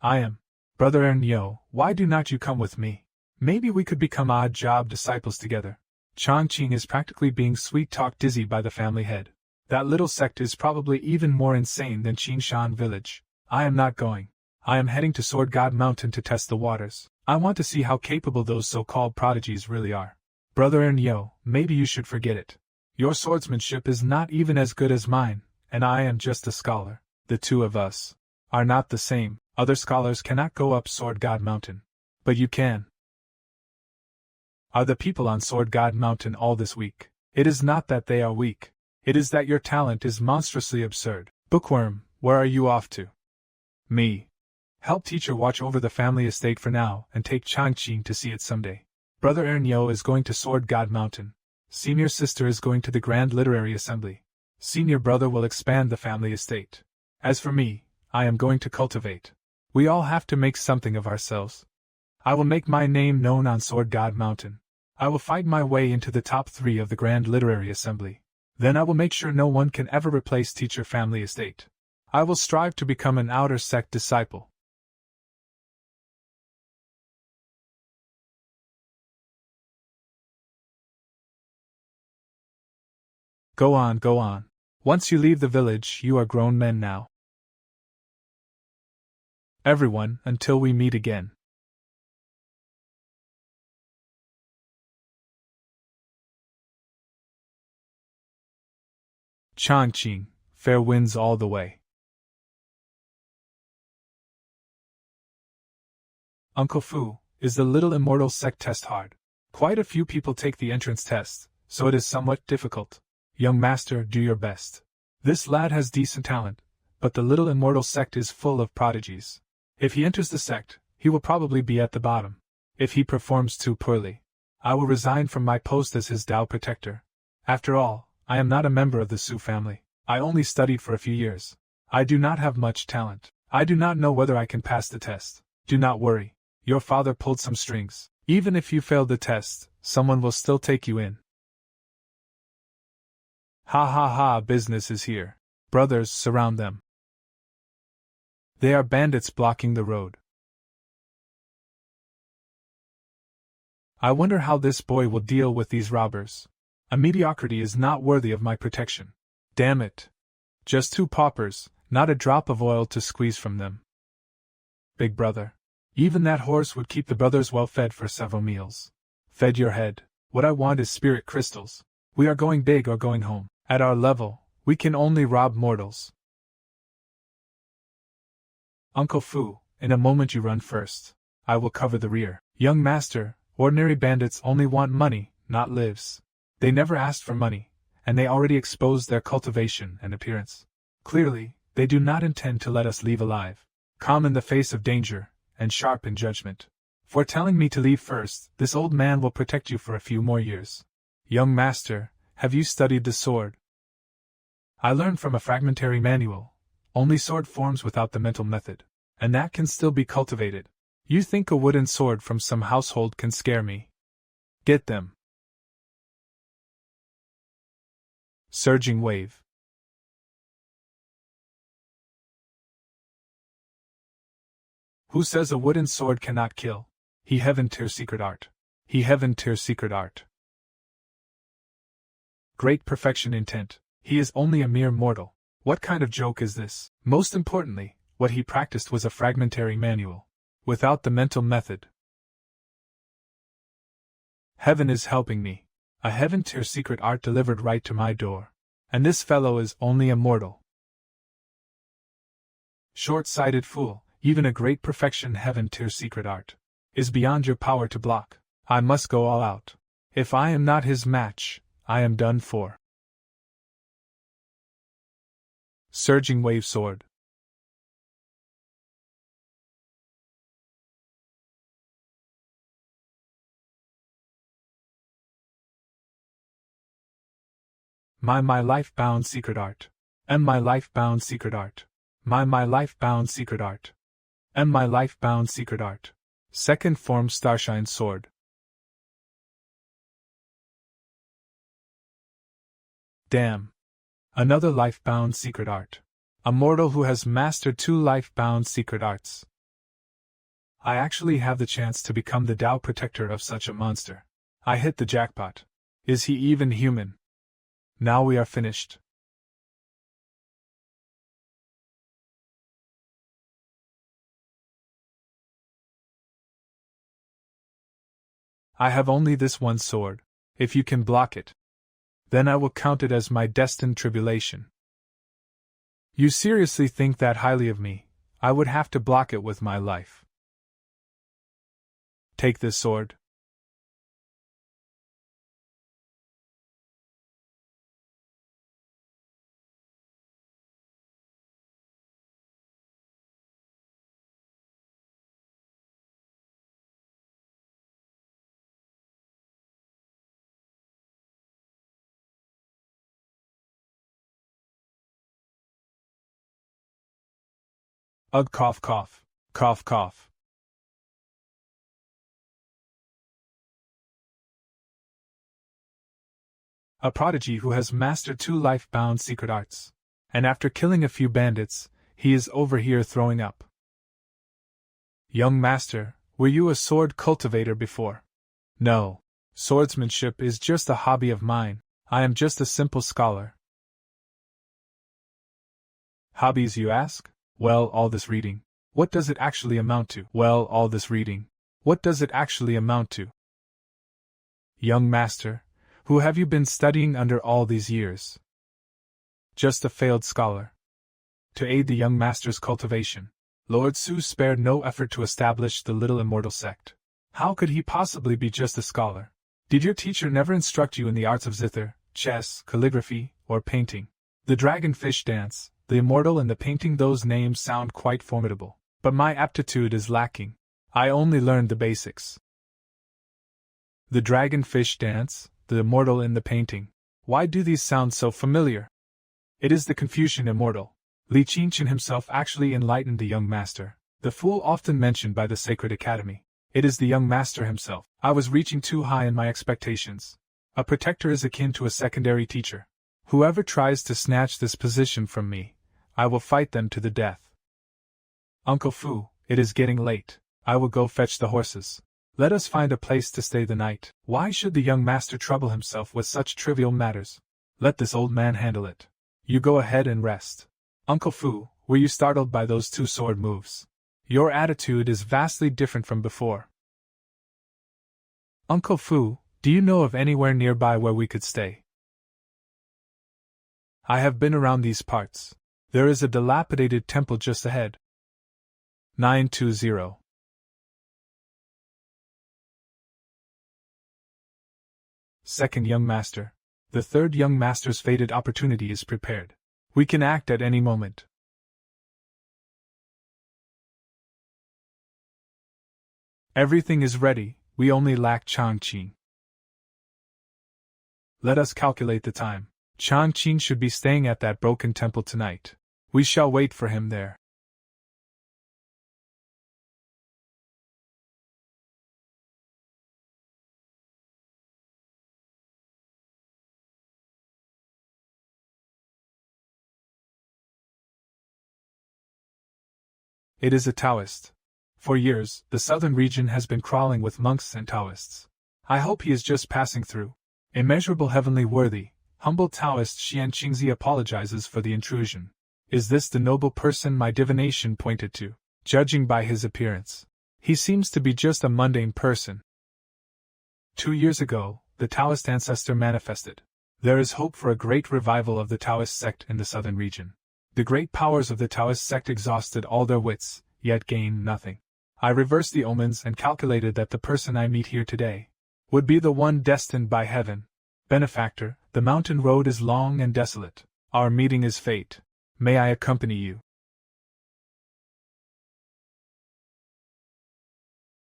I am. Brother Ernyo, why do not you come with me? Maybe we could become odd job disciples together. Changqing is practically being sweet-talked dizzy by the family head. That little sect is probably even more insane than Qingshan village. I am not going. I am heading to Sword God Mountain to test the waters. I want to see how capable those so-called prodigies really are. Brother Ernyo, maybe you should forget it. Your swordsmanship is not even as good as mine, and I am just a scholar. The two of us are not the same. Other scholars cannot go up Sword God Mountain. But you can. Are the people on Sword God Mountain all this weak? It is not that they are weak. It is that your talent is monstrously absurd. Bookworm, where are you off to? Me. Help teacher watch over the family estate for now and take Changqing to see it someday. Brother Ernyo is going to Sword God Mountain. Senior sister is going to the Grand Literary Assembly. Senior brother will expand the family estate. As for me, I am going to cultivate. We all have to make something of ourselves. I will make my name known on Sword God Mountain. I will fight my way into the top 3 of the Grand Literary Assembly. Then I will make sure no one can ever replace teacher family estate. I will strive to become an outer sect disciple. Go on, go on. Once you leave the village, you are grown men now. Everyone, until we meet again. Changqing, fair winds all the way. Uncle Fu, is the little immortal sect test hard? Quite a few people take the entrance test, so it is somewhat difficult. Young master, do your best. This lad has decent talent, but the little immortal sect is full of prodigies. If he enters the sect, he will probably be at the bottom. If he performs too poorly, I will resign from my post as his Tao protector. After all, I am not a member of the Su family. I only studied for a few years. I do not have much talent. I do not know whether I can pass the test. Do not worry. Your father pulled some strings. Even if you failed the test, someone will still take you in. Ha ha ha, business is here. Brothers, surround them. They are bandits blocking the road. I wonder how this boy will deal with these robbers. A mediocrity is not worthy of my protection. Damn it. Just 2 paupers, not a drop of oil to squeeze from them. Big brother. Even that horse would keep the brothers well fed for several meals. Fed your head. What I want is spirit crystals. We are going big or going home. At our level, we can only rob mortals. Uncle Fu, in a moment you run first. I will cover the rear. Young master, ordinary bandits only want money, not lives. They never asked for money, and they already exposed their cultivation and appearance. Clearly, they do not intend to let us leave alive. Calm in the face of danger, and sharp in judgment. For telling me to leave first, this old man will protect you for a few more years. Young master, have you studied the sword? I learned from a fragmentary manual. Only sword forms without the mental method, and that can still be cultivated. You think a wooden sword from some household can scare me? Get them. Surging wave. Who says a wooden sword cannot kill? He haven't her secret art. He haven't her secret art. Great perfection intent. He is only a mere mortal. What kind of joke is this? Most importantly, what he practiced was a fragmentary manual. Without the mental method. Heaven is helping me. A heaven-tier secret art delivered right to my door. And this fellow is only a mortal. Short-sighted fool, even a great perfection heaven-tier secret art is beyond your power to block. I must go all out. If I am not his match, I am done for. Surging wave sword. My life-bound secret art. My life-bound secret art. My life-bound secret art. My life-bound secret art. Second form Starshine sword. Damn. Another life-bound secret art. A mortal who has mastered 2 life-bound secret arts. I actually have the chance to become the Tao protector of such a monster. I hit the jackpot. Is he even human? Now we are finished. I have only this one sword. If you can block it, then I will count it as my destined tribulation. You seriously think that highly of me? I would have to block it with my life. Take this sword. Ugh, cough, cough. Cough, cough. A prodigy who has mastered 2 life-bound secret arts. And after killing a few bandits, he is over here throwing up. Young master, were you a sword cultivator before? No. Swordsmanship is just a hobby of mine. I am just a simple scholar. Hobbies, you ask? Well, all this reading. What does it actually amount to? Well, all this reading. What does it actually amount to? Young master, who have you been studying under all these years? Just a failed scholar. To aid the young master's cultivation, Lord Su spared no effort to establish the little immortal sect. How could he possibly be just a scholar? Did your teacher never instruct you in the arts of zither, chess, calligraphy, or painting? The dragonfish dance, the Immortal and the painting. Those names sound quite formidable, but my aptitude is lacking. I only learned the basics. The dragonfish dance, the Immortal in the painting. Why do these sound so familiar? It is the Confucian Immortal. Li Qingshan himself actually enlightened the young master, the fool often mentioned by the Sacred Academy. It is the young master himself. I was reaching too high in my expectations. A protector is akin to a secondary teacher. Whoever tries to snatch this position from me, I will fight them to the death. Uncle Fu, it is getting late. I will go fetch the horses. Let us find a place to stay the night. Why should the young master trouble himself with such trivial matters? Let this old man handle it. You go ahead and rest. Uncle Fu, were you startled by those two sword moves? Your attitude is vastly different from before. Uncle Fu, do you know of anywhere nearby where we could stay? I have been around these parts. There is a dilapidated temple just ahead. 920. Second young master. The third young master's fated opportunity is prepared. We can act at any moment. Everything is ready, we only lack Changqing. Let us calculate the time. Changqing should be staying at that broken temple tonight. We shall wait for him there. It is a Taoist. For years, the southern region has been crawling with monks and Taoists. I hope he is just passing through. Immeasurable heavenly worthy, humble Taoist Xian Qingzi apologizes for the intrusion. Is this the noble person my divination pointed to? Judging by his appearance, he seems to be just a mundane person. 2 years ago, the Taoist ancestor manifested. There is hope for a great revival of the Taoist sect in the southern region. The great powers of the Taoist sect exhausted all their wits, yet gained nothing. I reversed the omens and calculated that the person I meet here today would be the one destined by heaven. Benefactor, the mountain road is long and desolate. Our meeting is fate. May I accompany you?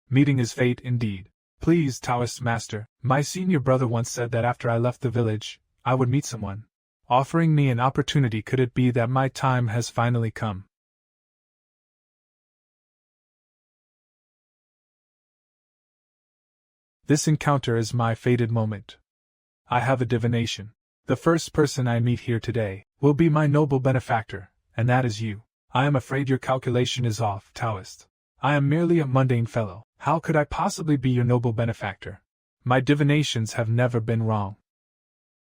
Meeting is fate indeed. Please, Taoist master, my senior brother once said that after I left the village, I would meet someone, offering me an opportunity. Could it be that my time has finally come? This encounter is my fated moment. I have a divination. The first person I meet here today will be my noble benefactor, and that is you. I am afraid your calculation is off, Taoist. I am merely a mundane fellow. How could I possibly be your noble benefactor? My divinations have never been wrong.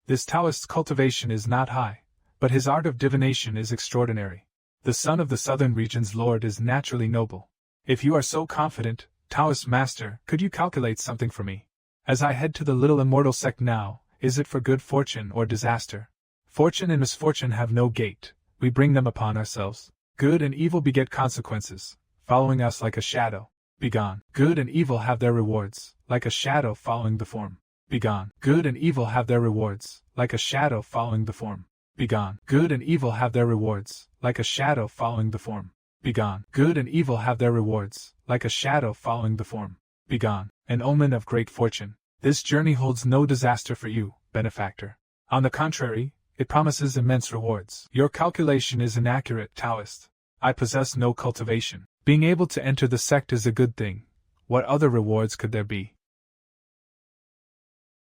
This Taoist's cultivation is not high, but his art of divination is extraordinary. The son of the southern region's lord is naturally noble. If you are so confident, Taoist master, could you calculate something for me? As I head to the little immortal sect now, is it for good fortune or disaster? Fortune and misfortune have no gate, we bring them upon ourselves. Good and evil beget consequences, following us like a shadow. Begone. Good and evil have their rewards, like a shadow following the form. Begone. Good and evil have their rewards, like a shadow following the form. Begone. Good and evil have their rewards, like a shadow following the form. Begone. Good and evil have their rewards, like a shadow following the form. Begone. An omen of great fortune. This journey holds no disaster for you, benefactor. On the contrary, it promises immense rewards. Your calculation is inaccurate, Taoist. I possess no cultivation. Being able to enter the sect is a good thing. What other rewards could there be?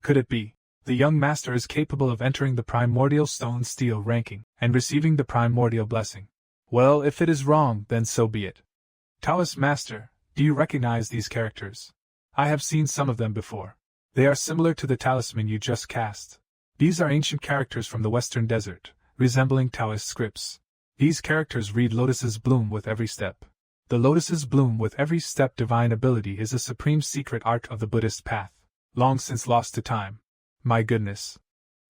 Could it be the young master is capable of entering the primordial stone steel ranking and receiving the primordial blessing? Well, if it is wrong, then so be it. Taoist master, do you recognize these characters? I have seen some of them before. They are similar to the talisman you just cast. These are ancient characters from the western desert, resembling Taoist scripts. These characters read lotuses bloom with every step. The lotuses bloom with every step. Divine ability is a supreme secret art of the Buddhist path, long since lost to time. My goodness.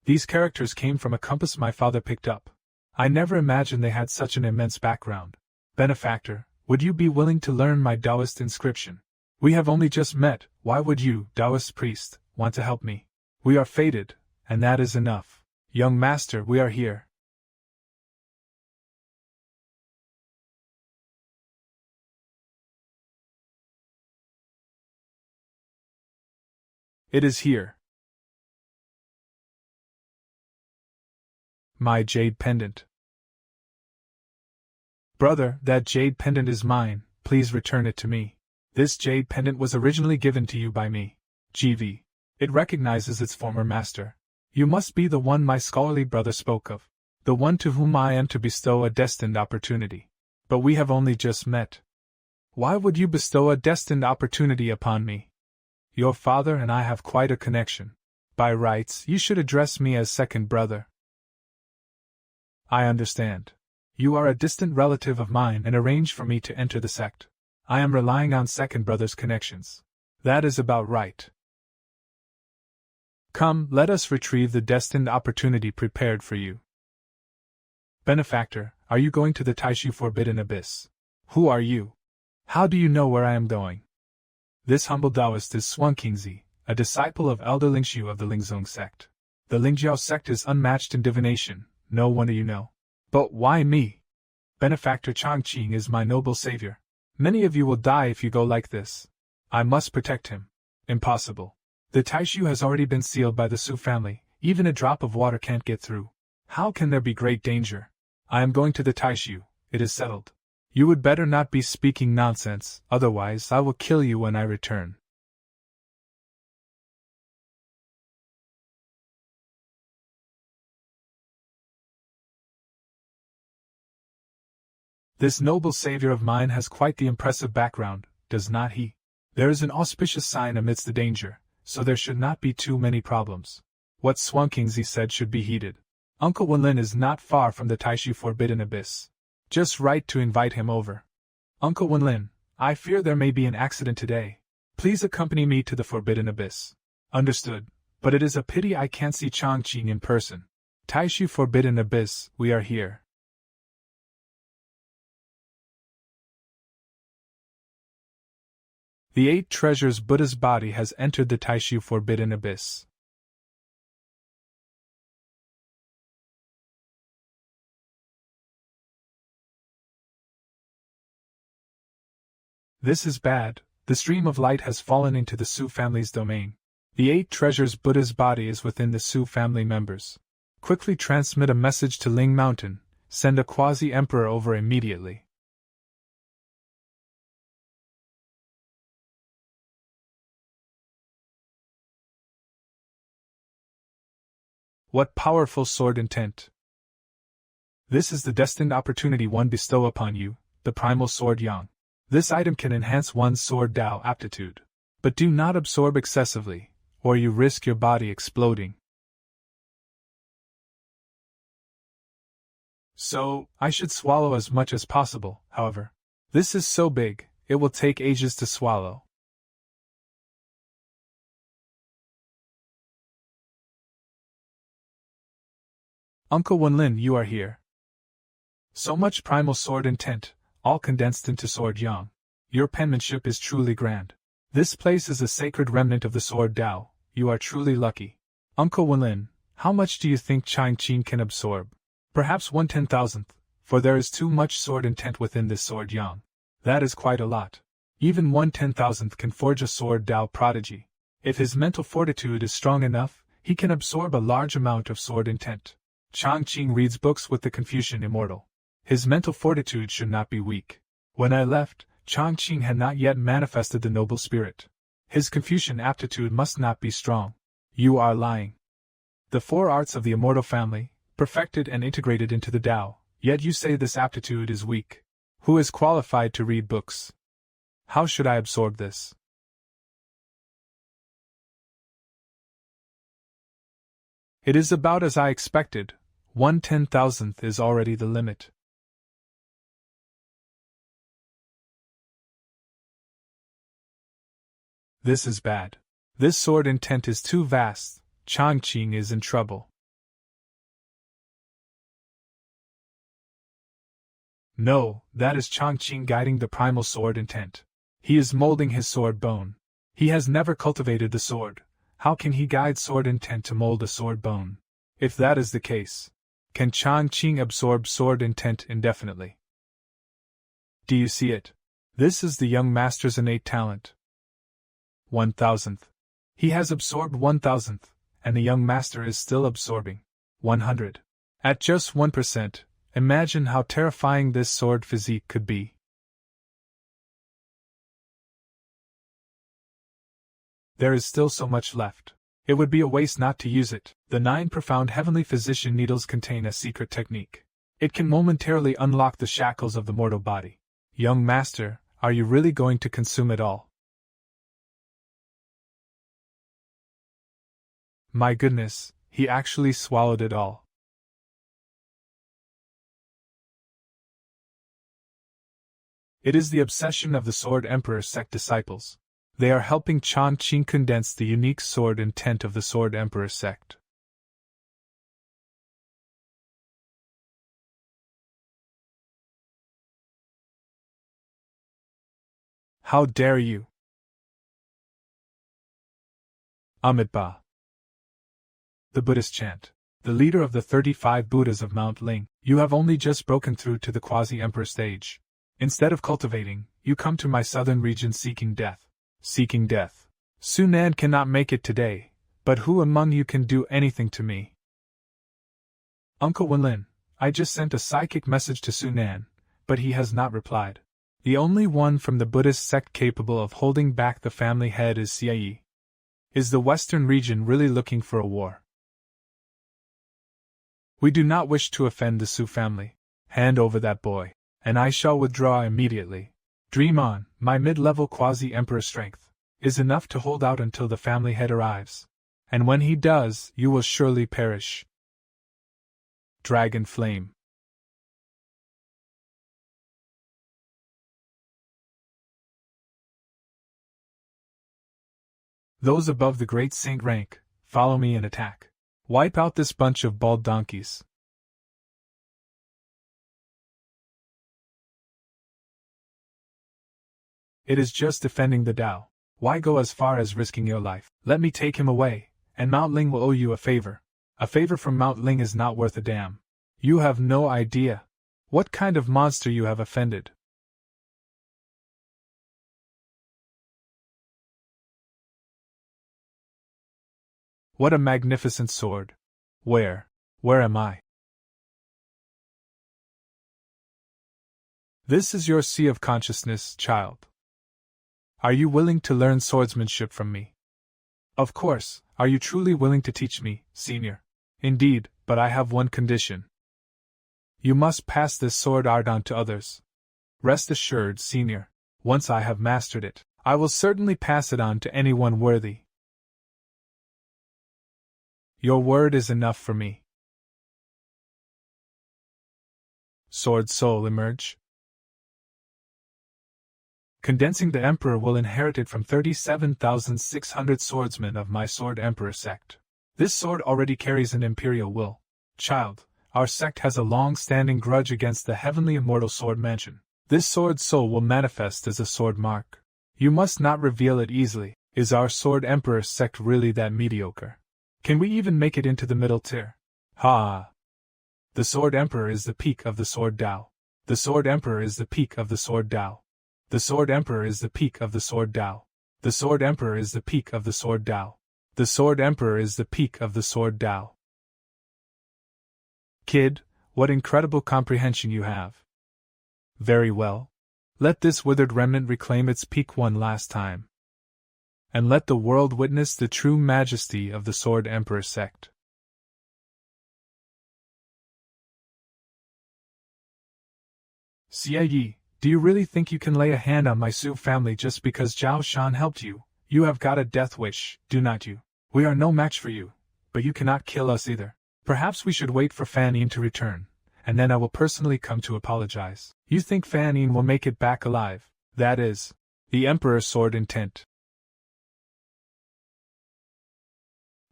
These characters came from a compass my father picked up. I never imagined they had such an immense background. Benefactor, would you be willing to learn my Taoist inscription? We have only just met, why would you, Taoist priest, want to help me? We are fated, and that is enough. Young master, we are here. It is here. My jade pendant. Brother, that jade pendant is mine, please return it to me. This jade pendant was originally given to you by me. GV. It recognizes its former master. You must be the one my scholarly brother spoke of, the one to whom I am to bestow a destined opportunity. But we have only just met. Why would you bestow a destined opportunity upon me? Your father and I have quite a connection. By rights, you should address me as second brother. I understand. You are a distant relative of mine and arranged for me to enter the sect. I am relying on second brother's connections. That is about right. Come, let us retrieve the destined opportunity prepared for you. Benefactor, are you going to the Taishu Forbidden Abyss? Who are you? How do you know where I am going? This humble Taoist is Swan Kingzi, a disciple of Elder Lingshu of the Lingzong sect. The Lingjiao sect is unmatched in divination, no wonder you know. But why me? Benefactor Changqing is my noble savior. Many of you will die if you go like this. I must protect him. Impossible. The Taishu has already been sealed by the Su family, even a drop of water can't get through. How can there be great danger? I am going to the Taishu, it is settled. You would better not be speaking nonsense, otherwise I will kill you when I return. This noble savior of mine has quite the impressive background, does not he? There is an auspicious sign amidst the danger, so there should not be too many problems. What Swan Kingzi said should be heeded. Uncle Wenlin is not far from the Taishu Forbidden Abyss. Just right to invite him over. Uncle Wenlin, I fear there may be an accident today. Please accompany me to the Forbidden Abyss. Understood, but it is a pity I can't see Changqing in person. Taishu Forbidden Abyss, we are here. The 8 treasures Buddha's body has entered the Taishu Forbidden Abyss. This is bad, the stream of light has fallen into the Su family's domain. The 8 treasures Buddha's body is within the Su family members. Quickly transmit a message to Ling Mountain, send a quasi-emperor over immediately. What powerful sword intent! This is the destined opportunity one bestow upon you, the primal sword Yang. This item can enhance one's sword Dao aptitude. But do not absorb excessively, or you risk your body exploding. So, I should swallow as much as possible, however. This is so big, it will take ages to swallow. Uncle Wenlin, you are here. So much primal sword intent, all condensed into sword Yang. Your penmanship is truly grand. This place is a sacred remnant of the sword Dao, you are truly lucky. Uncle Wenlin, how much do you think Changqing can absorb? Perhaps 1/10,000th, for there is too much sword intent within this sword Yang. That is quite a lot. Even 1/10,000th can forge a sword Dao prodigy. If his mental fortitude is strong enough, he can absorb a large amount of sword intent. Changqing reads books with the Confucian Immortal. His mental fortitude should not be weak. When I left, Changqing had not yet manifested the noble spirit. His Confucian aptitude must not be strong. You are lying. The 4 arts of the Immortal family, perfected and integrated into the Tao, yet you say this aptitude is weak. Who is qualified to read books? How should I absorb this? It is about as I expected. 1/10,000th is already the limit. This is bad. This sword intent is too vast. Changqing is in trouble. No, that is Changqing guiding the primal sword intent. He is molding his sword bone. He has never cultivated the sword. How can he guide sword intent to mold a sword bone? If that is the case, can Changqing absorb sword intent indefinitely? Do you see it? This is the young master's innate talent. 1,000th. He has absorbed 1,000th, and the young master is still absorbing 100. At just 1%, imagine how terrifying this sword physique could be. There is still so much left. It would be a waste not to use it. The 9 profound heavenly physician needles contain a secret technique. It can momentarily unlock the shackles of the mortal body. Young master, are you really going to consume it all? My goodness, he actually swallowed it all. It is the obsession of the Sword Emperor sect disciples. They are helping Changqing condense the unique sword intent of the Sword Emperor sect. How dare you? Amitabha. The Buddhist chant. The leader of the 35 Buddhas of Mount Ling, you have only just broken through to the quasi-emperor stage. Instead of cultivating, you come to my southern region seeking death. Seeking death. Sunan cannot make it today, but who among you can do anything to me? Uncle Wenlin, I just sent a psychic message to Sunan, but he has not replied. The only one from the Buddhist sect capable of holding back the family head is Xie. Is the western region really looking for a war? We do not wish to offend the Su family. Hand over that boy, and I shall withdraw immediately. Dream on, my mid-level quasi-emperor strength is enough to hold out until the family head arrives. And when he does, you will surely perish. Dragon Flame. Those above the great saint rank, follow me and attack. Wipe out this bunch of bald donkeys. It is just defending the Tao. Why go as far as risking your life? Let me take him away, and Mount Ling will owe you a favor. A favor from Mount Ling is not worth a damn. You have no idea what kind of monster you have offended. What a magnificent sword. Where am I? This is your sea of consciousness, child. Are you willing to learn swordsmanship from me? Of course, are you truly willing to teach me, senior? Indeed, but I have one condition. You must pass this sword art on to others. Rest assured, senior, once I have mastered it, I will certainly pass it on to anyone worthy. Your word is enough for me. Sword soul emerge. Condensing the Emperor will inherit it from 37,600 swordsmen of my Sword Emperor sect. This sword already carries an imperial will. Child, our sect has a long-standing grudge against the heavenly immortal sword mansion. This sword soul will manifest as a sword mark. You must not reveal it easily. Is our Sword Emperor sect really that mediocre? Can we even make it into the middle tier? Ha! The Sword Emperor is the peak of the Sword Tao. The Sword Emperor is the peak of the Sword Tao. The Sword Emperor is the peak of the Sword Tao. The Sword Emperor is the peak of the Sword Tao. The Sword Emperor is the peak of the Sword Tao. Kid, what incredible comprehension you have. Very well. Let this withered remnant reclaim its peak one last time. And let the world witness the true majesty of the Sword Emperor sect. Xie Yi, do you really think you can lay a hand on my Su family just because Zhao Shan helped you? You have got a death wish, do not you? We are no match for you, but you cannot kill us either. Perhaps we should wait for Fan Yin to return, and then I will personally come to apologize. You think Fan Yin will make it back alive? That is, the Emperor's sword intent.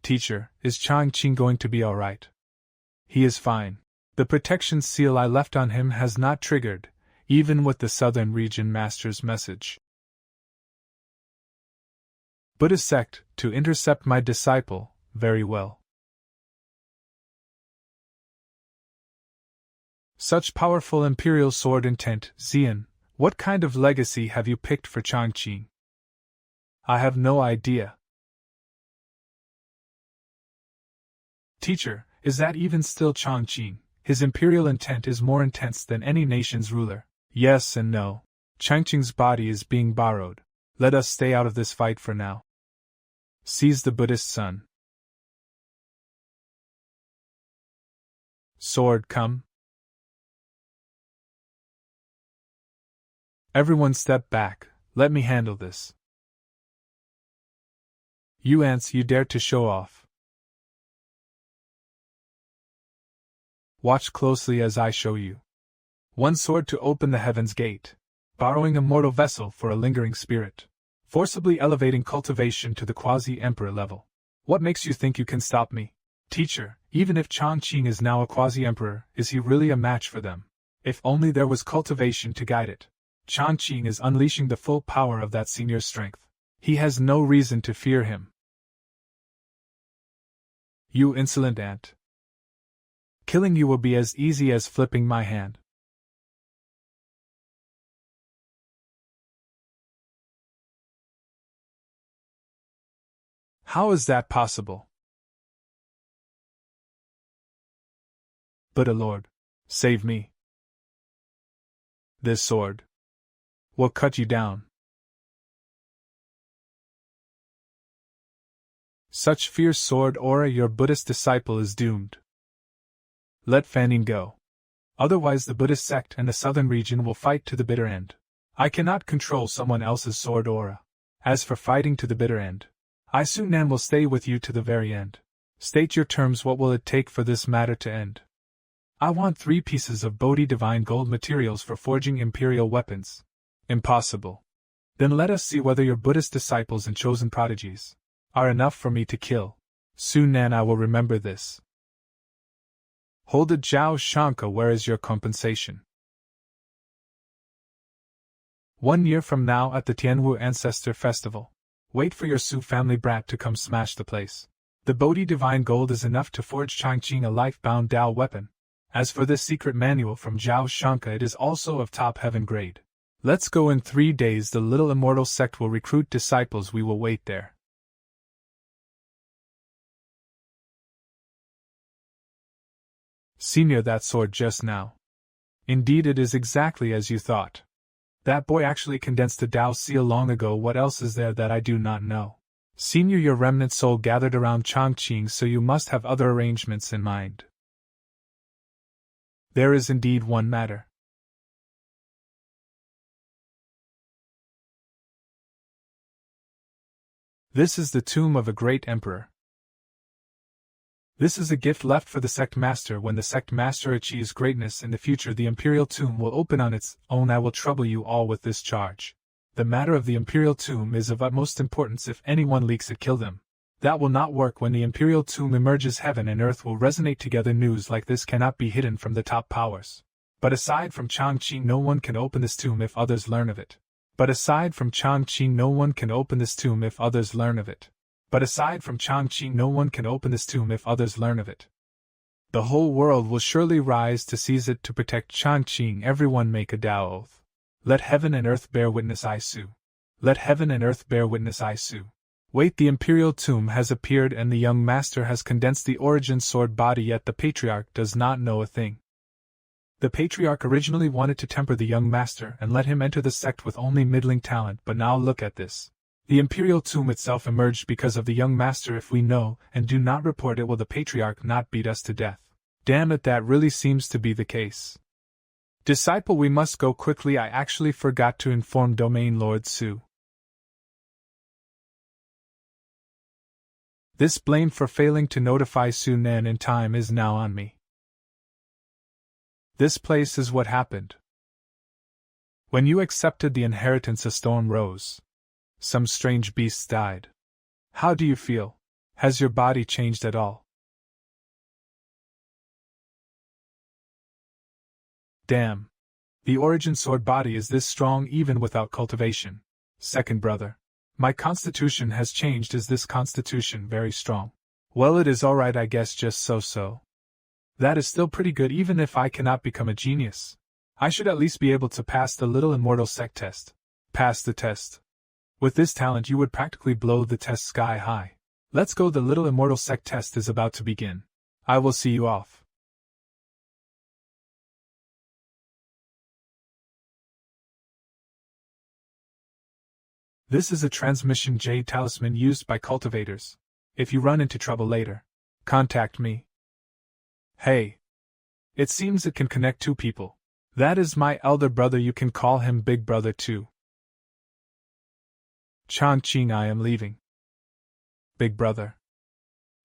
Teacher, is Changqing going to be alright? He is fine. The protection seal I left on him has not triggered, even with the Southern Region Master's message. Buddhist sect, to intercept my disciple, very well. Such powerful imperial sword intent, Xian, what kind of legacy have you picked for Changqing? I have no idea. Teacher, is that even still Changqing? His imperial intent is more intense than any nation's ruler. Yes and no. Changqing's body is being borrowed. Let us stay out of this fight for now. Seize the Buddhist son. Sword, come. Everyone step back, let me handle this. You ants, you dare to show off. Watch closely as I show you. One sword to open the heaven's gate, borrowing a mortal vessel for a lingering spirit, forcibly elevating cultivation to the quasi-emperor level. What makes you think you can stop me? Teacher, even if Changqing is now a quasi-emperor, is he really a match for them? If only there was cultivation to guide it. Changqing is unleashing the full power of that senior's strength. He has no reason to fear him. You insolent ant. Killing you will be as easy as flipping my hand. How is that possible? Buddha Lord, save me. This sword will cut you down. Such fierce sword aura, your Buddhist disciple is doomed. Let Fanning go. Otherwise the Buddhist sect and the southern region will fight to the bitter end. I cannot control someone else's sword aura. As for fighting to the bitter end, I Sunan will stay with you to the very end. State your terms. What will it take for this matter to end? I want 3 pieces of Bodhi divine gold materials for forging imperial weapons. Impossible. Then let us see whether your Buddhist disciples and chosen prodigies are enough for me to kill. Sunan, I will remember this. Hold it, Zhao Shanka, where is your compensation? 1 year from now at the Tianwu Ancestor Festival. Wait for your Su family brat to come smash the place. The Bodhi divine gold is enough to forge Changqing a life-bound Dao weapon. As for this secret manual from Zhao Shanka, it is also of top heaven grade. Let's go in 3 days. The little immortal sect will recruit disciples. We will wait there. Senior, that sword just now. Indeed, it is exactly as you thought. That boy actually condensed the Dao seal long ago. What else is there that I do not know? Senior, your remnant soul gathered around Changqing, so you must have other arrangements in mind. There is indeed one matter. This is the tomb of a great emperor. This is a gift left for the sect master. When the sect master achieves greatness in the future, the imperial tomb will open on its own. I will trouble you all with this charge. The matter of the imperial tomb is of utmost importance. If anyone leaks it, kill them. That will not work. When the imperial tomb emerges, heaven and earth will resonate together. News like this cannot be hidden from the top powers. But aside from Changqing, no one can open this tomb if others learn of it. But aside from Changqing, no one can open this tomb if others learn of it. But aside from Changqing, no one can open this tomb if others learn of it. The whole world will surely rise to seize it to protect Changqing. Everyone make a Dao oath. Let heaven and earth bear witness, I Su. Let heaven and earth bear witness, I Su. Wait, the imperial tomb has appeared and the young master has condensed the origin sword body, yet the patriarch does not know a thing. The patriarch originally wanted to temper the young master and let him enter the sect with only middling talent, but now look at this. The imperial tomb itself emerged because of the young master. If we know and do not report it, will the patriarch not beat us to death? Damn it, that really seems to be the case. Disciple, we must go quickly. I actually forgot to inform Domain Lord Su. This blame for failing to notify Su Nan in time is now on me. This place is what happened. When you accepted the inheritance, a storm rose. Some strange beasts died. How do you feel? Has your body changed at all? Damn. The origin sword body is this strong even without cultivation. Second brother. My constitution has changed. Is this constitution very strong? Well, it is alright, I guess, just so. That is still pretty good. Even if I cannot become a genius, I should at least be able to pass the little immortal sect test. Pass the test. With this talent you would practically blow the test sky high. Let's go, the little immortal sect test is about to begin. I will see you off. This is a transmission jade talisman used by cultivators. If you run into trouble later, contact me. Hey. It seems it can connect two people. That is my elder brother, you can call him Big Brother too. Chongqing, I am leaving. Big Brother.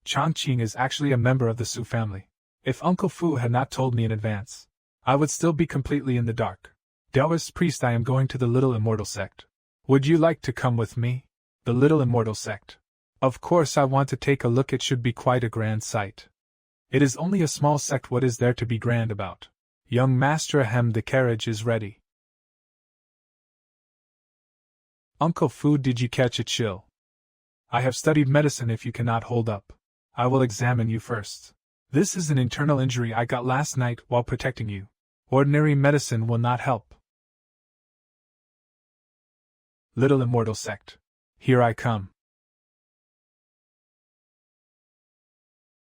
Chongqing is actually a member of the Su family. If Uncle Fu had not told me in advance, I would still be completely in the dark. Taoist priest, I am going to the Little Immortal sect. Would you like to come with me? The Little Immortal sect. Of course I want to take a look, it should be quite a grand sight. It is only a small sect, what is there to be grand about? Young Master Ahem, the carriage is ready. Uncle Fu, did you catch a chill? I have studied medicine, if you cannot hold up, I will examine you first. This is an internal injury I got last night while protecting you. Ordinary medicine will not help. Little Immortal sect. Here I come.